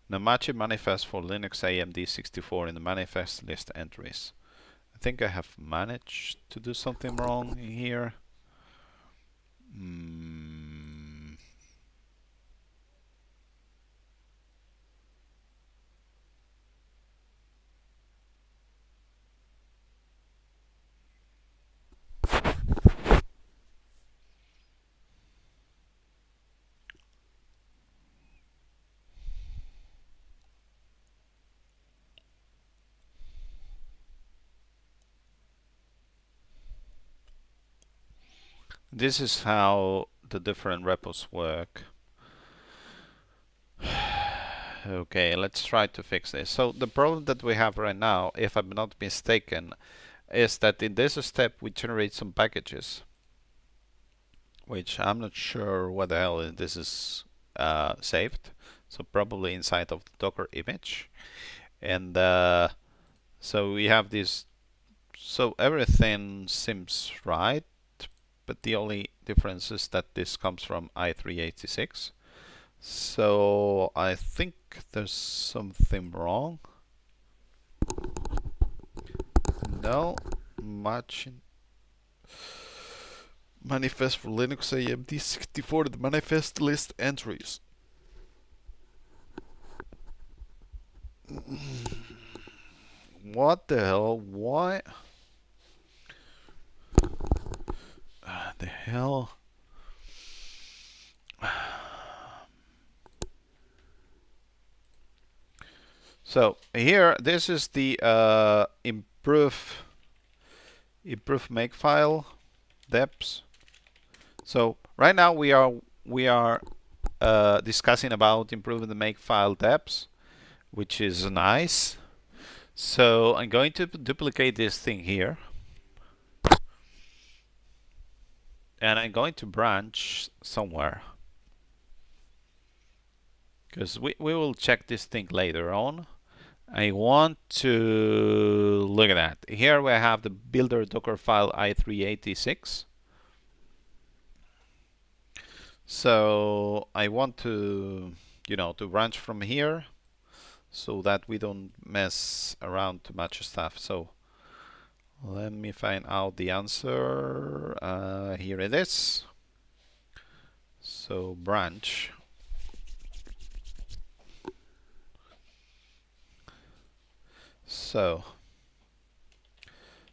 S1: Namachi manifest for Linux AMD 64 in the manifest list entries. I think I have managed to do something wrong here. This is how the different repos work. Okay, let's try to fix this. So the problem that we have right now, if I'm not mistaken, is that in this step we generate some packages, which I'm not sure what the hell this is saved. So probably inside of the Docker image. And so we have this, so everything seems right, but the only difference is that this comes from i386. So I think there's something wrong. No, matching manifest for Linux AMD 64, the manifest list entries. What the hell? Why? The hell? So here, this is the improve makefile deps. So right now we are discussing about improving the makefile deps, which is nice. So I'm going to duplicate this thing here, and I'm going to branch somewhere, because we will check this thing later on. I want to look at that. Here we have the builder docker file i386. So I want to, to branch from here so that we don't mess around too much stuff. So let me find out the answer. Here it is. So branch. So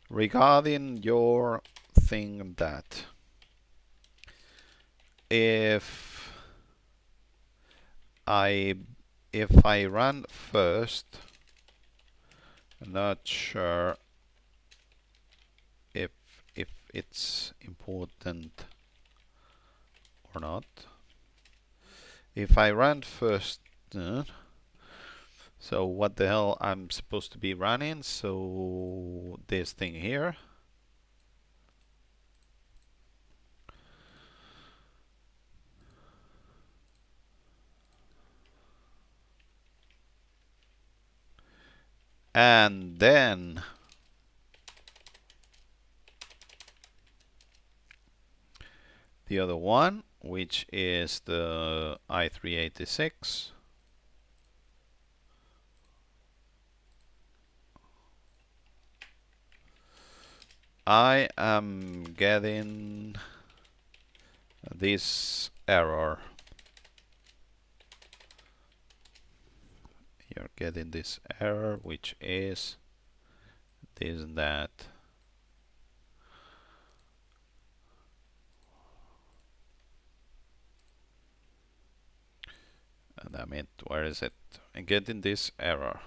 S1: regarding your thing that if I run first, I'm not sure if it's important or not. If I run first, so what the hell I'm supposed to be running? So this thing here. And then the other one, which is the i386. I am getting this error. You're getting this error, which is this and that. And I mean, where is it? I'm getting this error.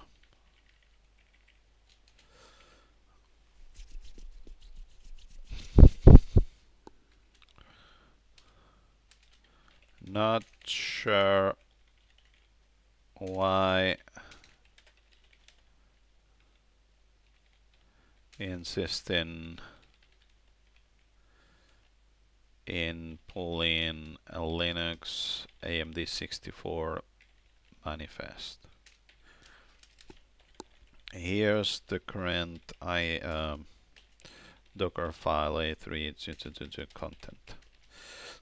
S1: Not sure why insisting in pulling a Linux AMD 64 manifest. Here's the current Docker file A3 content.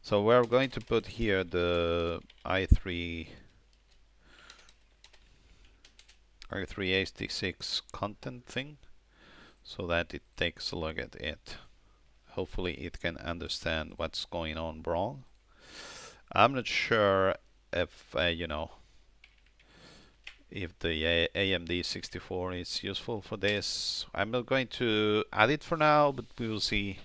S1: So we're going to put here the i386 content thing so that it takes a look at it. Hopefully it can understand what's going on wrong. I'm not sure if if the AMD 64 is useful for this. I'm not going to add it for now, but we will see.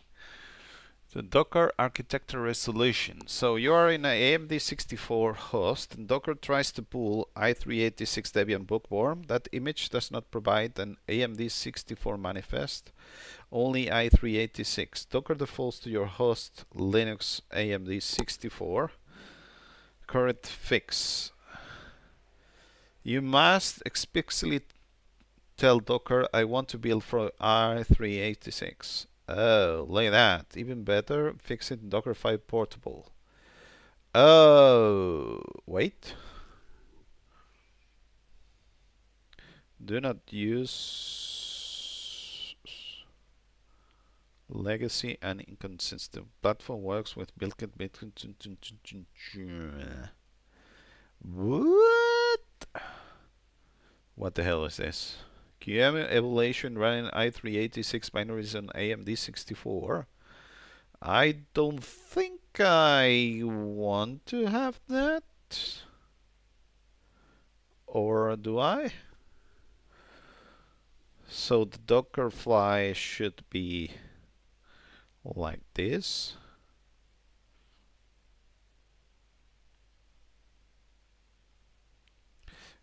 S1: The Docker architecture resolution. So you are in an AMD 64 host, and Docker tries to pull i386 Debian bookworm. That image does not provide an AMD 64 manifest, only i386. Docker defaults to your host Linux AMD 64. Current fix. You must explicitly tell Docker I want to build for i386. Oh, like that. Even better, fix it in Dockerfile portable. Oh, wait. Do not use legacy and inconsistent. Platform works with built-in. What? What the hell is this? QEMU evaluation running i386 binaries on AMD 64. I don't think I want to have that. Or do I? So the Dockerfly should be like this.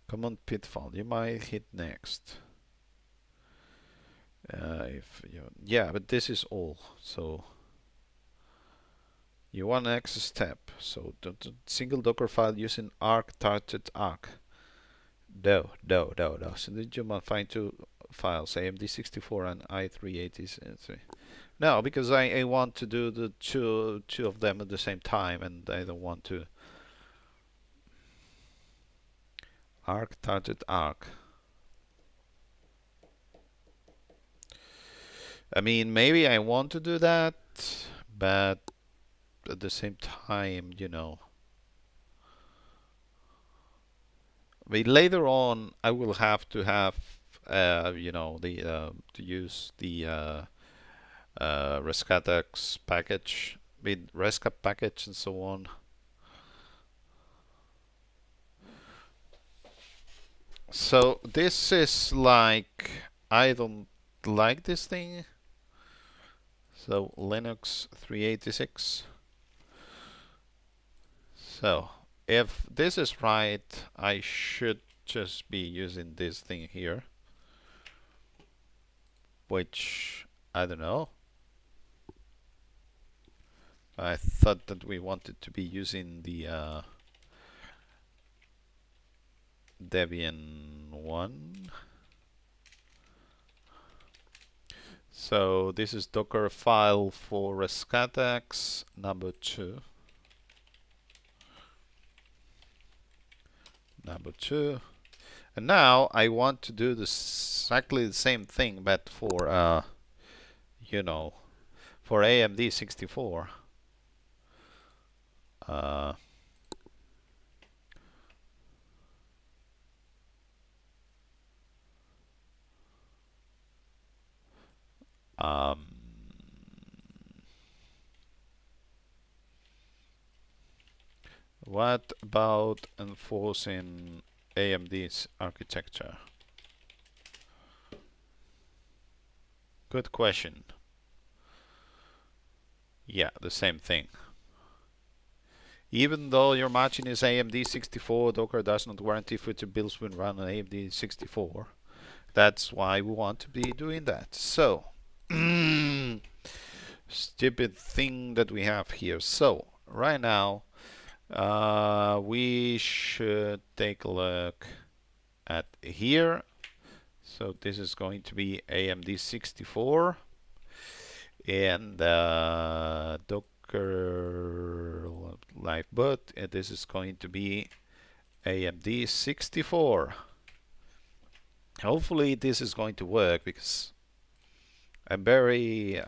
S1: Command pitfall. You might hit next. Yeah, but this is all. So you want next step. So the single Docker file using arc target arc. No. So did you find two files, AMD64 and i383? No, because I want to do the two of them at the same time, and I don't want to arc target arc. I mean, maybe I want to do that, but at the same time, but later on I will have to have to use the Rescatux package with Rescat package and so on. So this is like, I don't like this thing. So Linux 386. So if this is right, I should just be using this thing here, which I don't know. I thought that we wanted to be using the Debian 1. So this is Docker file for Rescatux number 2. And now I want to do exactly the same thing, but for for AMD 64. What about enforcing AMD's architecture? Good question. Yeah, the same thing. Even though your machine is AMD 64, Docker does not guarantee future builds will run on AMD 64. That's why we want to be doing that. So, stupid thing that we have here. So, right now, we should take a look at here. So this is going to be AMD 64 and Docker live boot, and this is going to be AMD 64. Hopefully this is going to work because I'm very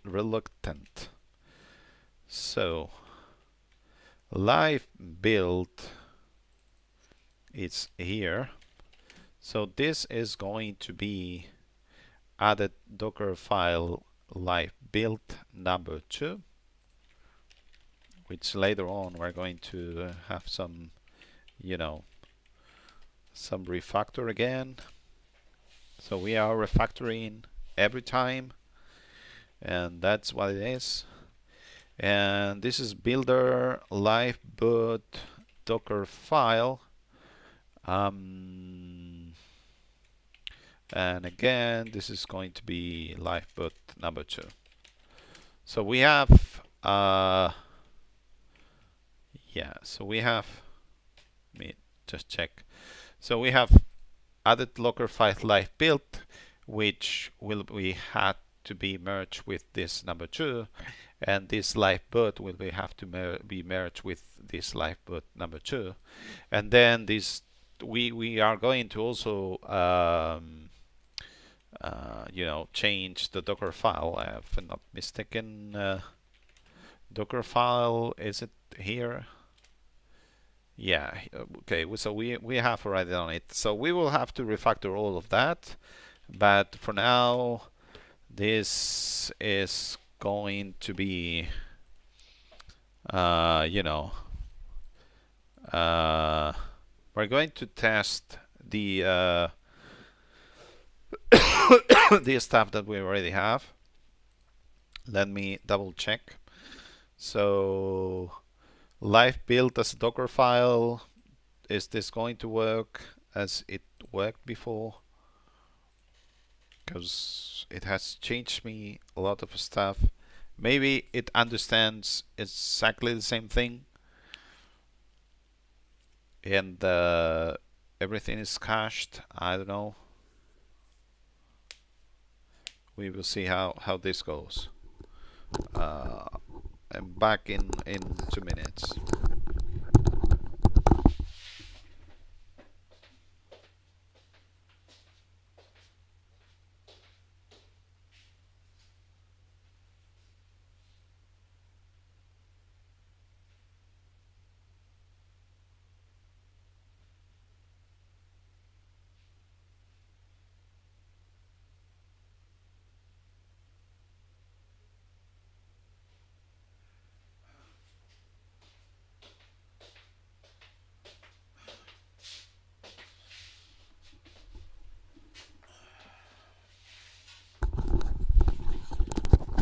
S1: reluctant. So live build is here. So this is going to be added Docker file live build number 2, which later on we're going to have some, some refactor again. So we are refactoring every time, and that's what it is. And this is builder live boot Docker file. And again, this is going to be live boot number 2. So we have, so we have, let me just check. So we have added Docker file live build, which will be had to be merged with this number 2, and this live boot will have to be merged with this live boot number 2, and then this we are going to also change the Docker file. If I'm not mistaken, Docker file, is it here? Yeah, okay, so we have already done it. So we will have to refactor all of that, but for now this is going to be we're going to test the the stuff that we already have. Let me double check. So live build as a Docker file, is this going to work as it worked before? Because it has changed me a lot of stuff. Maybe it understands exactly the same thing, and everything is cached. I don't know. We will see how this goes. I'm back in 2 minutes.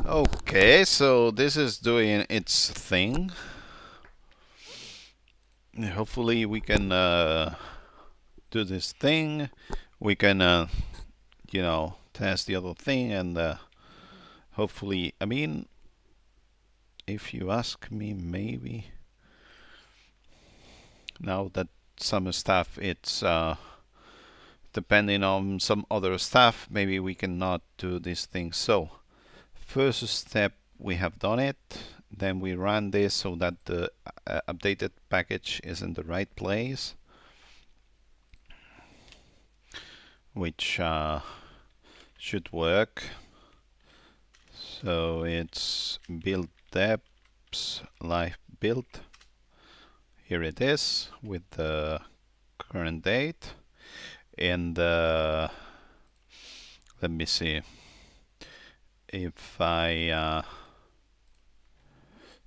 S1: Okay, so this is doing its thing. Hopefully we can do this thing. We can test the other thing, and hopefully, I mean, if you ask me, maybe now that some stuff it's depending on some other stuff, maybe we cannot do this thing. So first step, we have done it. Then we run this so that the updated package is in the right place, which should work. So it's build deps live build. Here it is with the current date. And let me see if I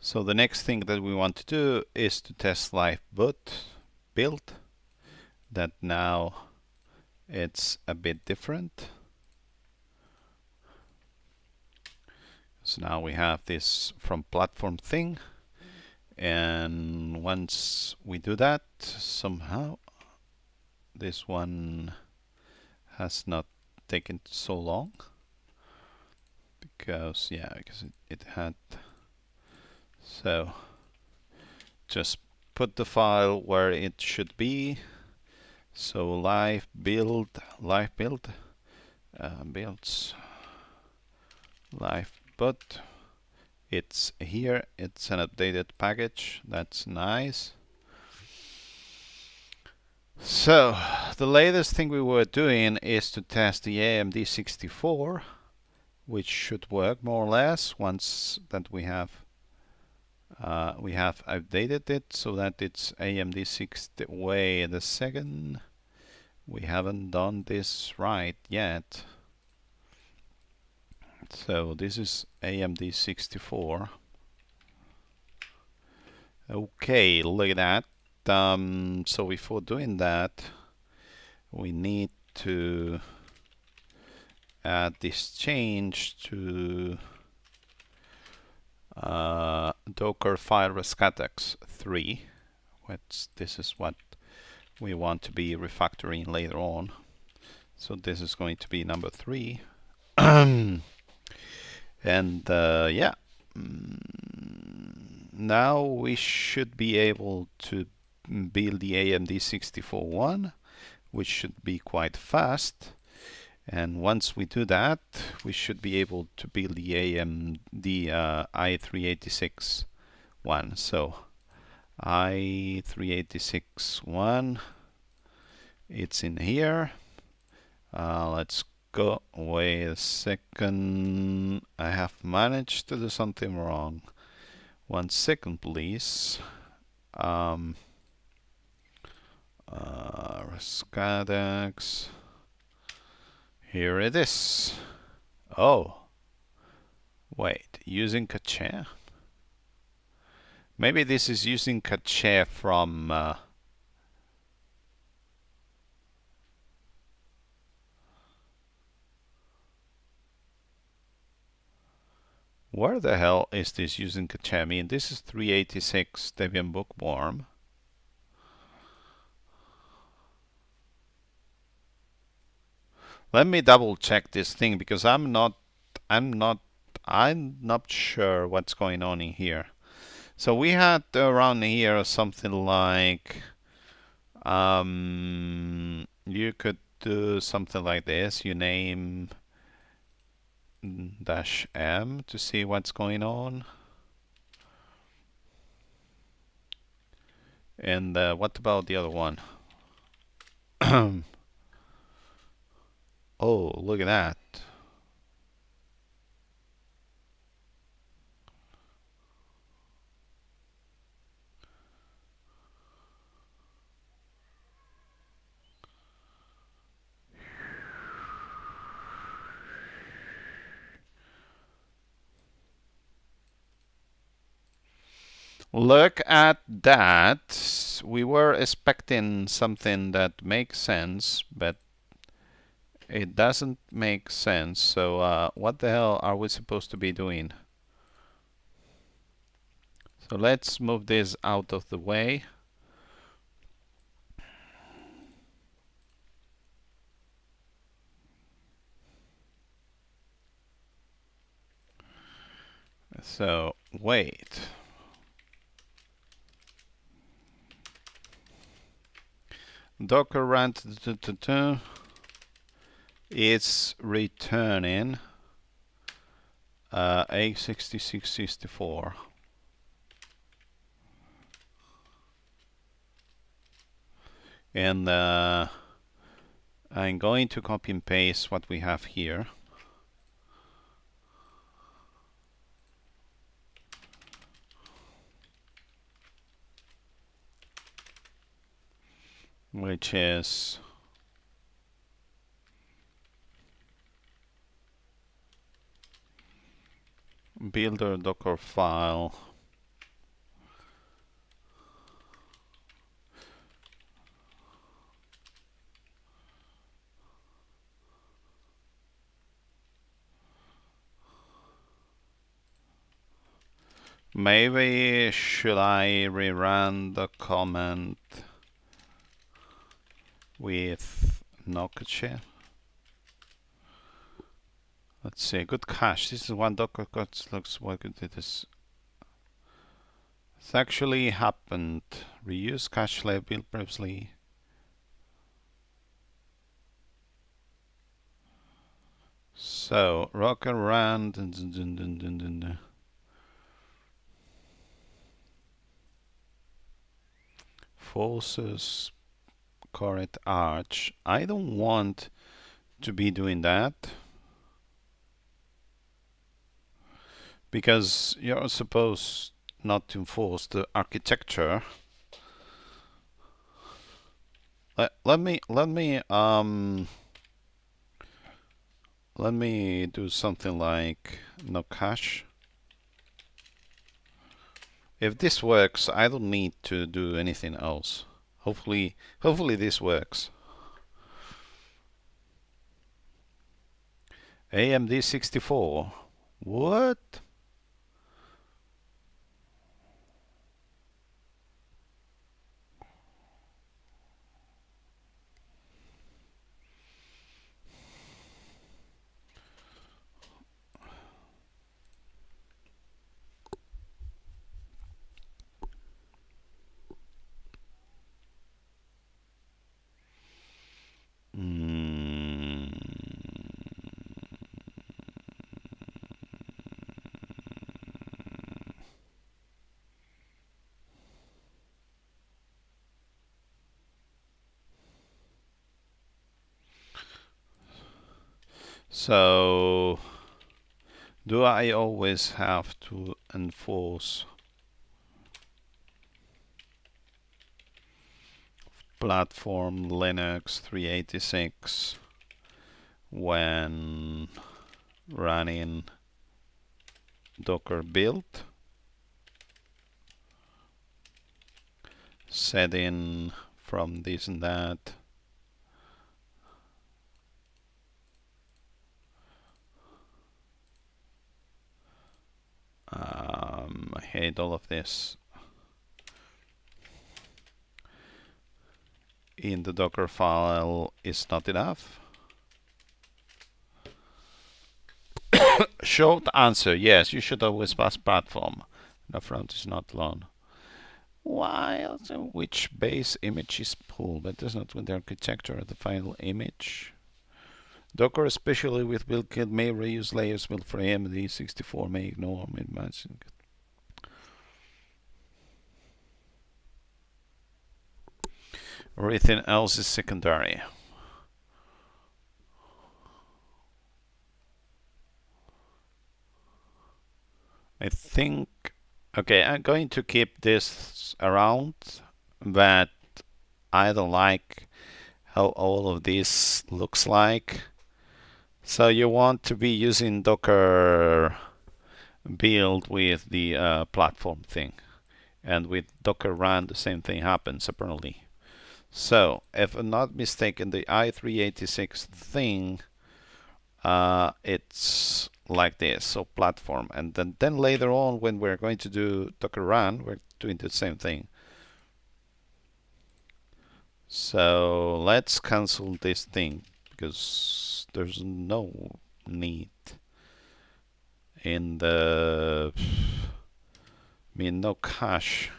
S1: So the next thing that we want to do is to test live boot build. That now it's a bit different. So now we have this from platform thing, and once we do that, somehow this one has not taken so long because it had. So just put the file where it should be. So live build builds live boot. It's here. It's an updated package. That's nice. So the latest thing we were doing is to test the AMD 64, which should work more or less once that we have updated it so that it's AMD 60. Wait a second, we haven't done this right yet. So this is AMD 64. Okay, look at that. So before doing that, we need to add this change to Docker file Rescatux 3, which this is what we want to be refactoring later on. So this is going to be number 3. And yeah, now we should be able to build the AMD 64 one, which should be quite fast. And once we do that, we should be able to build the i386 one. So i386 one, it's in here. Let's go. Wait a second. I have managed to do something wrong. 1 second, please. Rescatux. Here it is. Oh, wait, using cache? Maybe this is using cache from where the hell is this using cache? I mean, this is 386 Debian Bookworm. Let me double check this thing because I'm not sure what's going on in here. So we had around here something like you could do something like this. You name -m to see what's going on. And what about the other one? Oh, look at that. Look at that. We were expecting something that makes sense, but it doesn't make sense. So what the hell are we supposed to be doing? So let's move this out of the way. So wait. Docker run is returning A6664. And I'm going to copy and paste what we have here. Which is builder docker file Maybe should I rerun the command with no cache? Let's see, good cache. This is one Docker code looks what good it is. It's actually happened. Reuse cache label previously. So rock around. Forces correct arch. I don't want to be doing that because you're supposed not to enforce the architecture. Let me do something like no cache. If this works, I don't need to do anything else. Hopefully this works. AMD 64. What? So, do I always have to enforce platform Linux 386 when running Docker build? Setting from this and that. I hate all of this. In the Docker file is not enough. Short answer, yes, you should always pass platform. The front is not alone. While which base image is pulled, but does not with the architecture of the final image. Docker, especially with build kit, may reuse layers built for AMD 64, may ignore mid-matching. Everything else is secondary. I think, okay, I'm going to keep this around, but I don't like how all of this looks like. So you want to be using Docker build with the platform thing. And with Docker run, the same thing happens apparently. So, if I'm not mistaken, the i386 thing, it's like this, so platform. And then later on, when we're going to do Docker run, we're doing the same thing. So let's cancel this thing because there's no need in the, I mean, no cache.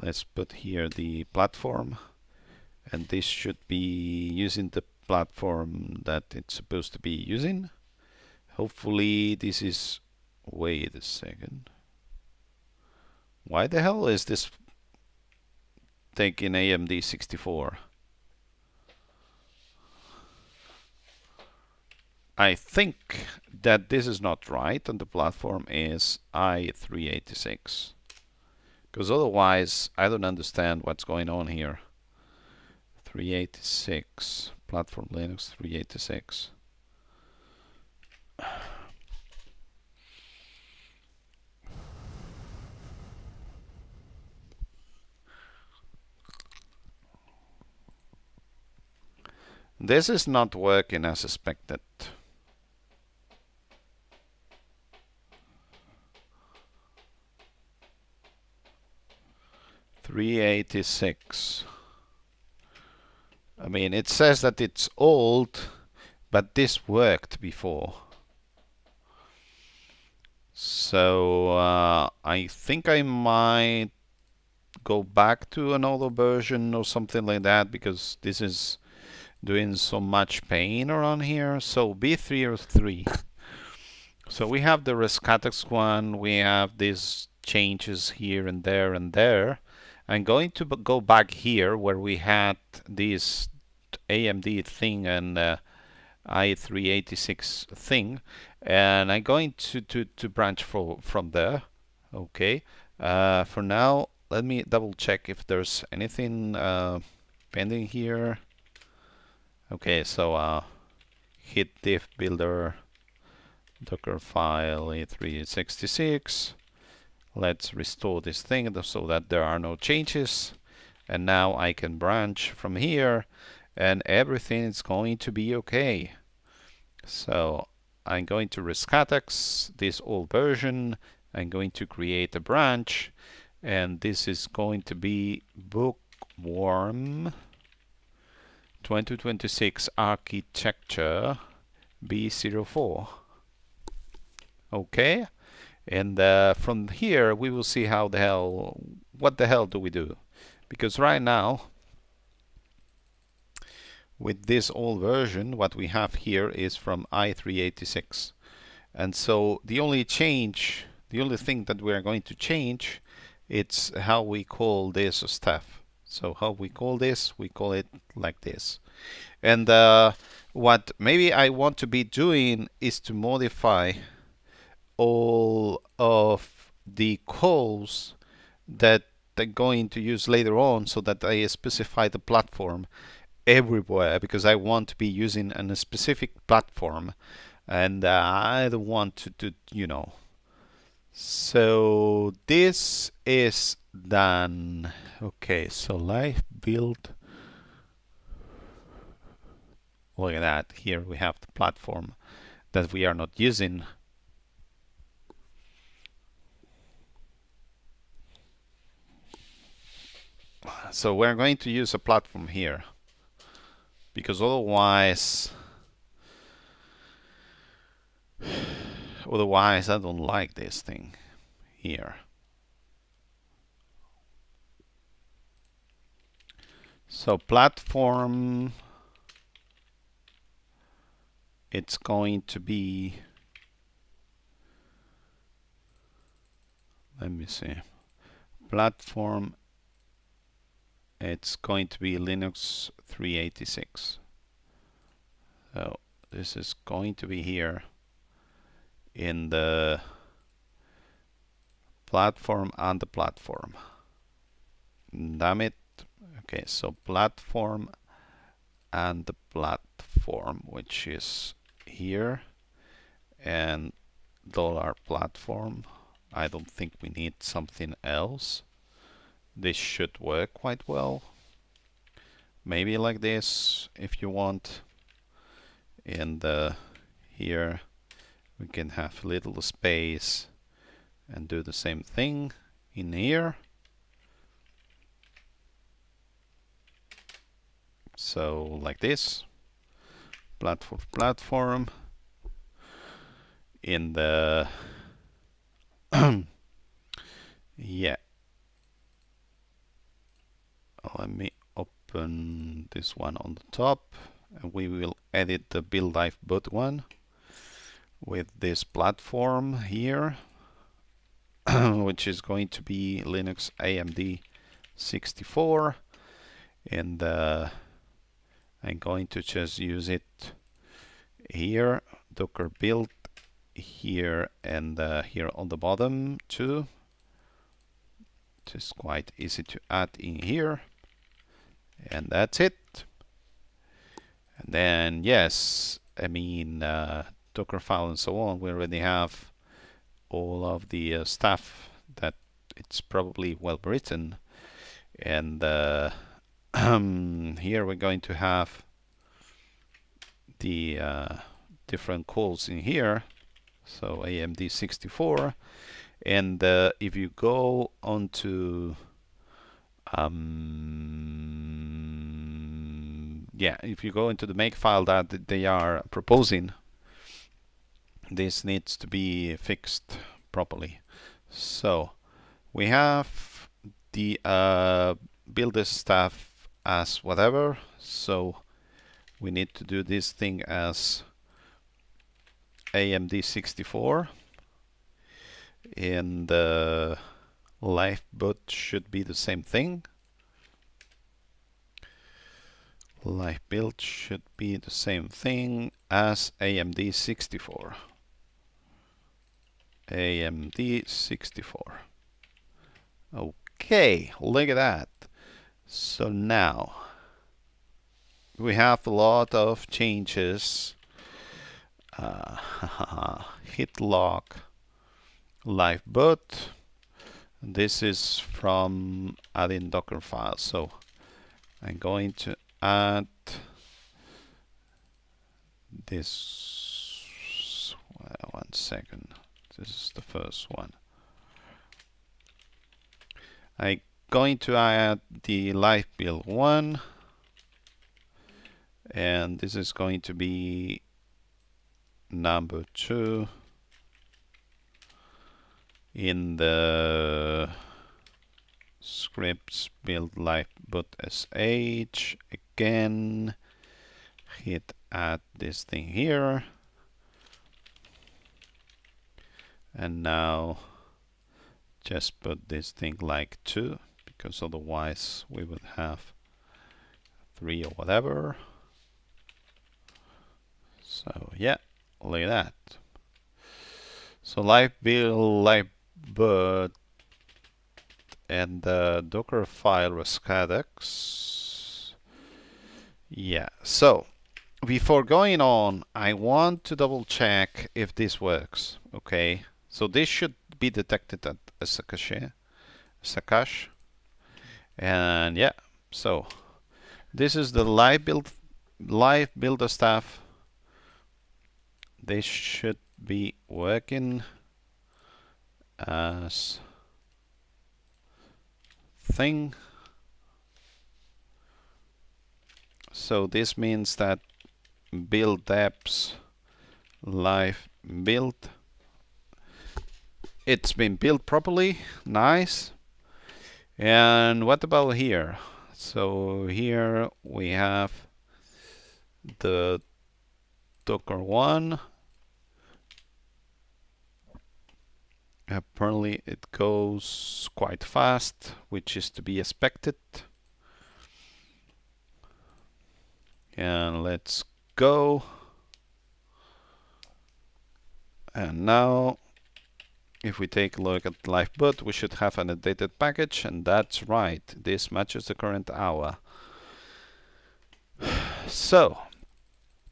S1: Let's put here the platform, and this should be using the platform that it's supposed to be using. Hopefully this is, wait a second. Why the hell is this taking AMD 64? I think that this is not right and the platform is i386. Because otherwise, I don't understand what's going on here. 386, platform Linux 386. This is not working as expected. 386. I mean, it says that it's old, but this worked before. So I think I might go back to another version or something like that, because this is doing so much pain around here. So B303. So we have the Rescatux one, we have these changes here and there and there. I'm going to go back here where we had this AMD thing and i386 thing, and I'm going to branch from there. Okay. For now, let me double check if there's anything pending here. Okay, so hit diff builder docker file a366. Let's restore this thing so that there are no changes, and now I can branch from here and everything is going to be okay. So I'm going to Rescatux this old version. I'm going to create a branch, and this is going to be bookworm 2026 architecture B04. Okay, and from here we will see what the hell do we do, because right now with this old version what we have here is from i386, and so the only thing that we are going to change, it's how we call this stuff. So how we call this, we call it like this. And what maybe I want to be doing is to modify all of the calls that I'm going to use later on, so that I specify the platform everywhere, because I want to be using a specific platform, and I don't want to you know. So this is done. Okay, so live build. Look at that. Here we have the platform that we are not using. So we're going to use a platform here, because otherwise I don't like this thing here. So platform, it's going to be, let me see, platform, it's going to be Linux 386. So this is going to be here in the platform and the platform. Damn it. Okay, so platform and the platform, which is here, and $platform. I don't think we need something else. This should work quite well. Maybe like this if you want. And here we can have a little space and do the same thing in here. So like this, platform in the yeah. Let me open this one on the top, and we will edit the build life boot one with this platform here, which is going to be Linux AMD 64, and I'm going to just use it here, docker build here, and here on the bottom too. It's quite easy to add in here, and that's it. And then yes, I mean docker file and so on, we already have all of the stuff that it's probably well written, and here we're going to have the different calls in here. So AMD 64, and if you go onto Yeah, if you go into the make file that they are proposing, this needs to be fixed properly. So we have the build this stuff as whatever. So we need to do this thing as AMD64, and the lifeboat should be the same thing. Life build should be the same thing as AMD64. AMD64. Okay, look at that. So now we have a lot of changes. Hit lock lifeboat. This is from adding Docker files. So I'm going to add this. One second. This is the first one. I'm going to add the life build 1, and this is going to be number 2 in the scripts build lifeboat sh. Again, hit add this thing here, and now just put this thing like 2, because otherwise we would have 3 or whatever. So yeah, look at that. So live build lifeboat and the Docker file Rescatux. Yeah, so before going on, I want to double check if this works. Okay, so this should be detected as a cache, and yeah, so this is the live builder stuff. This should be working as thing. So this means that build apps live build, it's been built properly. Nice. And what about here? So here we have the Docker 1. Apparently it goes quite fast, which is to be expected. And let's go. And now if we take a look at lifeboat, we should have an updated package, and that's right, this matches the current hour. So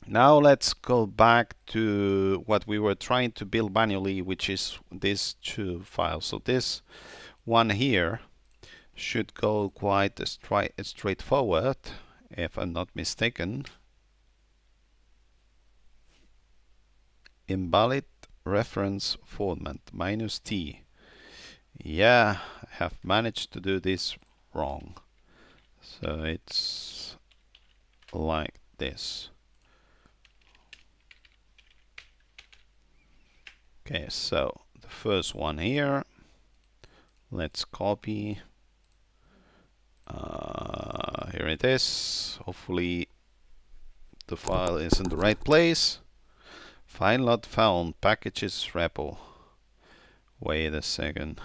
S1: now let's go back to what we were trying to build manually, which is these 2 files. So this one here should go quite straightforward, if I'm not mistaken. Invalid reference format -t. Yeah, I have managed to do this wrong. So it's like this. Okay, so the first one here, let's copy. Here it is. Hopefully the file is in the right place. File not found, packages repo. Wait a second.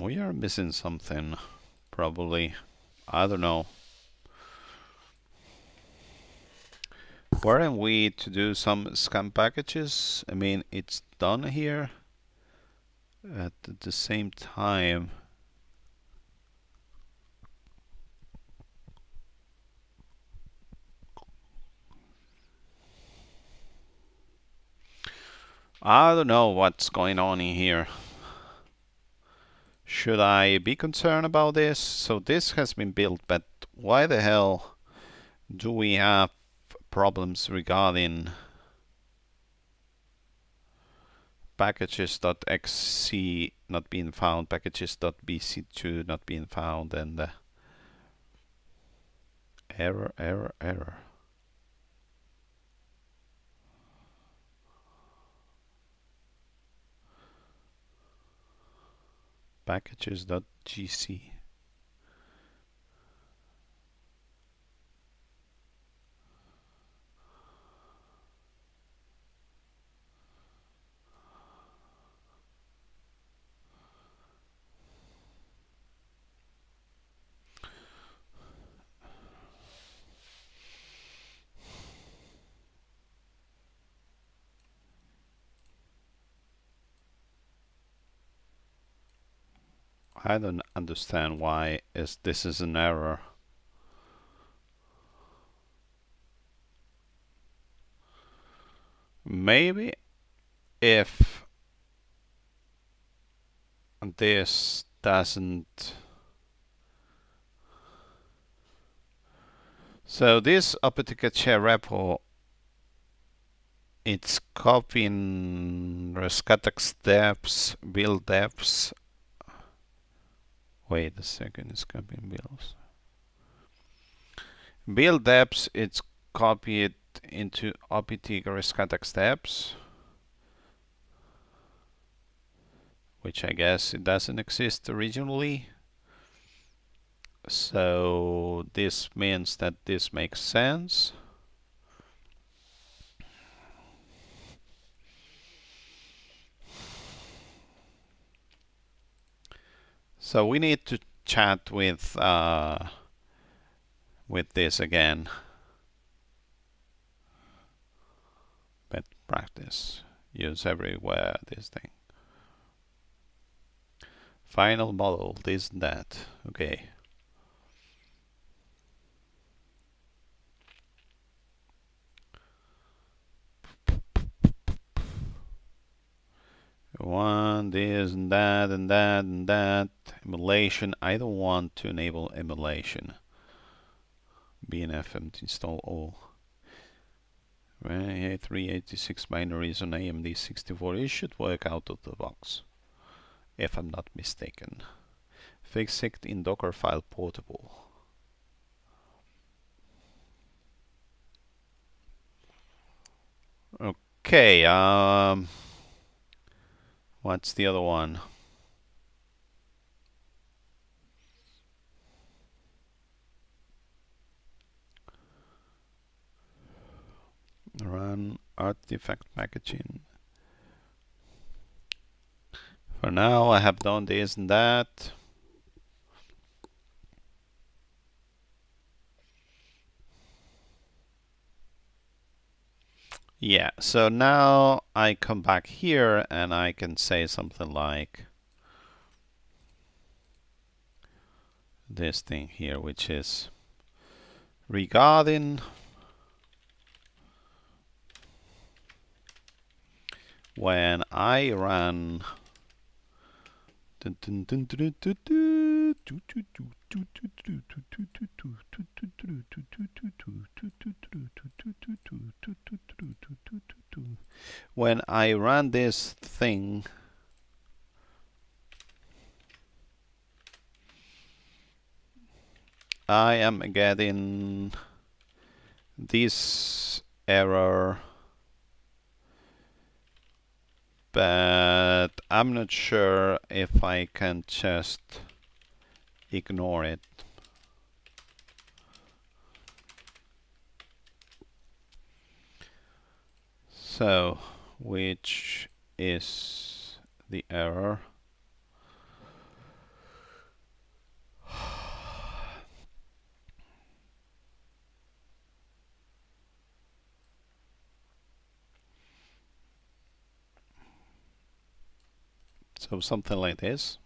S1: We are missing something, probably. I don't know. Weren't we to do some scan packages? I mean, it's done here. At the same time, I don't know what's going on in here. Should I be concerned about this? So this has been built, but why the hell do we have problems regarding packages.xc not being found, packages.bc2 not being found, and error. Packages.gc. I don't understand why this is an error. Maybe if this doesn't... So this apt-get-share repo, it's copying Rescatux deps, build deps. Wait a second, it's copying builds. Build deps, it's copied into apt Rescatux deps, which I guess it doesn't exist originally. So this means that this makes sense. So we need to chat with this again. Best practice. Use everywhere this thing. Final model, this and that. Okay. One, this and that and that and that. Emulation. I don't want to enable emulation. BNF empty install all. 386 binaries on AMD 64. It should work out of the box, if I'm not mistaken. Fix it in Docker file portable. Okay, what's the other one? Run artifact packaging. For now, I have done this and that. Yeah, so now I come back here and I can say something like this thing here, which is regarding when I run when I run this thing, I am getting this error, but I'm not sure if I can just ignore it. So, which is the error? So something like this.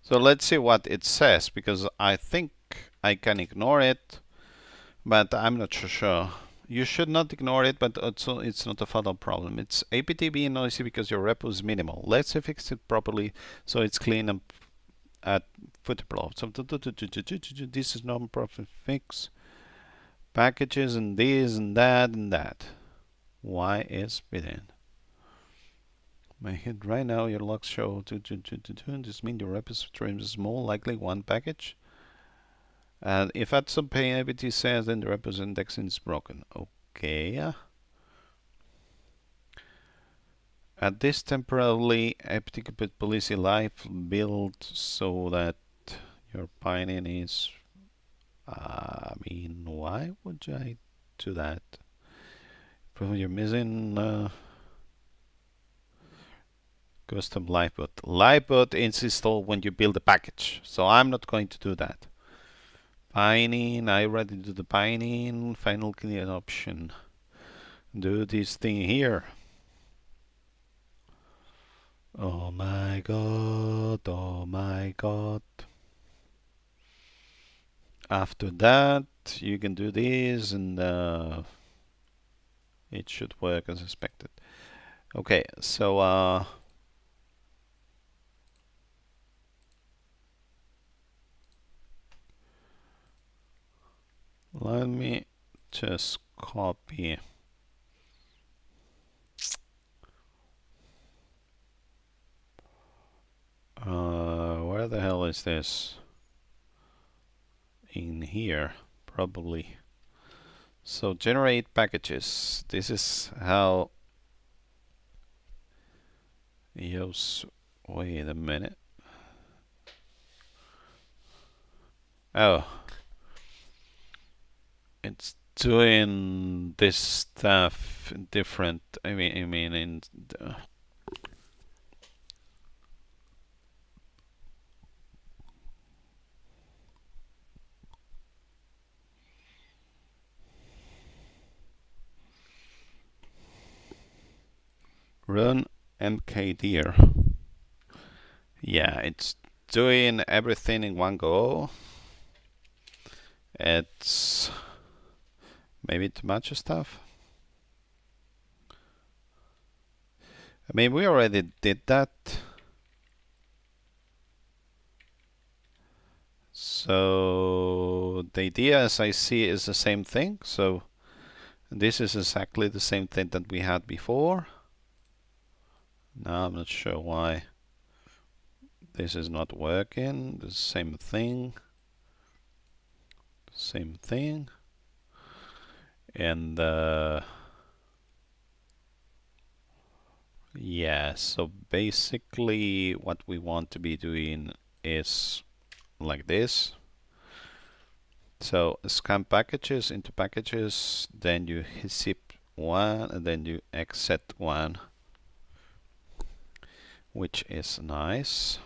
S1: So let's see what it says, because I think I can ignore it, but I'm not sure. You should not ignore it, but also it's not a fatal problem. It's apt being noisy because your repo is minimal. Let's fix it properly so it's clean and at football. So this is non-profit fix. packages and this and that and that. Why is bidden? My hit right now, your logs show this means your repository is small, likely one package. And if at some pain ABT says, then the repos indexing is broken. Okay. At this temporarily applicable policy life build so that your pining is. I mean, why would I do that? Probably you're missing custom lifeboat. Lifeboat is installed when you build a package, so I'm not going to do that. Pining, I already do the pining. Final clear option. Do this thing here. Oh my god, oh my god. After that, you can do this and it should work as expected. Okay, so let me just copy. Where the hell is this? In here, probably. So generate packages. This is how. Yes. Wait a minute. Oh, it's doing this stuff different. I mean, in the run mkdir. Yeah, it's doing everything in one go. It's maybe too much stuff. I mean, we already did that. So the idea, as I see, is the same thing. So this is exactly the same thing that we had before. Now I'm not sure why this is not working. The same thing. Same thing. And yeah, so basically what we want to be doing is like this. So scan packages into packages, then you zip one, and then you exit one, which is nice.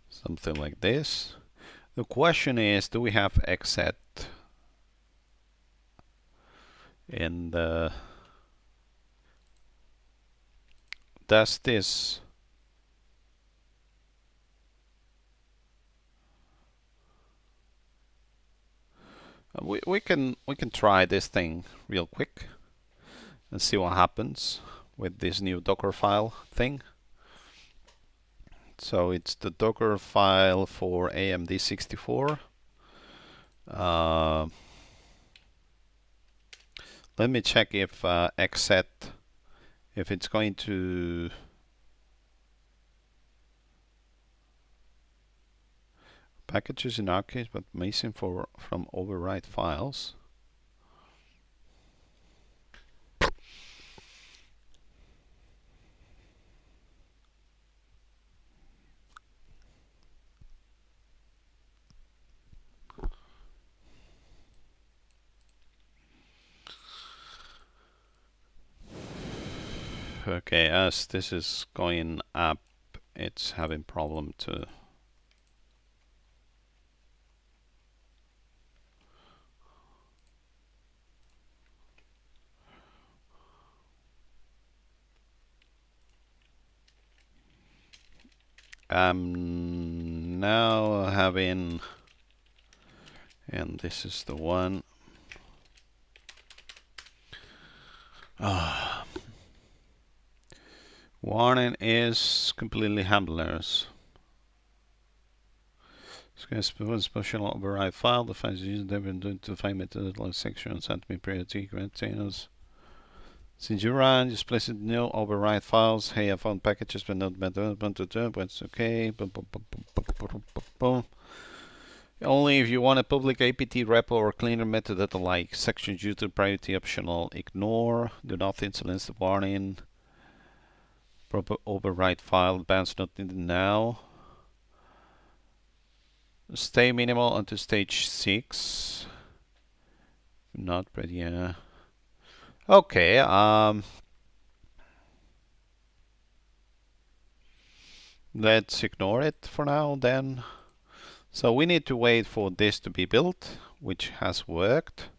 S1: Something like this. The question is, do we have exit? And does this we can try this thing real quick and see what happens with this new Docker file thing. So it's the Docker file for AMD64. Let me check if exit, if it's going to packages in our case, but missing from overwrite files. Okay, as this is going up, it's having problem to now having, and this is the one. Warning is completely handlers. Special override file. The files used Debian to find methodology section and send me periodic containers. Since you run, just place it no override files. Hey, I found packages but not method. But it's okay. Boom, boom, boom, boom, boom, boom, boom, boom. Only if you want a public apt repo or cleaner metadata like sections used to priority optional ignore. Do not insulate the warning. Proper override file. Bounce not needed now. Stay minimal until stage 6. Not ready, yeah. Okay, let's ignore it for now then. So we need to wait for this to be built, which has worked.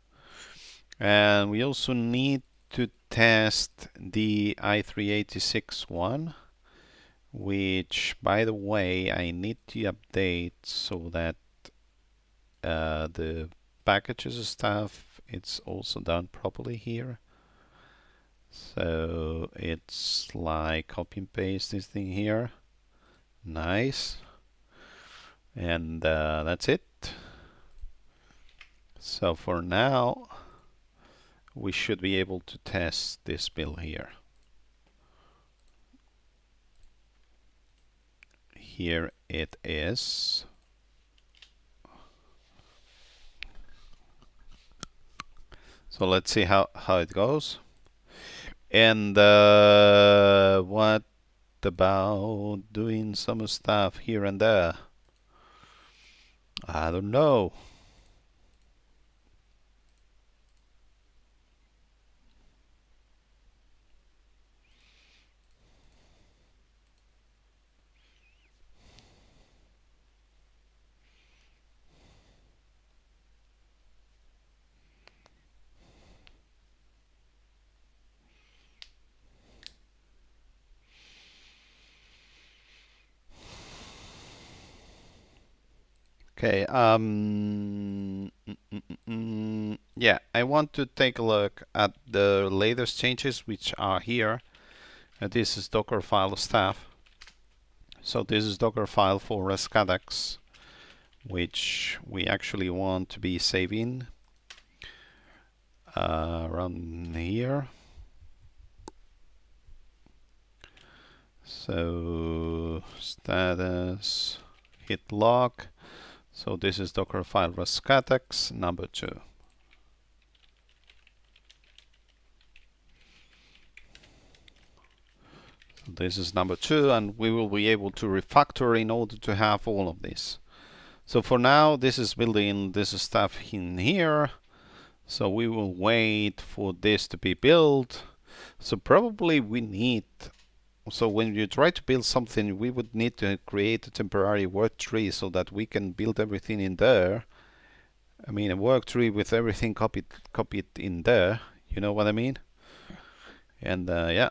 S1: And we also need to test the i386 one, which, by the way, I need to update so that the packages stuff, it's also done properly here. So it's like copy and paste this thing here. Nice. And that's it. So for now, we should be able to test this build here. Here it is. So let's see how it goes. And what about doing some stuff here and there? I don't know. Okay, yeah, I want to take a look at the latest changes which are here. This is Docker file stuff. So this is Docker file for Rescatux, which we actually want to be saving around here. So status, hit log. So this is Docker file Rescatux number 2. So this is number 2, and we will be able to refactor in order to have all of this. So for now, this is building this stuff in here. So we will wait for this to be built. So probably we need, so when you try to build something, we would need to create a temporary work tree so that we can build everything in there. I mean, a work tree with everything copied in there. You know what I mean? And yeah.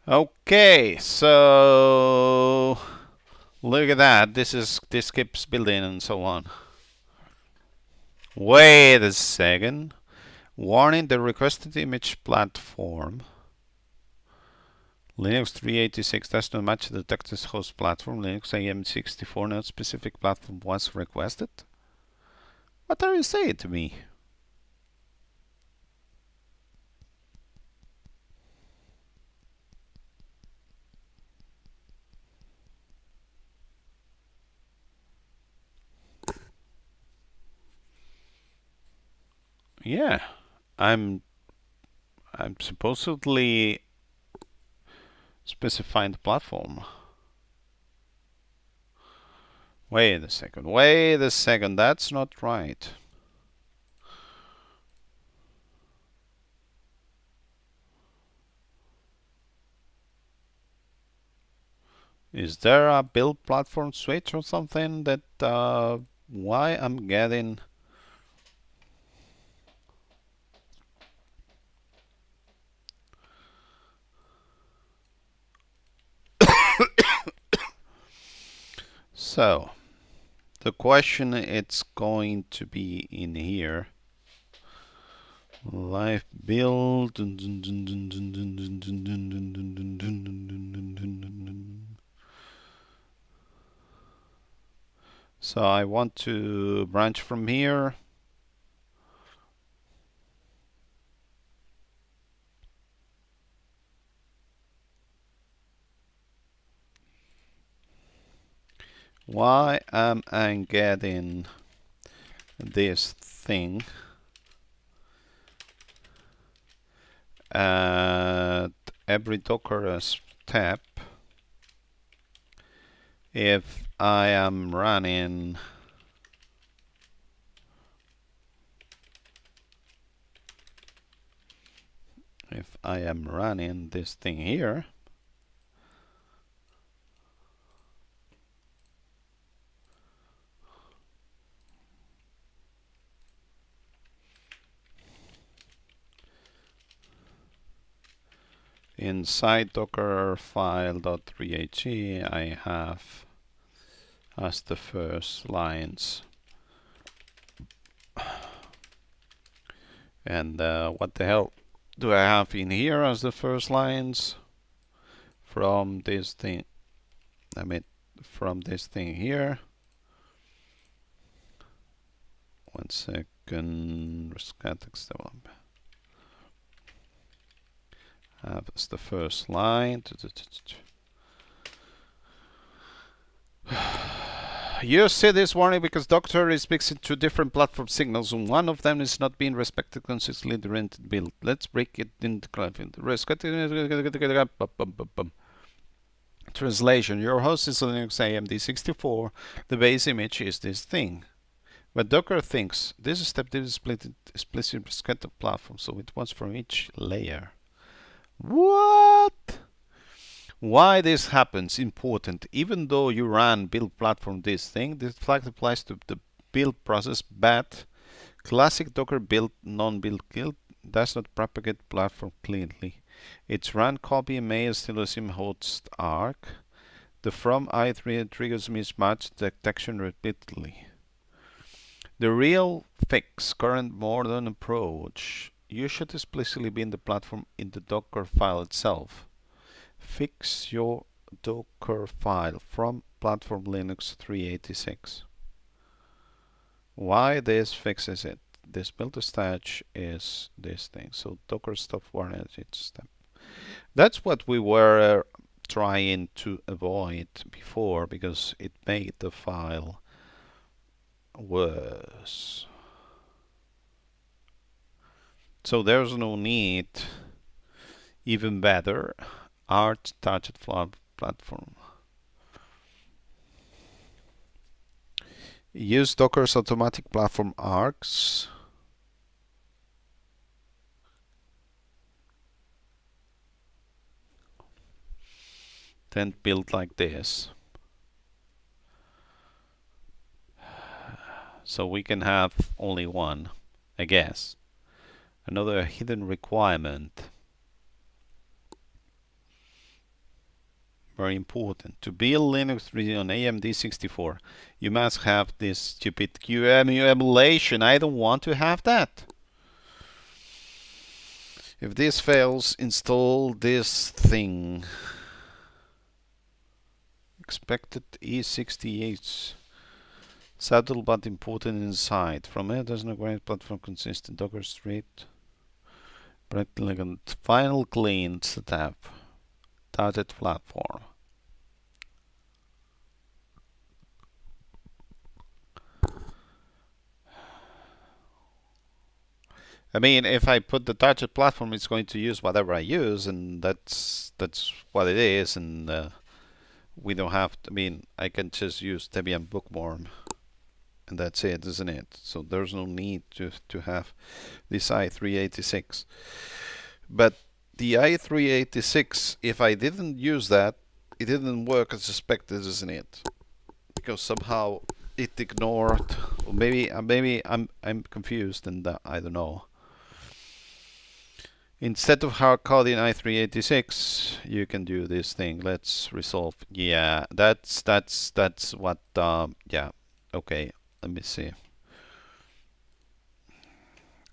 S1: Okay, so look at that. This keeps building and so on. Wait a second. Warning: the requested image platform Linux 386 does not match the detected host platform. Linux AM64, no specific platform was requested. What are you saying to me? Yeah, I'm supposedly specifying the platform. Wait a second. Wait a second. That's not right. Is there a build platform switch or something that why I'm getting so the question it's going to be in here. Live build. So I want to branch from here. Why am I getting this thing at every Docker step if I am running this thing here? Inside Docker file.3HE, I have as the first lines. And what the hell do I have in here as the first lines? From this thing, from this thing here. One second, Rescatux develop. Have as the first line. You see this warning because Doctor is mixing two different platform signals and one of them is not being respected consistently during the build. Let's break it into translation. Your host is Linux AMD 64. The base image is this thing. But Docker thinks this step is split Rescatux platform, so it wants from each layer. What? Why this happens? Important. Even though you run build platform this thing, this flag applies to the build process, but classic Docker build non-build build does not propagate platform cleanly. Its run copy may still assume host arc. The from I3 triggers mismatch detection repeatedly. The real fix, current modern approach, you should explicitly be in the platform in the Docker file itself. Fix your Docker file from platform Linux 386. Why this fixes it? This build stage is this thing. So Docker stop warning step. That's what we were trying to avoid before because it made the file worse. So there's no need. Even better, art touched platform. Use Docker's automatic platform arcs. Then build like this. So we can have only one, I guess. Another hidden requirement. Very important. To build Linux 3 on AMD 64, you must have this stupid QEMU emulation. I don't want to have that. If this fails, install this thing. Expected E68. Subtle but important insight. From it doesn't require platform consistent Docker strict. Practical final clean setup. Target platform. I mean, if I put the target platform, it's going to use whatever I use, and that's what it is. And we don't have to, I mean, I can just use Debian bookworm, and that's it, isn't it? So there's no need to have this i386. But the i386, if I didn't use that, it didn't work as expected, isn't it? Because somehow it ignored, or maybe I'm confused, and I don't know. Instead of hard coding i386, you can do this thing. Let's resolve. Yeah, that's what. Yeah. Okay. Let me see.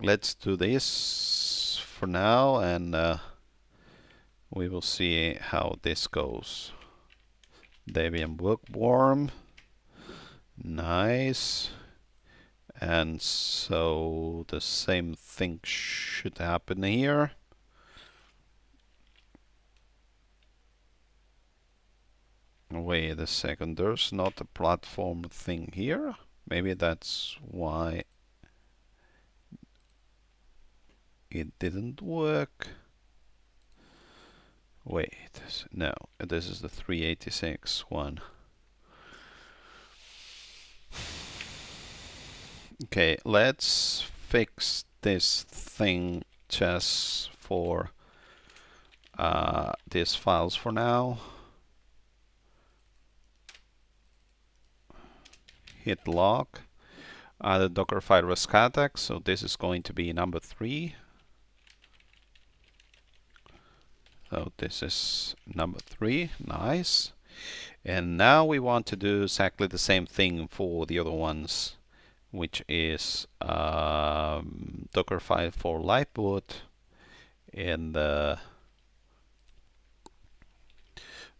S1: Let's do this for now, and we will see how this goes. Debian bookworm. Nice. And so the same thing should happen here. Wait a second, there's not a platform thing here. Maybe that's why it didn't work. Wait, no, this is the 386 one. Okay, let's fix this thing just for these files for now. Hit log. Add a Dockerfile Rescatux, so this is going to be number 3. So this is number 3, nice. And now we want to do exactly the same thing for the other ones, which is Dockerfile for Lightboot and the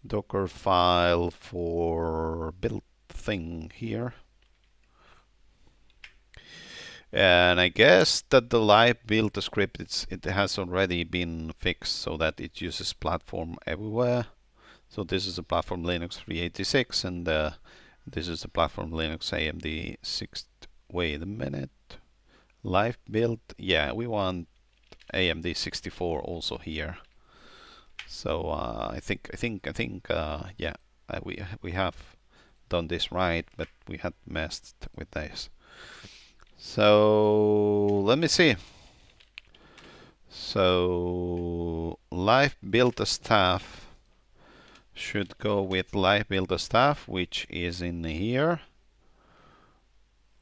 S1: Dockerfile for build thing here. And I guess that the live build script, it has already been fixed so that it uses platform everywhere. So this is the platform Linux 386, and this is the platform Linux AMD 6. Wait a minute. Live build, yeah, we want AMD 64 also here. So I think yeah, we have done this right, but we had messed with this. So let me see. So live build staff should go with live build staff, which is in here.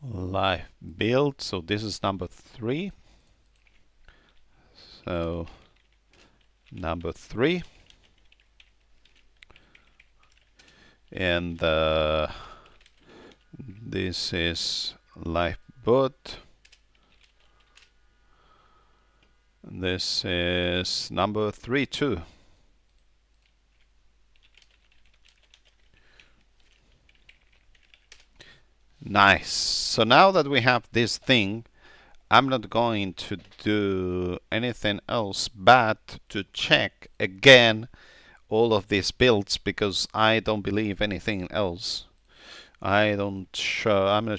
S1: Live build. So this is number 3. So number 3. And this is live boot. This is number 3 too. Nice. So now that we have this thing, I'm not going to do anything else but to check again all of these builds, because I don't believe anything else. I'm not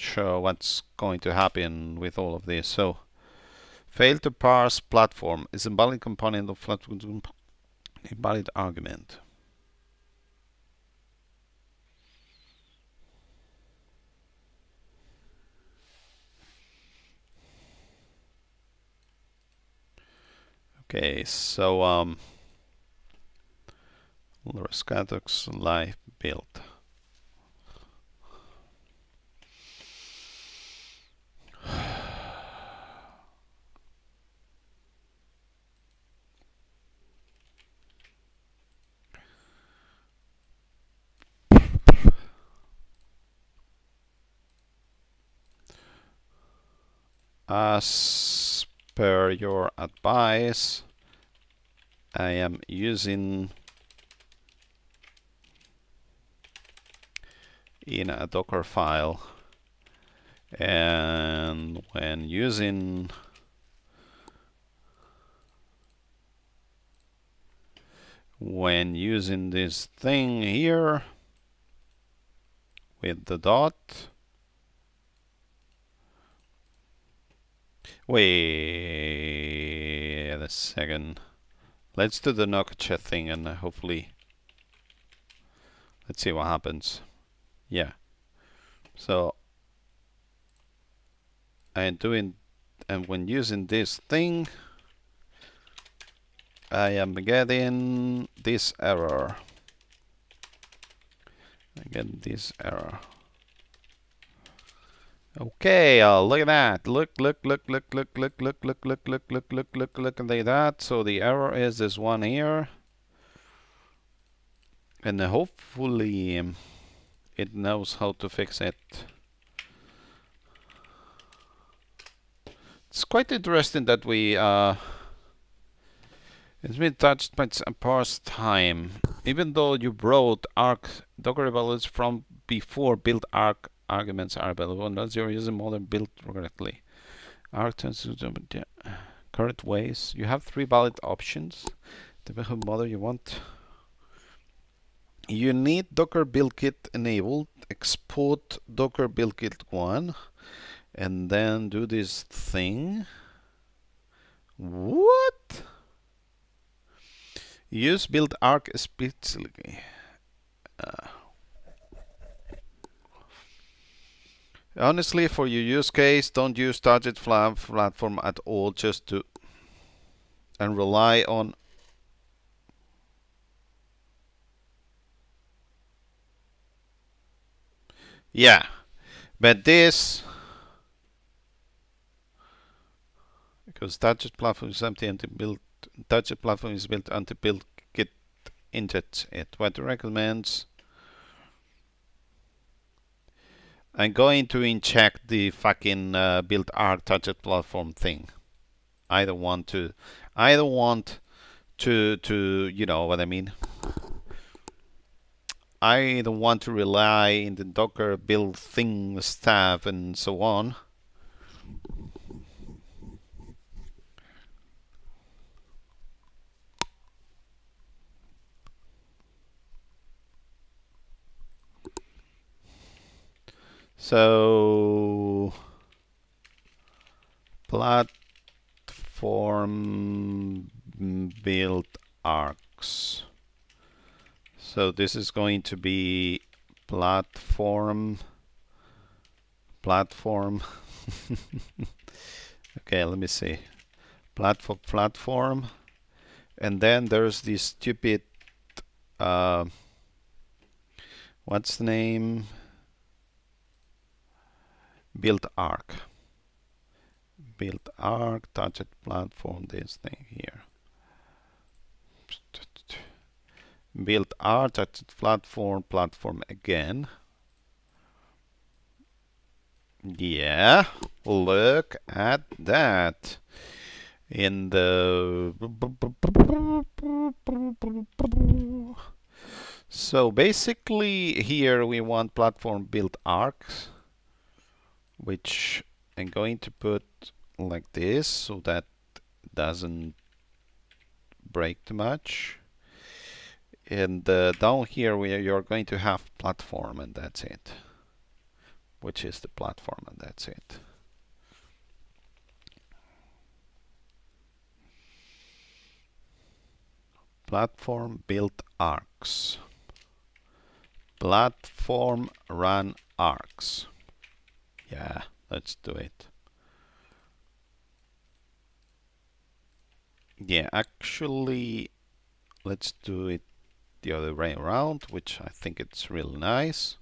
S1: sure what's going to happen with all of this. So fail to parse platform is invalid component of platform, invalid argument. Okay, so Rescatux live build. As per your advice, I am using in a Docker file, and when using this thing here with the dot, Wait a second. Let's do the Nokia thing and hopefully let's see what happens. Yeah. So I'm doing, and when using this thing, I am getting this error. I get this error. Okay, look at that. Look like that. So the error is this one here. And hopefully it knows how to fix it. It's quite interesting that we it's been touched by a past time. Even though you wrote arc Docker values from before build arc arguments are available, unless you're using modern build correctly. Arc turns to current ways. You have 3 valid options. Depending on model you want. You need Docker build kit enabled. Export Docker build kit 1 and then do this thing. What? Use build arc explicitly. Honestly, for your use case, don't use target platform at all, just to and rely on yeah. But this, because target platform is empty until build target platform is built until build kit injects it. What it recommends, I'm going to inject the fucking build arc target platform thing. I don't want to you know what I mean. I don't want to rely in the Docker build thing stuff and so on. So platform build arcs. So this is going to be platform. Okay, let me see. Platform. And then there's this stupid, what's the name? Build arc. Build arc, target platform, this thing here. Build arc, target platform again. Yeah, look at that. In the so basically here we want platform build arcs, which I'm going to put like this so that it doesn't break too much. And down here you're going to have platform, and that's it. Which is the platform, and that's it. Platform build arcs. Platform run arcs. Yeah, let's do it. Yeah, actually, let's do it the other way around, which I think it's really nice.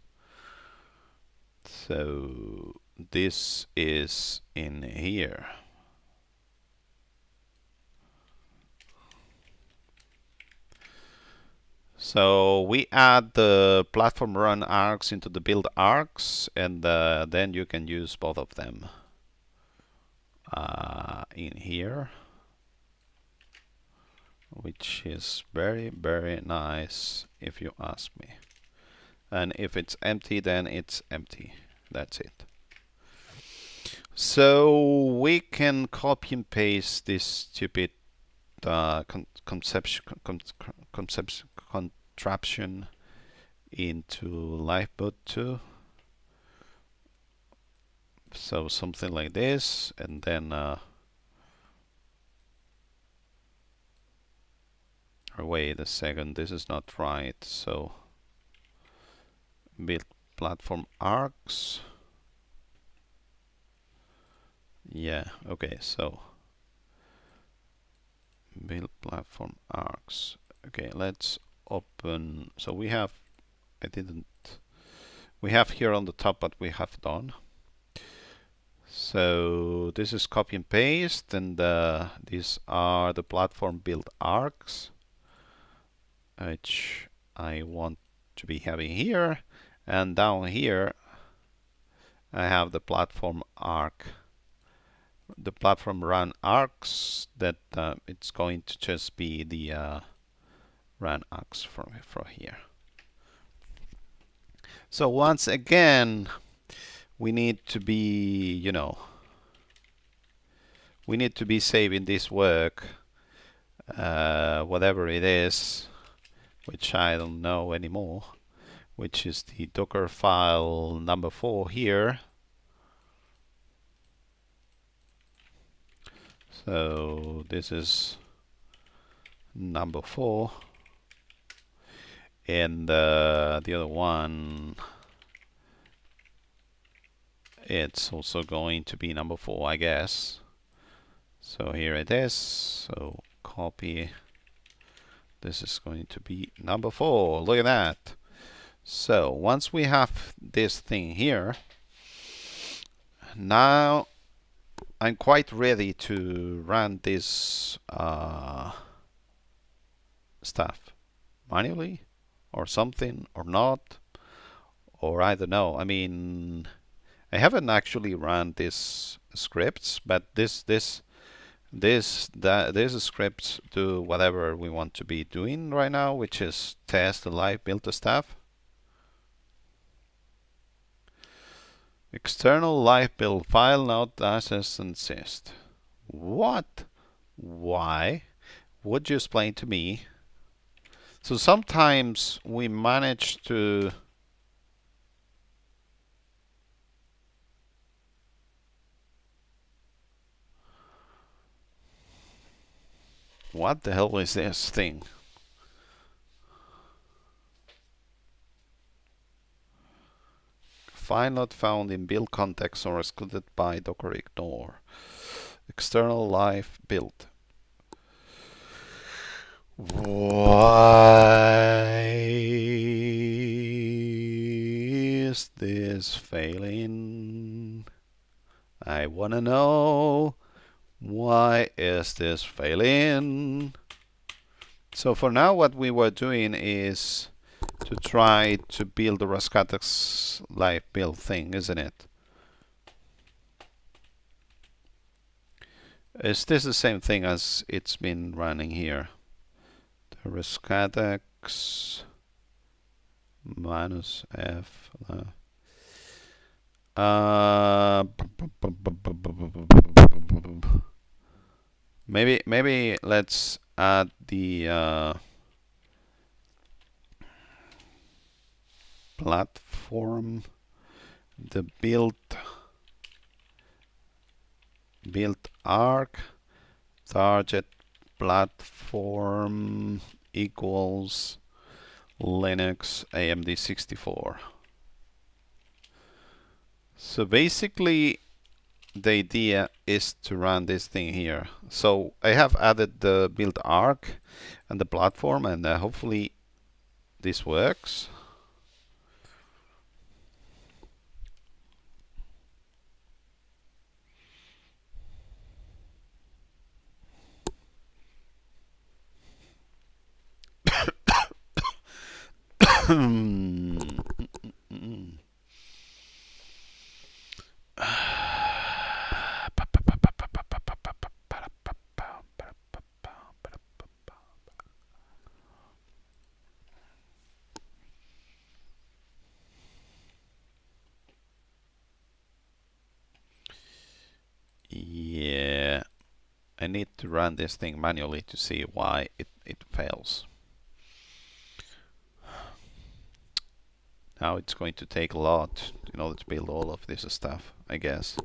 S1: So this is in here. So we add the platform run arcs into the build arcs, and then you can use both of them in here, which is very, very nice if you ask me. And if it's empty, then it's empty. That's it. So we can copy and paste this stupid contraption into Lifeboat 2. So something like this, and then Or wait a second, this is not right. So build platform arcs. Yeah, okay, so build platform arcs. Okay, let's open. So we have, we have here on the top what we have done. So this is copy and paste, and these are the platform build arcs, which I want to be having here. And down here, I have the platform arc, the platform run arcs that it's going to just be the run arcs from here. So once again, we need to be, you know, we need to be saving this work, whatever it is, which I don't know anymore, which is the Docker file number 4 here. So this is number 4, and the other one, it's also going to be number 4, I guess. So here it is. So copy. This is going to be number 4. Look at that. So once we have this thing here, now I'm quite ready to run this stuff manually or something, or not, or I don't know. I mean, I haven't actually run these scripts, but these scripts do whatever we want to be doing right now, which is test the live build stuff. External live build file not access insist. What? Why? Would you explain to me? So sometimes we manage to what the hell is this thing? File not found in build context or excluded by Docker ignore. External live build. Why is this failing? I wanna know, why is this failing? So for now, what we were doing is to try to build the Rescatux live build thing, isn't it? Is this the same thing as it's been running here? The Rescatux minus F. Maybe let's add the platform, the build arc target platform equals Linux AMD 64. So basically the idea is to run this thing here. So I have added the build arc and the platform, and hopefully this works. Yeah, I need to run this thing manually to see why it fails. Now it's going to take a lot in order to build all of this stuff, I guess.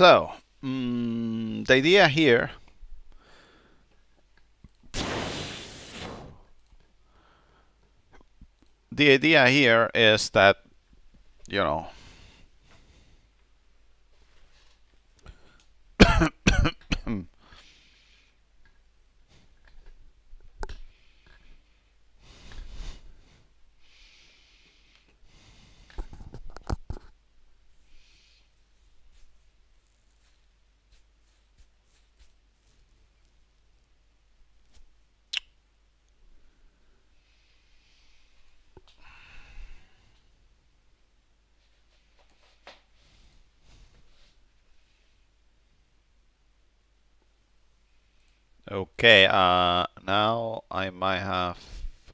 S1: So, the idea here is that, you know, okay, now I might have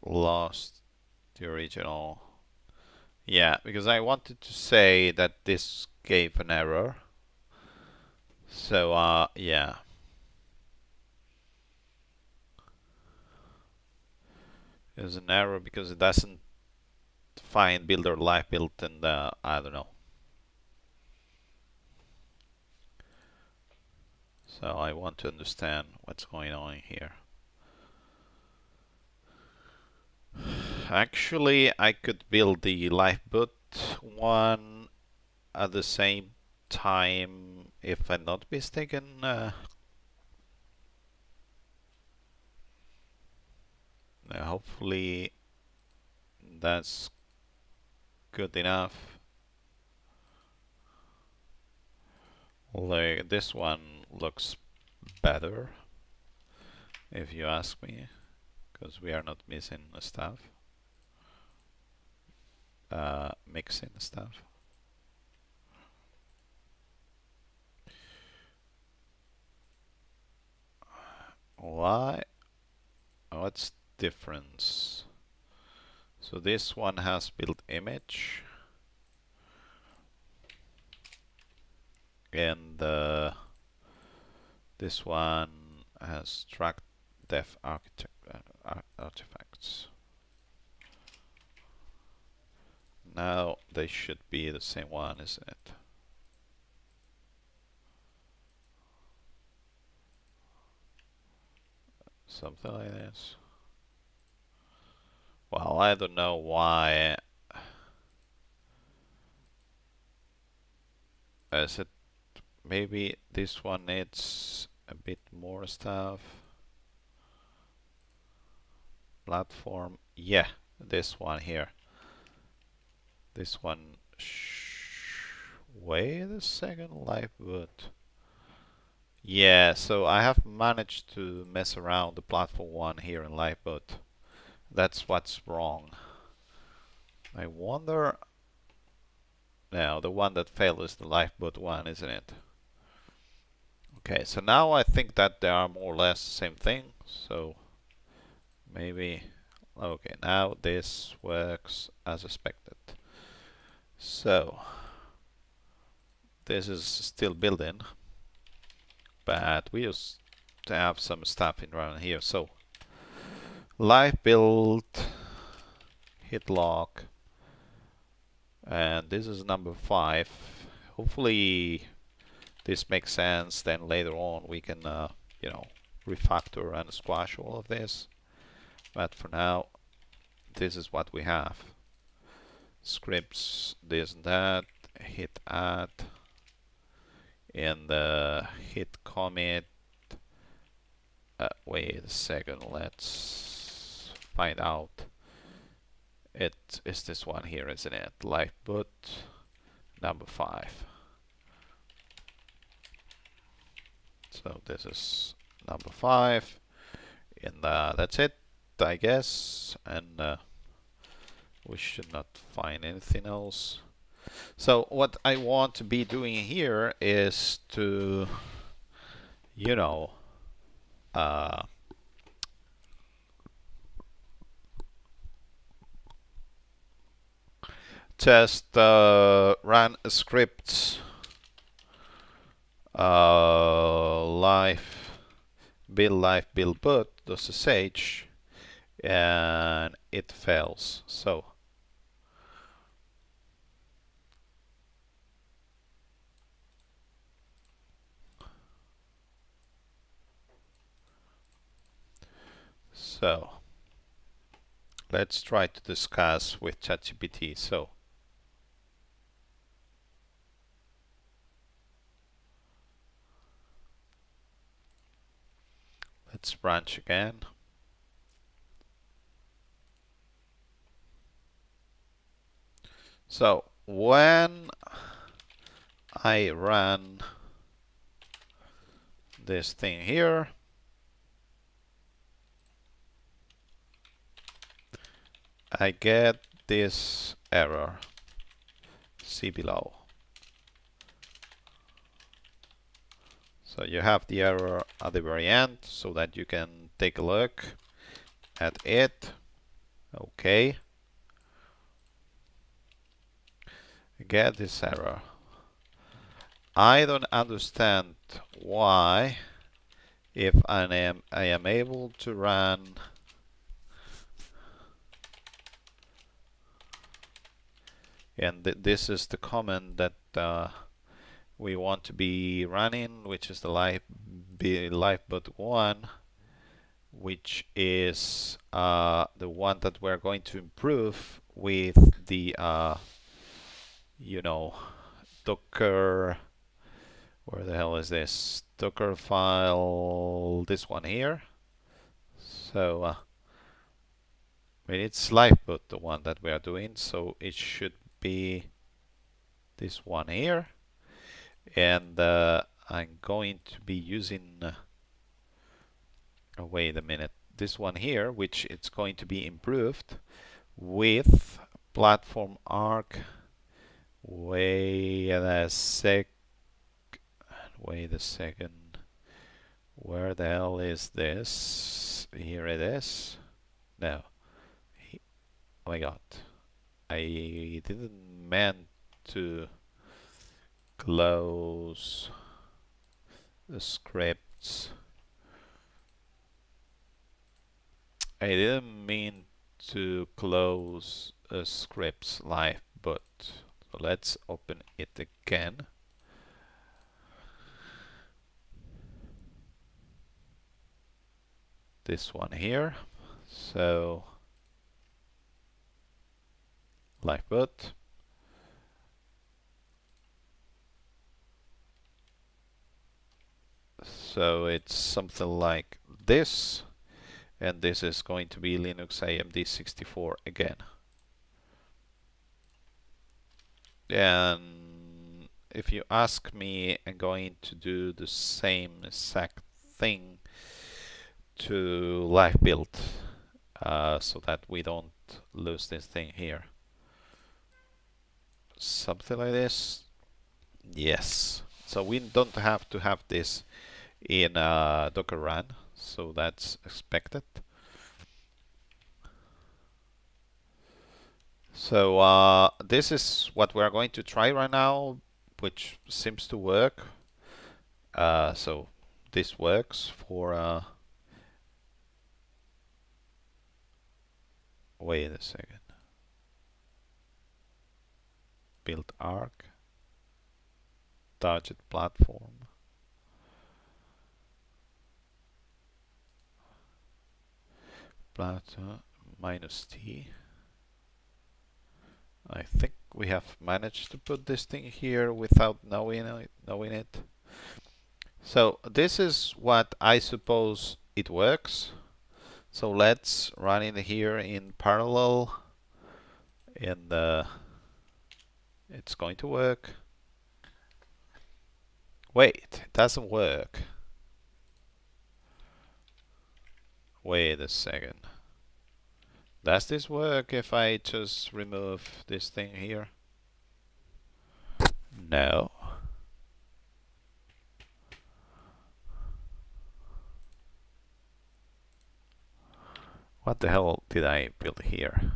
S1: lost the original. Yeah, because I wanted to say that this gave an error. So, yeah. There's an error because it doesn't find builder live build and I don't know. So I want to understand what's going on here. Actually, I could build the lifeboat one at the same time, if I'm not mistaken. Hopefully that's good enough. Like this one looks better, if you ask me, because we are not missing stuff, mixing stuff. Why? What's difference? So this one has built image, and this one has track def artifacts. Now they should be the same one, isn't it? Something like this. Well, I don't know why. Is it maybe this one needs a bit more stuff? Platform, yeah, this one here. This one. Wait a second, lifeboat. Yeah, so I have managed to mess around the platform one here in lifeboat. That's what's wrong. I wonder. Now, the one that failed is the lifeboat one, isn't it? Okay, so now I think that they are more or less the same thing. So maybe. Okay, now this works as expected. So this is still building, but we just have some stuff in around here. So live build, hit lock, and this is number 5. Hopefully this makes sense. Then later on we can, you know, refactor and squash all of this. But for now, this is what we have. Scripts, this and that, hit add, and hit commit. Wait a second, let's find out. It is this one here, isn't it? Lifeboat number 5. So this is number 5, and that's it, I guess. And we should not find anything else. So what I want to be doing here is to, you know, just run a script live build boot .sh, and it fails. So So let's try to discuss with ChatGPT. So let's branch again. So when I run this thing here, I get this error. See below. So you have the error at the very end so that you can take a look at it. Okay. Get this error. I don't understand why, if I am able to run and this is the command that we want to be running, which is the lifeboat1, which is the one that we're going to improve with the Docker. Where the hell is this Docker file? This one here. So I mean, it's lifeboat, the one that we are doing, so it should be this one here. And I'm going to be using wait a minute, this one here, which it's going to be improved with platform arc. Wait a second. Where the hell is this? Here it is. No. Oh my god. I didn't mean to close the scripts. I didn't mean to close a scripts live, but so let's open it again. This one here. So lifeboat. So it's something like this, and this is going to be Linux AMD64 again. And if you ask me, I'm going to do the same exact thing to live build so that we don't lose this thing here. Something like this. Yes. So we don't have to have this in Docker run, so that's expected. So this is what we're going to try right now, which seems to work. So this works for wait a second. Build arc, target platform. -T. I think we have managed to put this thing here without knowing it. So this is what I suppose it works. So let's run it here in parallel, and it's going to work. Wait, it doesn't work. Wait a second. Does this work if I just remove this thing here? No. What the hell did I build here?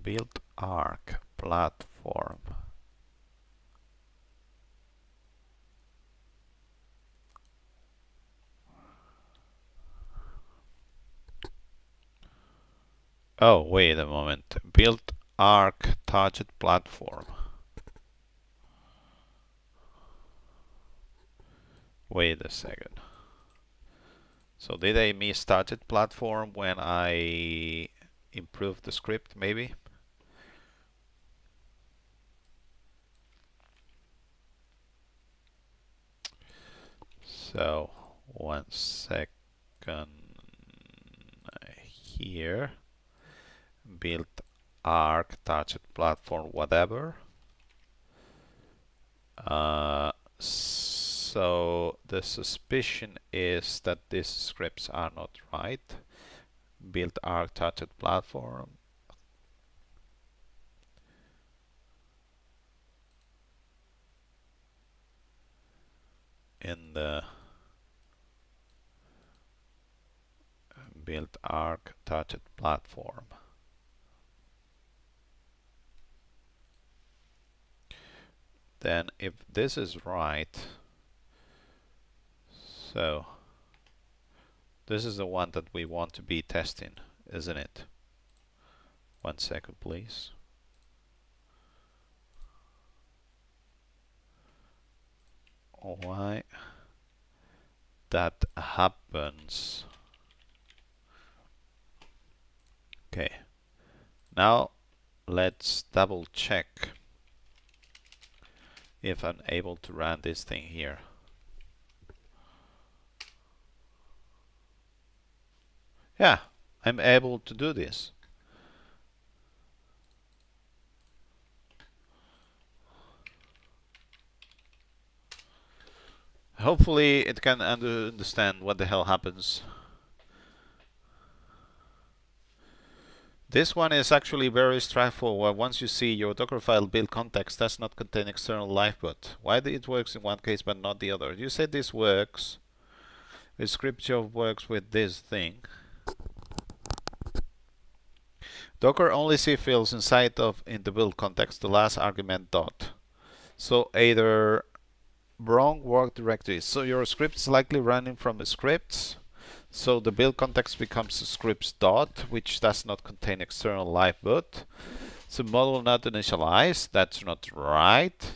S1: Build arc platform. Oh, wait a moment. Build arc target platform. Wait a second. So did I misstarted platform when I improved the script maybe? So 1 second here, build arc, touched platform, whatever. So the suspicion is that these scripts are not right. Build arc, touched platform. In the build arc, touched platform. Then if this is right, so this is the one that we want to be testing, isn't it? 1 second, please. Why that happens? Okay, now let's double check if I'm able to run this thing here. Yeah, I'm able to do this. Hopefully it can understand what the hell happens. This one is actually very straightforward. Once you see your Dockerfile build context does not contain external lifeboat. Why it works in one case but not the other? You said this works. The script job works with this thing. Docker only sees fields inside of in the build context the last argument dot. So either wrong work directory. So your script is likely running from the scripts. So the build context becomes scripts dot, which does not contain external lifeboat. So model not initialized. That's not right.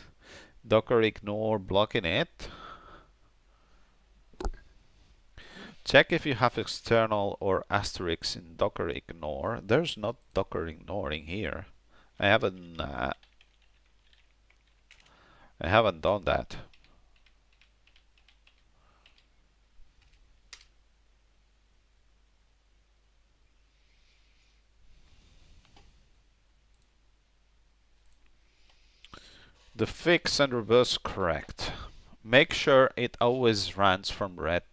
S1: Docker ignore blocking it. Check if you have external or asterisk in Docker ignore. There's not Docker ignoring here. I haven't done that. The fix and reverse correct. Make sure it always runs from the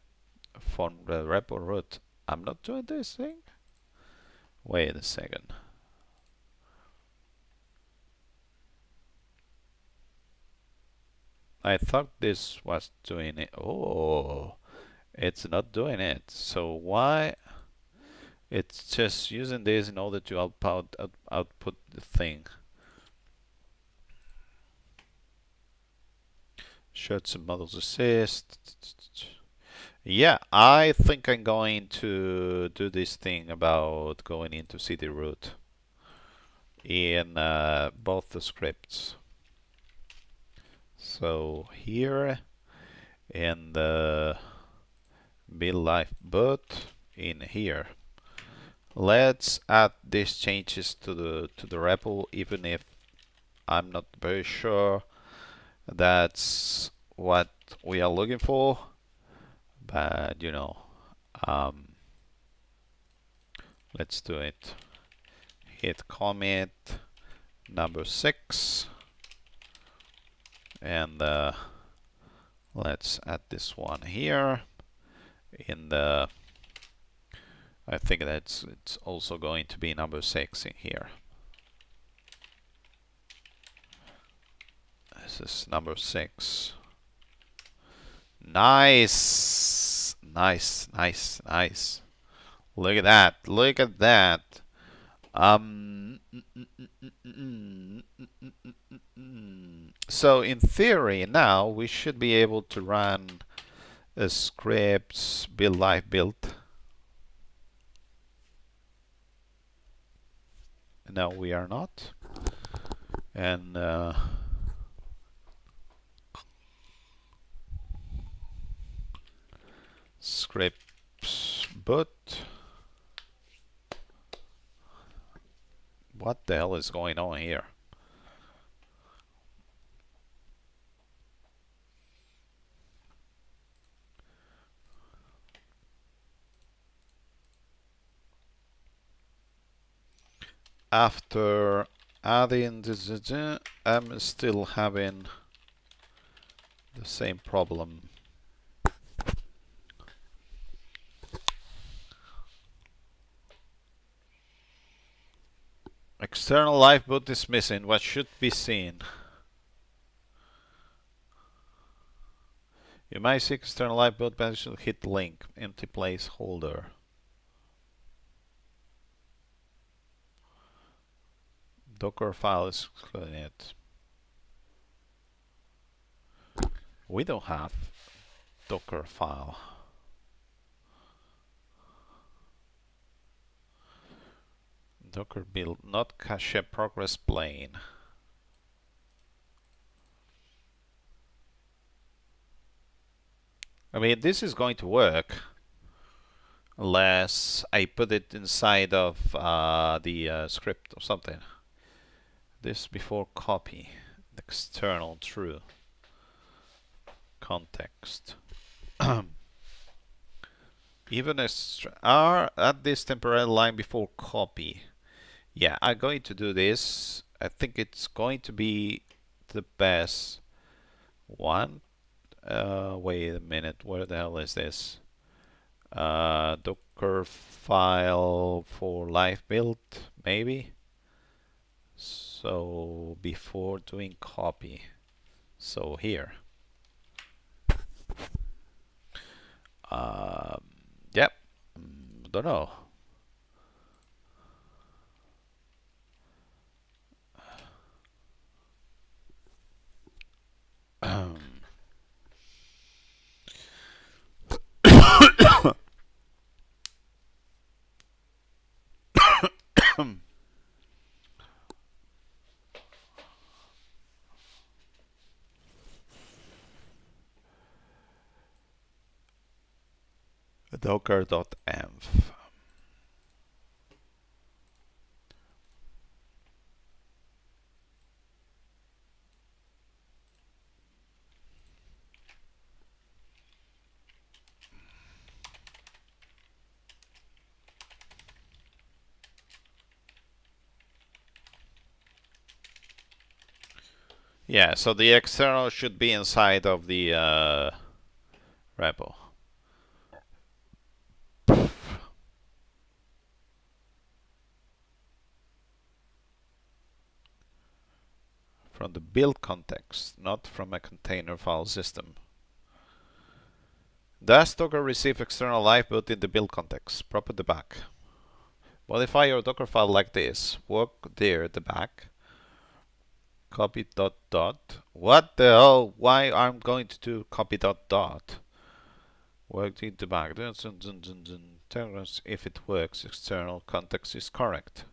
S1: repo root. I'm not doing this thing. Wait a second. I thought this was doing it. Oh, it's not doing it. So why? It's just using this in order to output the thing. Should some models assist? Yeah, I think I'm going to do this thing about going into cd root in both the scripts. So here in the build lifeboat in here, let's add these changes to the repo, even if I'm not very sure that's what we are looking for, but you know, let's do it. Hit commit number 6 and let's add this one here in the, I think that's it's also going to be number 6 in here. This is number 6. Nice, nice, nice, nice. Look at that. Look at that. So in theory now we should be able to run a scripts build live build. No, we are not. And scripts But what the hell is going on here? After adding this, I'm still having the same problem. External lifeboat is missing. What should be seen? You might see external lifeboat, but you should hit link, empty placeholder. Docker file is excluding it. We don't have Docker file. Docker build, not cache progress plane. I mean, this is going to work unless I put it inside of the script or something. This before copy, external true, context. Even at this temporary line before copy. Yeah, I'm going to do this. I think it's going to be the best one. Wait a minute, where the hell is this? Docker file for live build, maybe? So before doing copy, so here. Yep, don't know. Docker.env. Yeah, so the external should be inside of the repo. From the build context, not from a container file system. Does Docker receive external lifeboat in the build context? Proper debug. Modify your Docker file like this. Work there, the back. Copy dot dot. What the hell? Why I'm going to do copy dot dot? Work in the back. If it works, external context is correct.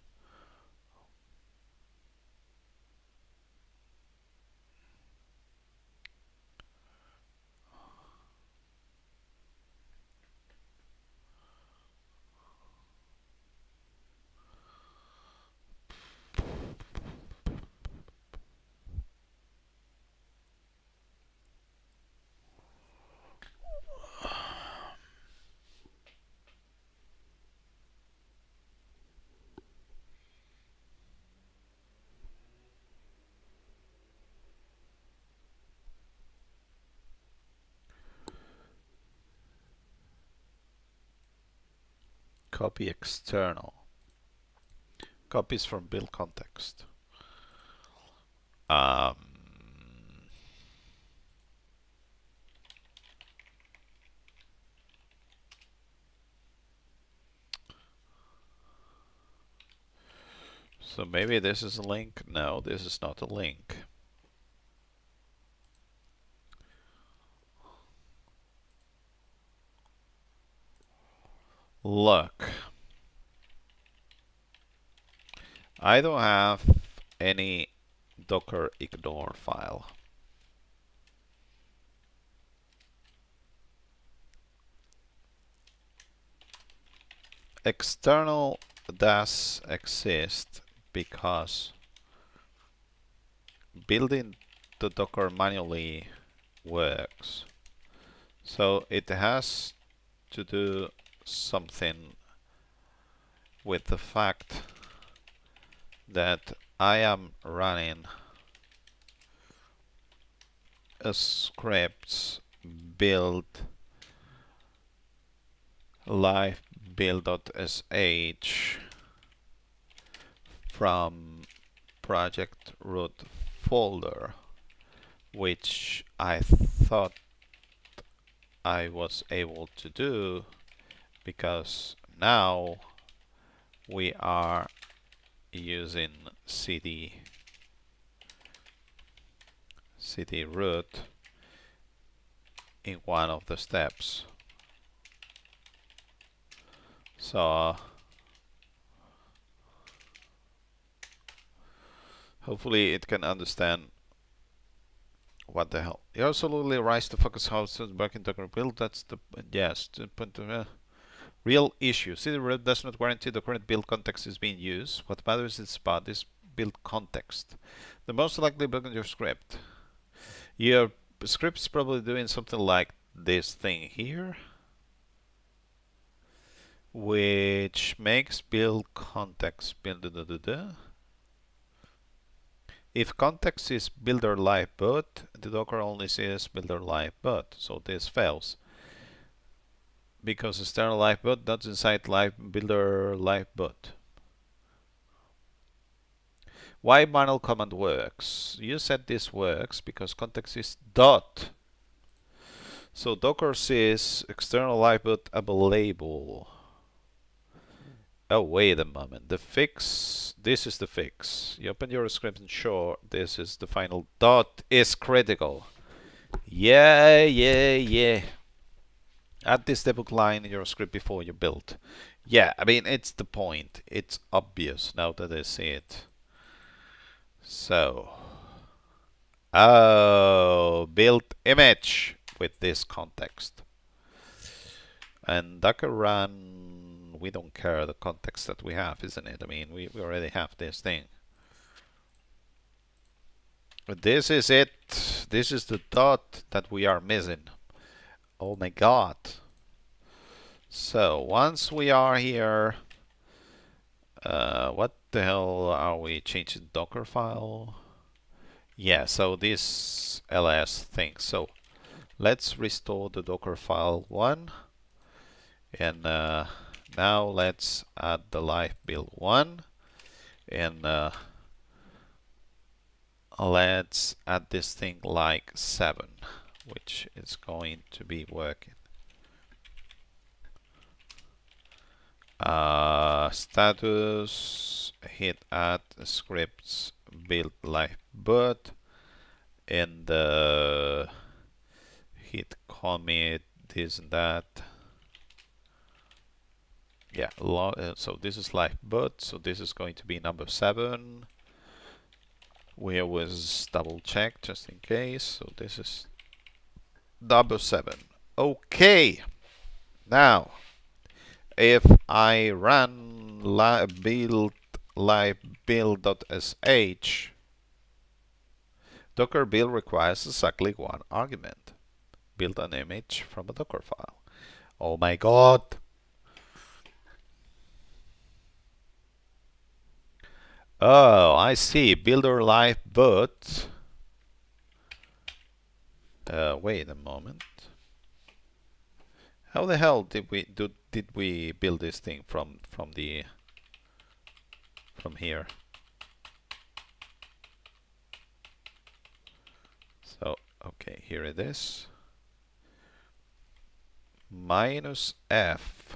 S1: Copy external. Copies from build context. So maybe this is a link. No, this is not a link. Look, I don't have any Docker ignore file. external does exist because building the Docker manually works. So it has to do something with the fact that I am running a script build live build.sh from project root folder, which I thought I was able to do because now we are using cd root in one of the steps. So hopefully it can understand what the hell. You're absolutely right to focus how to work in Docker build. That's the yes. The point of, real issue. CD root does not guarantee the current build context is being used. What matters is about this build context. The most likely bug in your script. Your script's probably doing something like this thing here, which makes build context build. If context is builder live boot, the Docker only says builder live boot, so this fails. Because external live boot doesn't cite live builder live boot. Why manual command works? You said this works because context is dot. So Docker says external live boot available. Oh, wait a moment. The fix, this is the fix. You open your script and show this is the final dot is critical. Yeah. Add this debug line in your script before you build. Yeah, I mean, it's the point. It's obvious now that I see it. So, build image with this context. And Docker run, we don't care the context that we have, isn't it? I mean, we already have this thing. But this is it. This is the dot that we are missing. Oh my god. So, once we are here, what the hell are we changing Docker file? Yeah, so this ls thing. So let's restore the Docker file 1, and now let's add the live build 1, and let's add this thing like 7, which is going to be working. Status hit add scripts build live boot, and hit commit this and that. Yeah, so this is live boot, so this is going to be number 7. We always double check just in case, so this is number 7. Okay, now if I run build live build.sh, Docker build requires exactly one argument: build an image from a Docker file. Oh my god! Oh, I see. Builder live boot. Wait a moment. How the hell did we build this thing from here? So okay, here it is. -f.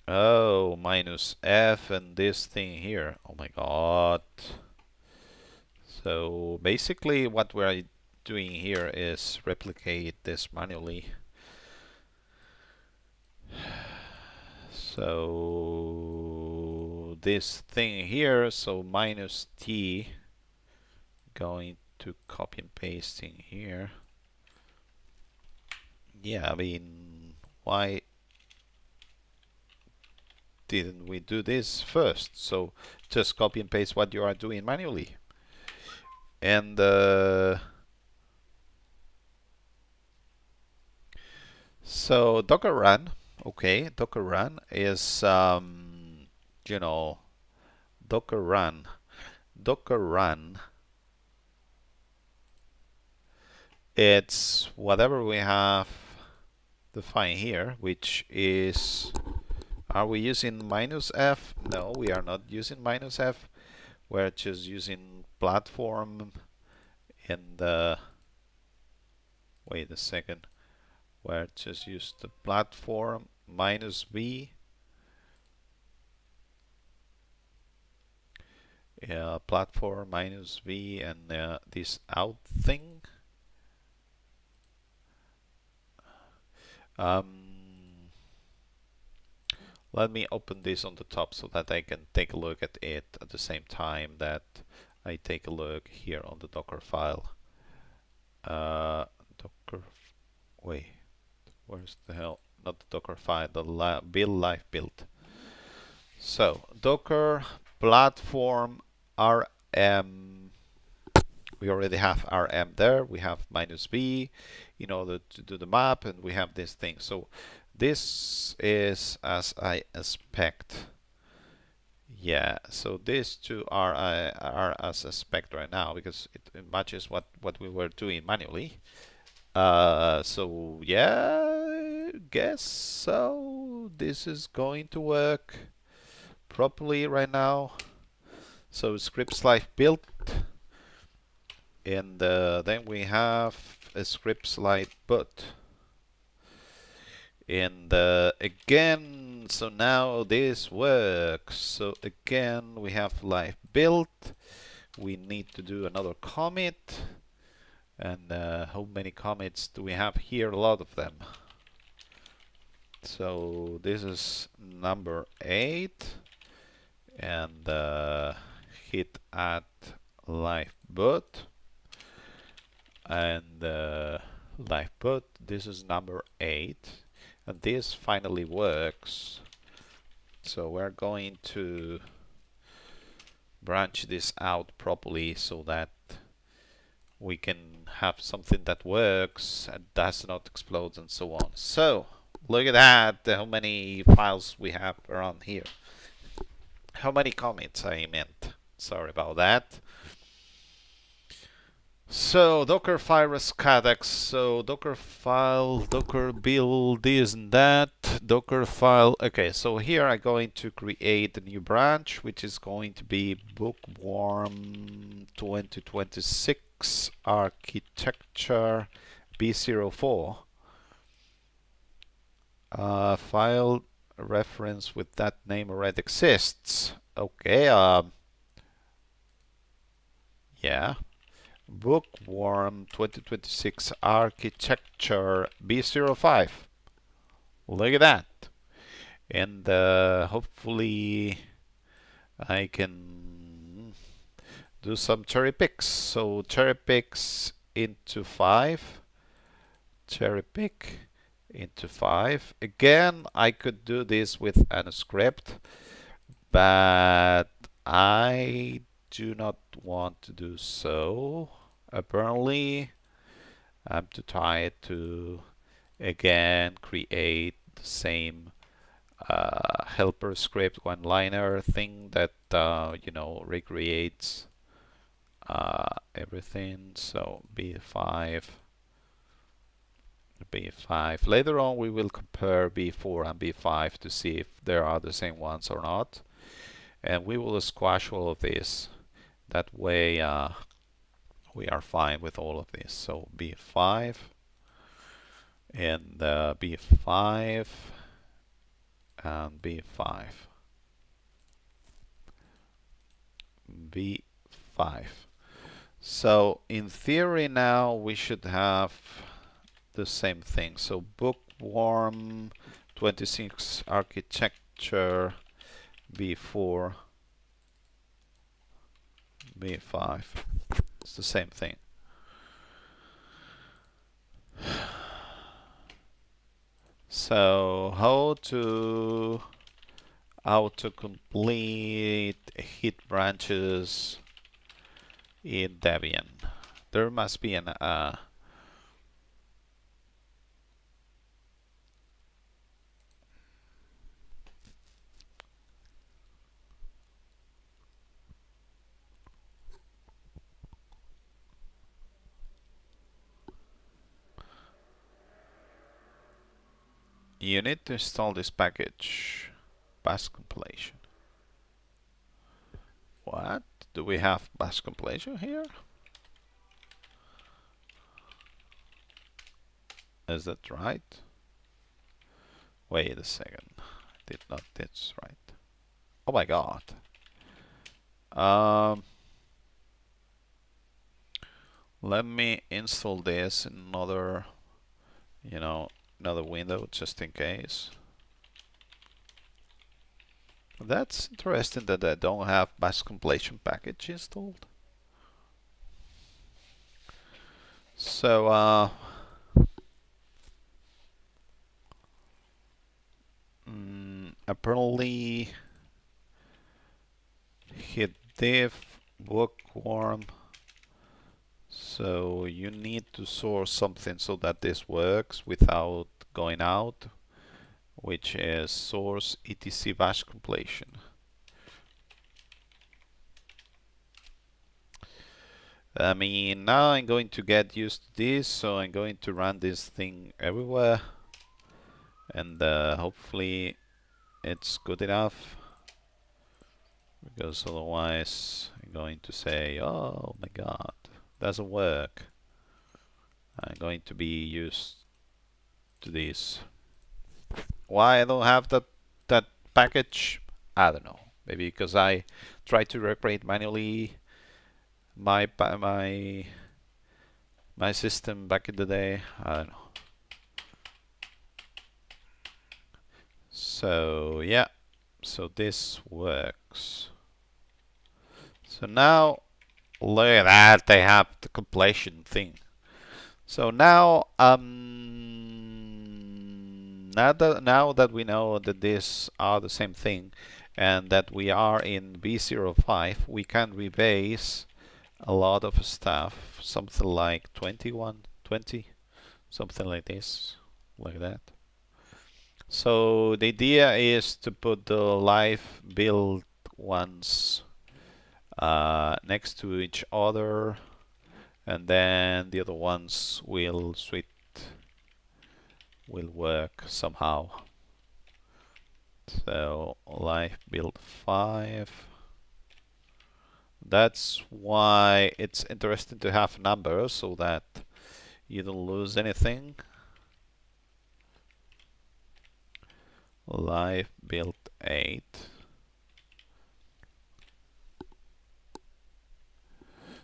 S1: Oh, -f and this thing here. Oh my god. So basically what we're doing here is replicate this manually. So this thing here, so -t, going to copy and paste in here. Yeah, I mean, why didn't we do this first? So just copy and paste what you are doing manually. And so Docker run, okay, Docker run is you know, Docker run, it's whatever we have defined here, which is, are we using -f? No, we are not using -f. We're just using platform and wait a second. We're just use the platform -v. Platform -v and this out thing. Let me open this on the top so that I can take a look at it at the same time that I take a look here on the Docker file. Docker, wait, where's the hell? Not the Docker file, the live build. So Docker platform RM. We already have RM there. We have -v in order to do the map, and we have this thing. So this is as I expect. Yeah, so these two are as expect right now because it matches what we were doing manually. So yeah, guess so. This is going to work properly right now. So scripts live built, and then we have a scripts live boot. And again, so now this works. So again, we have live built. We need to do another commit. And how many commits do we have here? A lot of them. So this is number 8. And hit add live boot. And live boot, this is number 8. And this finally works. So we're going to branch this out properly so that we can have something that works and does not explode and so on. So look at that, how many files we have around here. How many commits I meant. Sorry about that. So Docker file Rescatux, so Docker file, Docker build, this and that, Docker file. Okay, so here I'm going to create a new branch, which is going to be Bookworm 2026 Architecture B04. File reference with that name already exists. Okay, yeah. Bookworm 2026 Architecture B05. Look at that. And hopefully I can do some cherry picks. So cherry picks into 5. Cherry pick into 5. Again, I could do this with a script, but I do not want to do so. Apparently, I'm too tired to again create the same helper script one-liner thing that you know, recreates everything. So B5. Later on we will compare B4 and B5 to see if there are the same ones or not, and we will squash all of this. That way we are fine with all of this. So B5 and B5 and B5. B5. So in theory now we should have the same thing. So Bookworm 26 Architecture B4 B5. It's the same thing. So how to autocomplete hit branches in Debian. There must be an you need to install this package, bash compilation. What? Do we have bash compilation here? Is that right? Wait a second. Did not this right. Oh my god. Let me install this in another, another window just in case. That's interesting that I don't have bash compilation package installed. So apparently hit div bookworm. So you need to source something so that this works without going out, which is source etc bash compilation. I mean, now I'm going to get used to this, so I'm going to run this thing everywhere, and hopefully it's good enough, because otherwise I'm going to say, oh my god, doesn't work. I'm going to be used to this. Why I don't have that package? I don't know. Maybe because I tried to recreate manually my system back in the day. I don't know. So yeah, so this works. So now look at that, they have the completion thing. So now now that we know that these are the same thing and that we are in B05, we can rebase a lot of stuff, something like 21, 20, something like this, like that. So the idea is to put the live build ones next to each other, and then the other ones will work somehow. So live build 5. That's why it's interesting to have numbers so that you don't lose anything. Live build 8.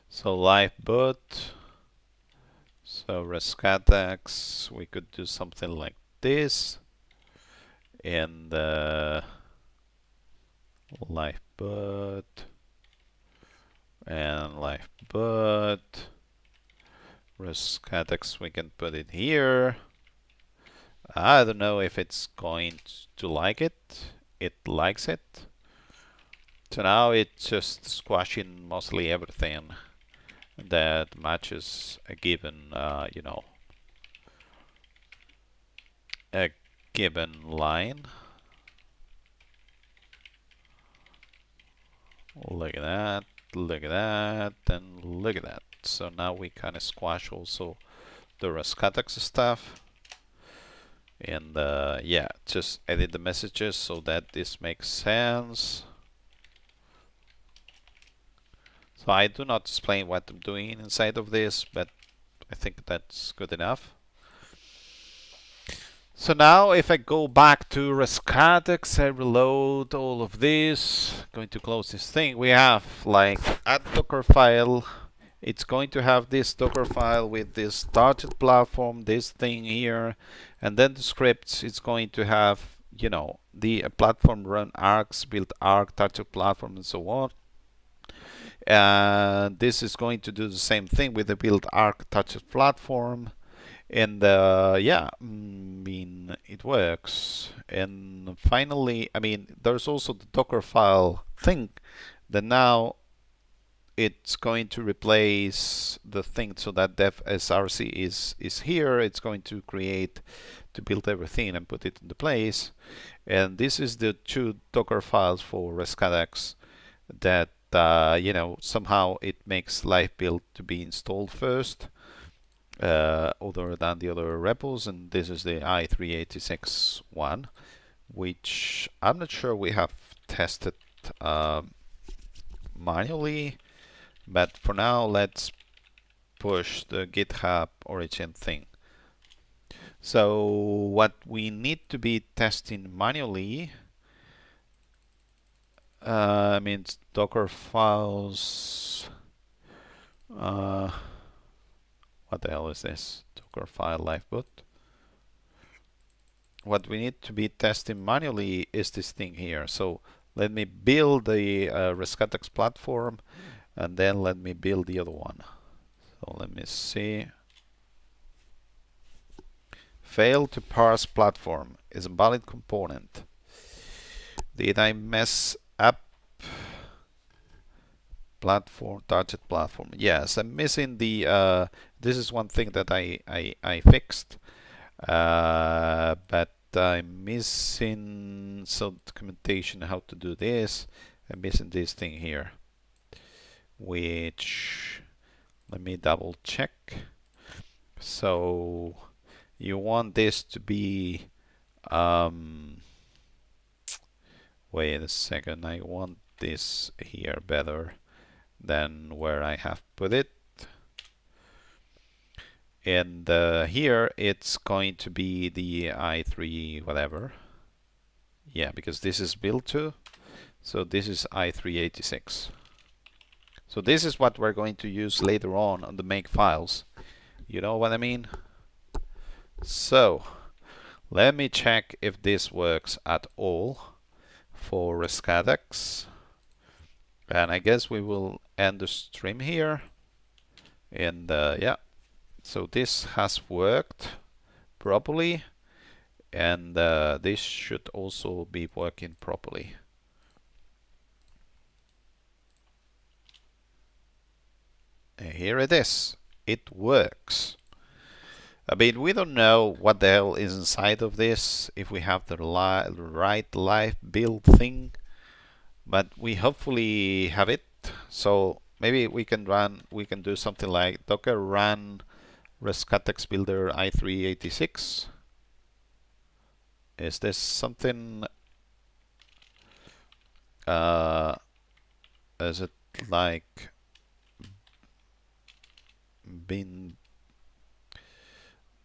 S1: So live boot. So Rescatux, we could do something like this. And live boot and live boot. Rescatux, we can put it here. I don't know if it's going to like it. It likes it. So now it's just squashing mostly everything that matches a given, a given line. Look at that, look at that, and look at that. So now we kind of squash also the Rescatux stuff. And yeah, just edit the messages so that this makes sense. So I do not explain what I'm doing inside of this, but I think that's good enough. So now if I go back to Rescatux, I reload all of this, going to close this thing, we have like add Docker file. It's going to have this Docker file with this target platform, this thing here, and then the scripts. It's going to have, the platform run args, build arg, target platform, and so on. And this is going to do the same thing with the build arg target platform. And yeah, I mean, it works. And finally, I mean, there's also the Docker file thing that now it's going to replace the thing, so that dev src is here. It's going to create, to build everything and put it into place. And this is the two Docker files for Rescatux that you know, somehow it makes live build to be installed first, other than the other repos. And this is the i386 one, which I'm not sure we have tested manually, but for now let's push the GitHub origin thing. So what we need to be testing manually means Docker files. What the hell is this? Docker file liveboot. What we need to be testing manually is this thing here. So let me build the Rescatux platform, and then let me build the other one. So let me see. Fail to parse platform is a valid component. Did I mess up platform, target platform? Yes, I'm missing the, this is one thing that I fixed, but I'm missing some documentation how to do this. I'm missing this thing here, which, let me double check. So you want this to be, wait a second, I want this here better than where I have put it. And here it's going to be the i3 whatever. Yeah, because this is built to. So this is i386. So this is what we're going to use later on the make files. You know what I mean? So let me check if this works at all for Rescatux. And I guess we will end the stream here. And yeah, so this has worked properly, and this should also be working properly. And here it is. It works. I mean, we don't know what the hell is inside of this, if we have the right live build thing, but we hopefully have it. So maybe we can do something like docker run Rescatux builder i386. Is this something, is it like bin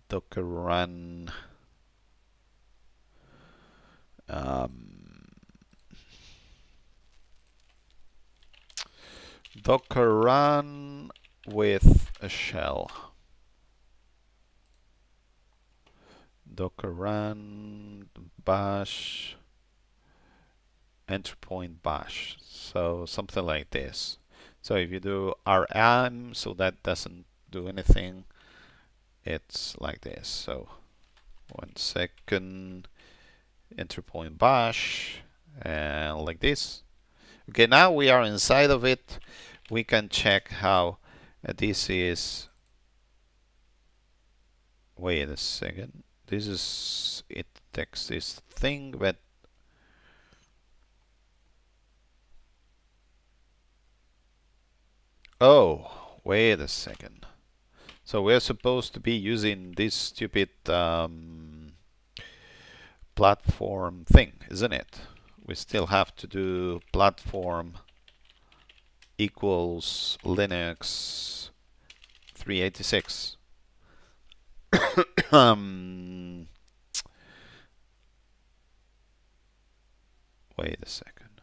S1: docker run docker run with a shell? Docker run bash entry point bash. So something like this. So if you do rm, so that doesn't do anything, it's like this. So 1 second, entry point bash, and like this. Okay, now we are inside of it. We can check how this is. Wait a second. This is, it takes this thing, but oh, wait a second. So we're supposed to be using this stupid platform thing, isn't it? We still have to do platform equals Linux 386. Wait a second.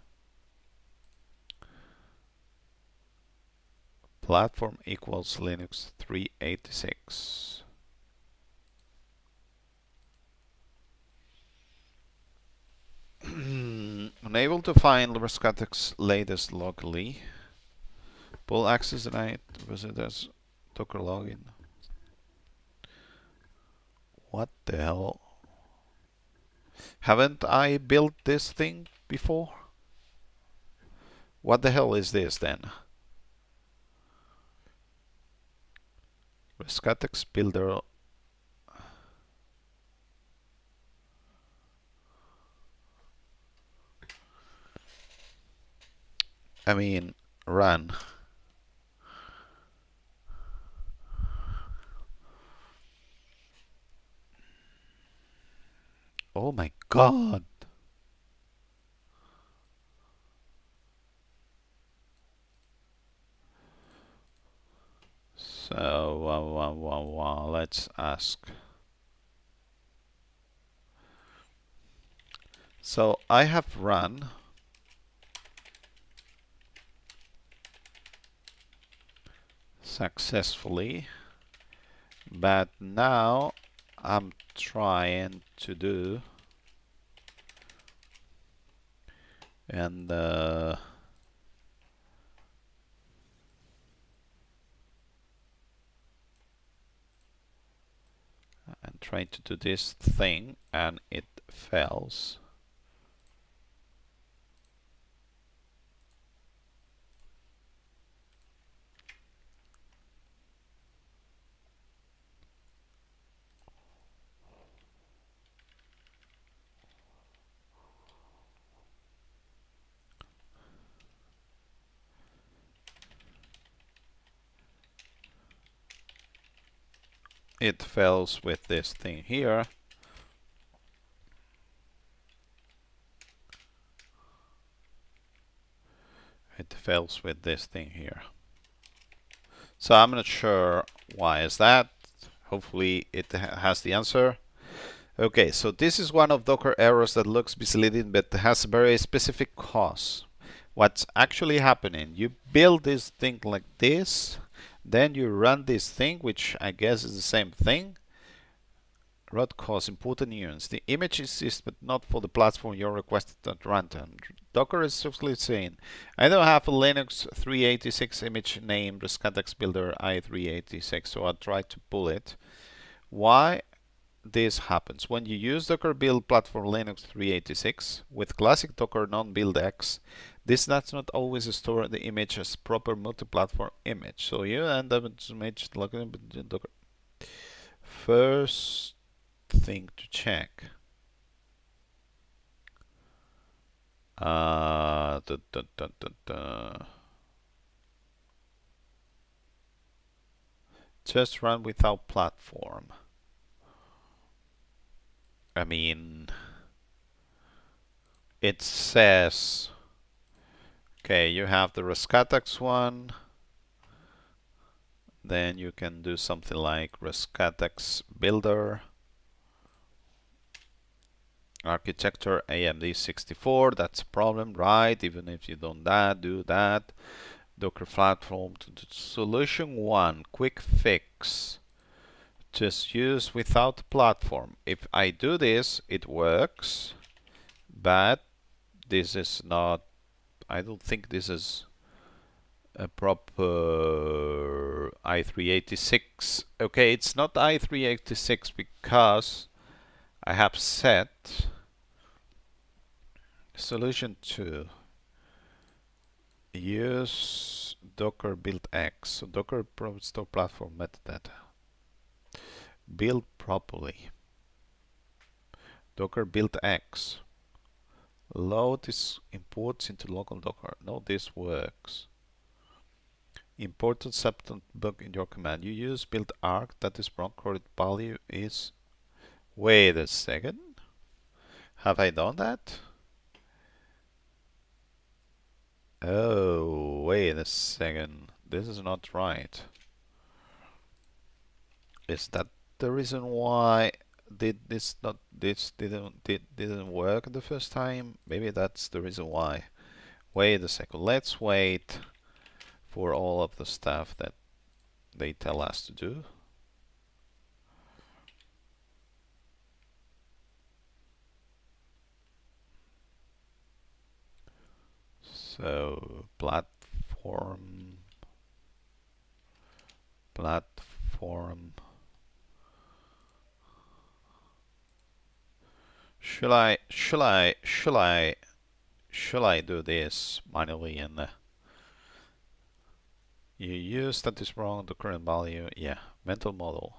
S1: Platform equals Linux 386. Unable to find Rescatux latest locally. Pull access denied. Was it as Docker login? What the hell? Haven't I built this thing before? What the hell is this then? Rescatux builder. I mean, run. Oh my god. So, let's ask. So I have run successfully, but now I'm trying to do and I'm trying to do this thing and it fails. It fails with this thing here. It fails with this thing here. So I'm not sure why is that. Hopefully it has the answer. Okay, so this is one of Docker errors that looks misleading but has a very specific cause. What's actually happening, you build this thing like this, then you run this thing, which I guess is the same thing. Root cause important nuance. The image exists but not for the platform you're requested at runtime. Docker is simply saying, I don't have a Linux 386 image named Rescatux Builder i386, so I'll try to pull it. Why this happens? When you use Docker build platform Linux 386 with classic Docker non-build X, this does not always store the image as proper multi-platform image. So you end up with image looking at Docker. First thing to check. Just run without platform. I mean, it says, okay, you have the Rescatux one. Then you can do something like Rescatux Builder. Architecture AMD 64, that's a problem, right? Even if you don't do that. Docker platform solution 1, quick fix. Just use without platform. If I do this, it works, but this is not, I don't think this is a proper i386. Okay, it's not i386 because I have set solution 2 use docker build x, so docker store platform metadata, build properly, docker build x, load this imports into local docker. No, this works. Imported substance bug in your command. You use build arc, that is wrong, correct value is, wait a second, have I done that? Oh, wait a second, this is not right. Is that the reason why this didn't work the first time? Maybe that's the reason why. Wait a second, let's wait for all of the stuff that they tell us to do. So platform Shall I do this manually and you use that is wrong, the current value, yeah, mental model.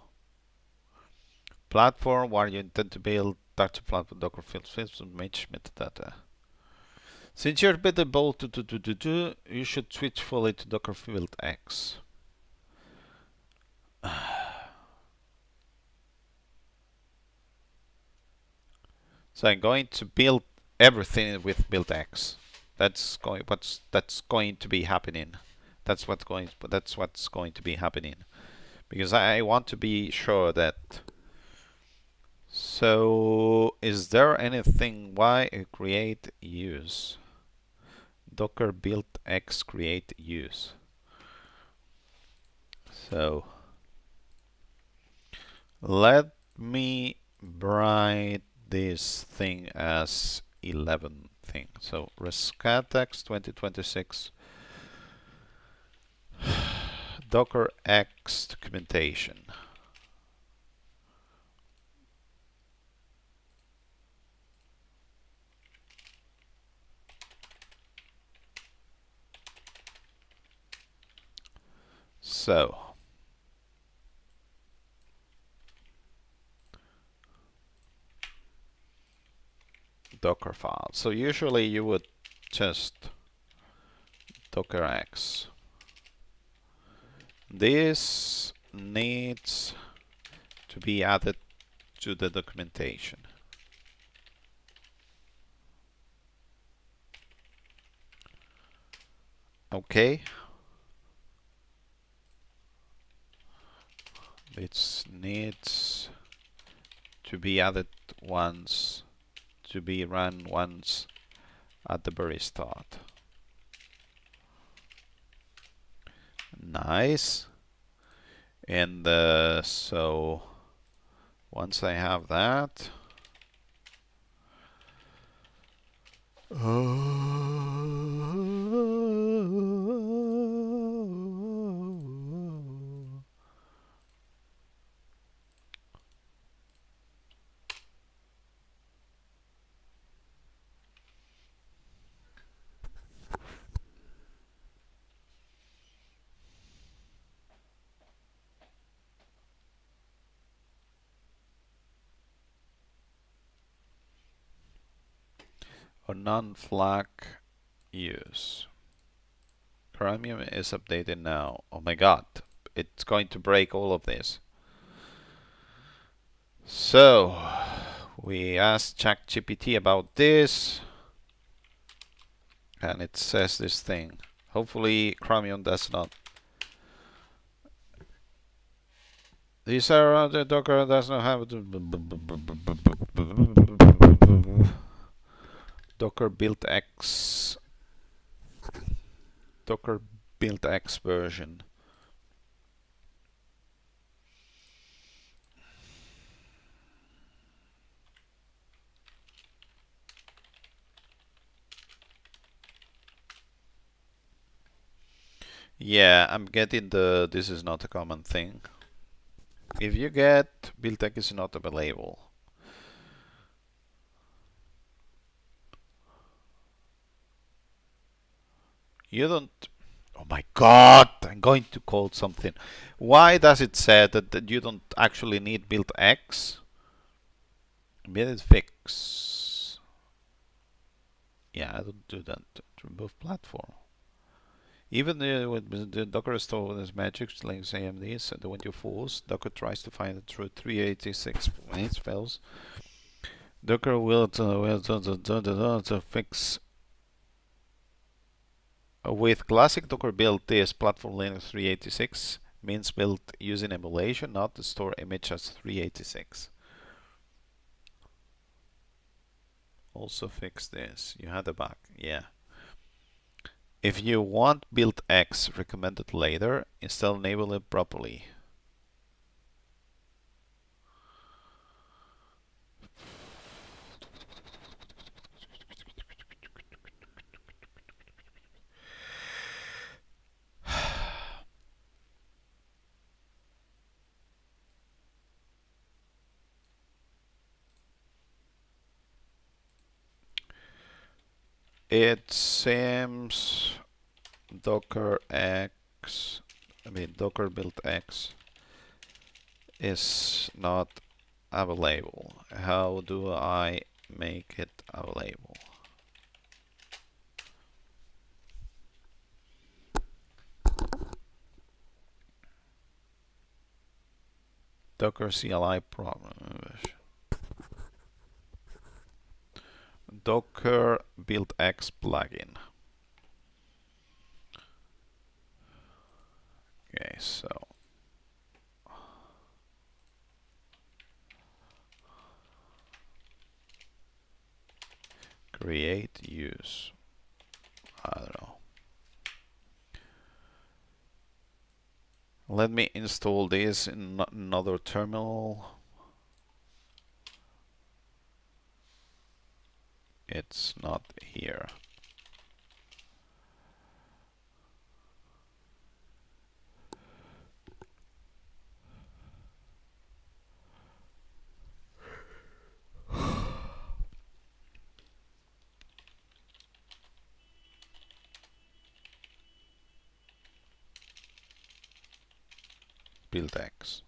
S1: Platform where you intend to build Dr. Platform Docker fields and match metadata. Since you're better able to do, you should switch fully to Docker Build X. So I'm going to build everything with build X. That's going to be happening. That's what's going to be happening. Because I want to be sure that. So is there anything why create use? Docker build X create use. So let me write this thing as 11 thing. So Rescatux 2026 Docker X documentation. So Docker file. So usually you would just Docker X. This needs to be added to the documentation. Okay. It needs to be added once, to be run once at the very start. Nice. And so once I have that, or non-flag use. Chromium is updated now. Oh my god, it's going to break all of this. So we asked ChatGPT about this, and it says this thing. Hopefully Chromium does not. These are the Docker does not have Docker build X. Docker build X version. Yeah, I'm getting the this is not a common thing. If you get build X is not available. You don't. Oh my god, I'm going to call something. Why does it say that you don't actually need build X? Embedded fix. Yeah, I don't do that. Remove platform. Even with the Docker store with its magic links AMDs, and when you force, Docker tries to find it through 386 when it fails. Docker will fix. With classic Docker build, this platform Linux 386 means built using emulation, not to store image as 386. Also fix this. You had a bug, yeah. If you want build X recommended later, install enable it properly. It seems Docker build X is not available. How do I make it available? Docker CLI problem. Docker build X plugin. Okay, so create use. I don't know. Let me install this in another terminal. It's not here. Build X.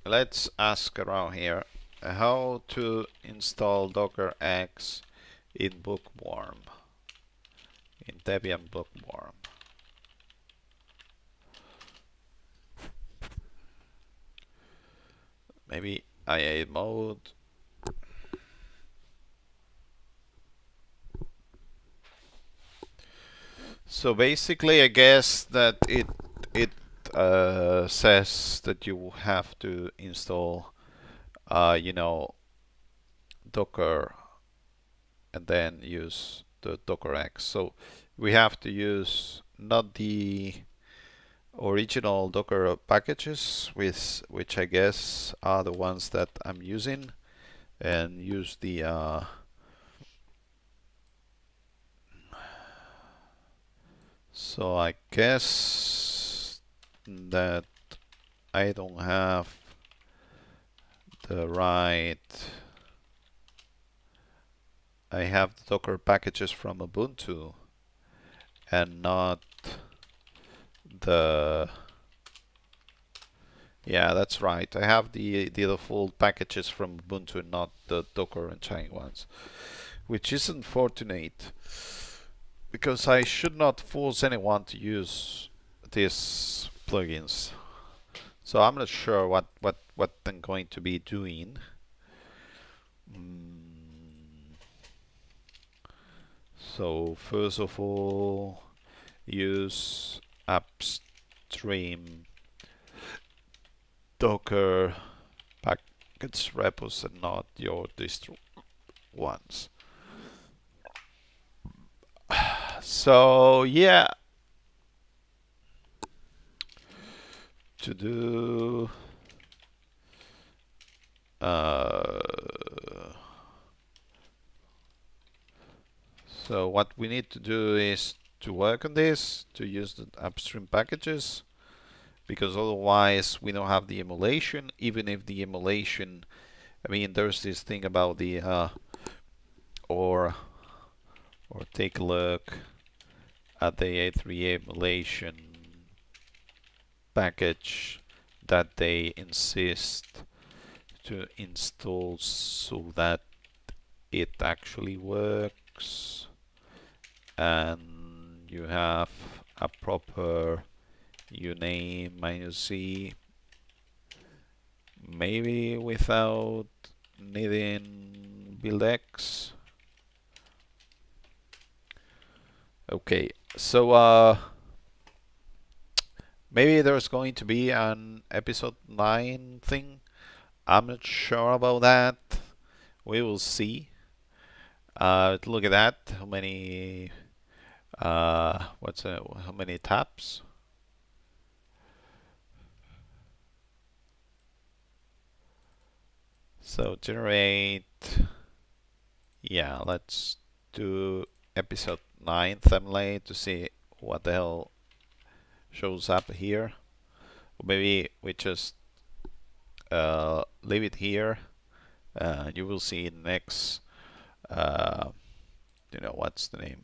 S1: Let's ask around here how to install Docker X in Bookworm, in Debian Bookworm. Maybe IA mode. So basically, I guess that it says that you have to install, you know, Docker and then use the Docker X. So we have to use not the original Docker packages, which I guess are the ones that I'm using, and use the so I guess that I don't have the right. I have the Docker packages from Ubuntu and not the. Yeah, that's right. I have the default packages from Ubuntu, not the Docker Unchained ones, which is unfortunate because I should not force anyone to use these plugins. So I'm not sure what I'm going to be doing. So first of all, use upstream Docker package repos and not your distro ones. So yeah, to do so what we need to do is to work on this, to use the upstream packages, because otherwise we don't have the emulation. Even if the emulation, I mean, there's this thing about the or take a look at the A3 emulation package that they insist to install so that it actually works, and you have a proper uname -c, maybe without needing build X. Okay, so maybe there's going to be an episode 9 thing. I'm not sure about that. We will see. Look at that. How many? How many tabs? So generate. Yeah, let's do episode 9 thumbnail to see what the hell shows up here. Or maybe we just leave it here. You will see next, what's the name?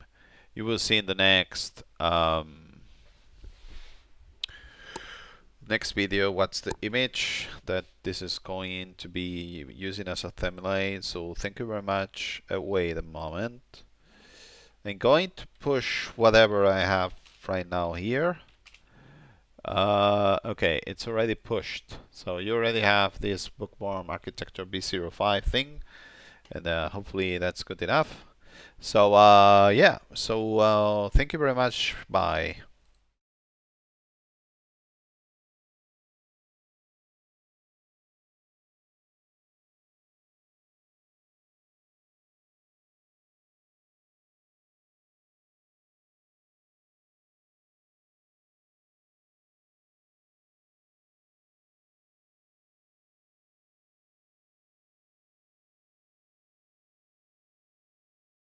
S1: You will see in the next video what's the image that this is going to be using as a thumbnail. So thank you very much. Wait a moment. I'm going to push whatever I have right now here. Okay, it's already pushed. So you already have this bookworm architecture B05 thing, and hopefully that's good enough. So yeah, so thank you very much. Bye.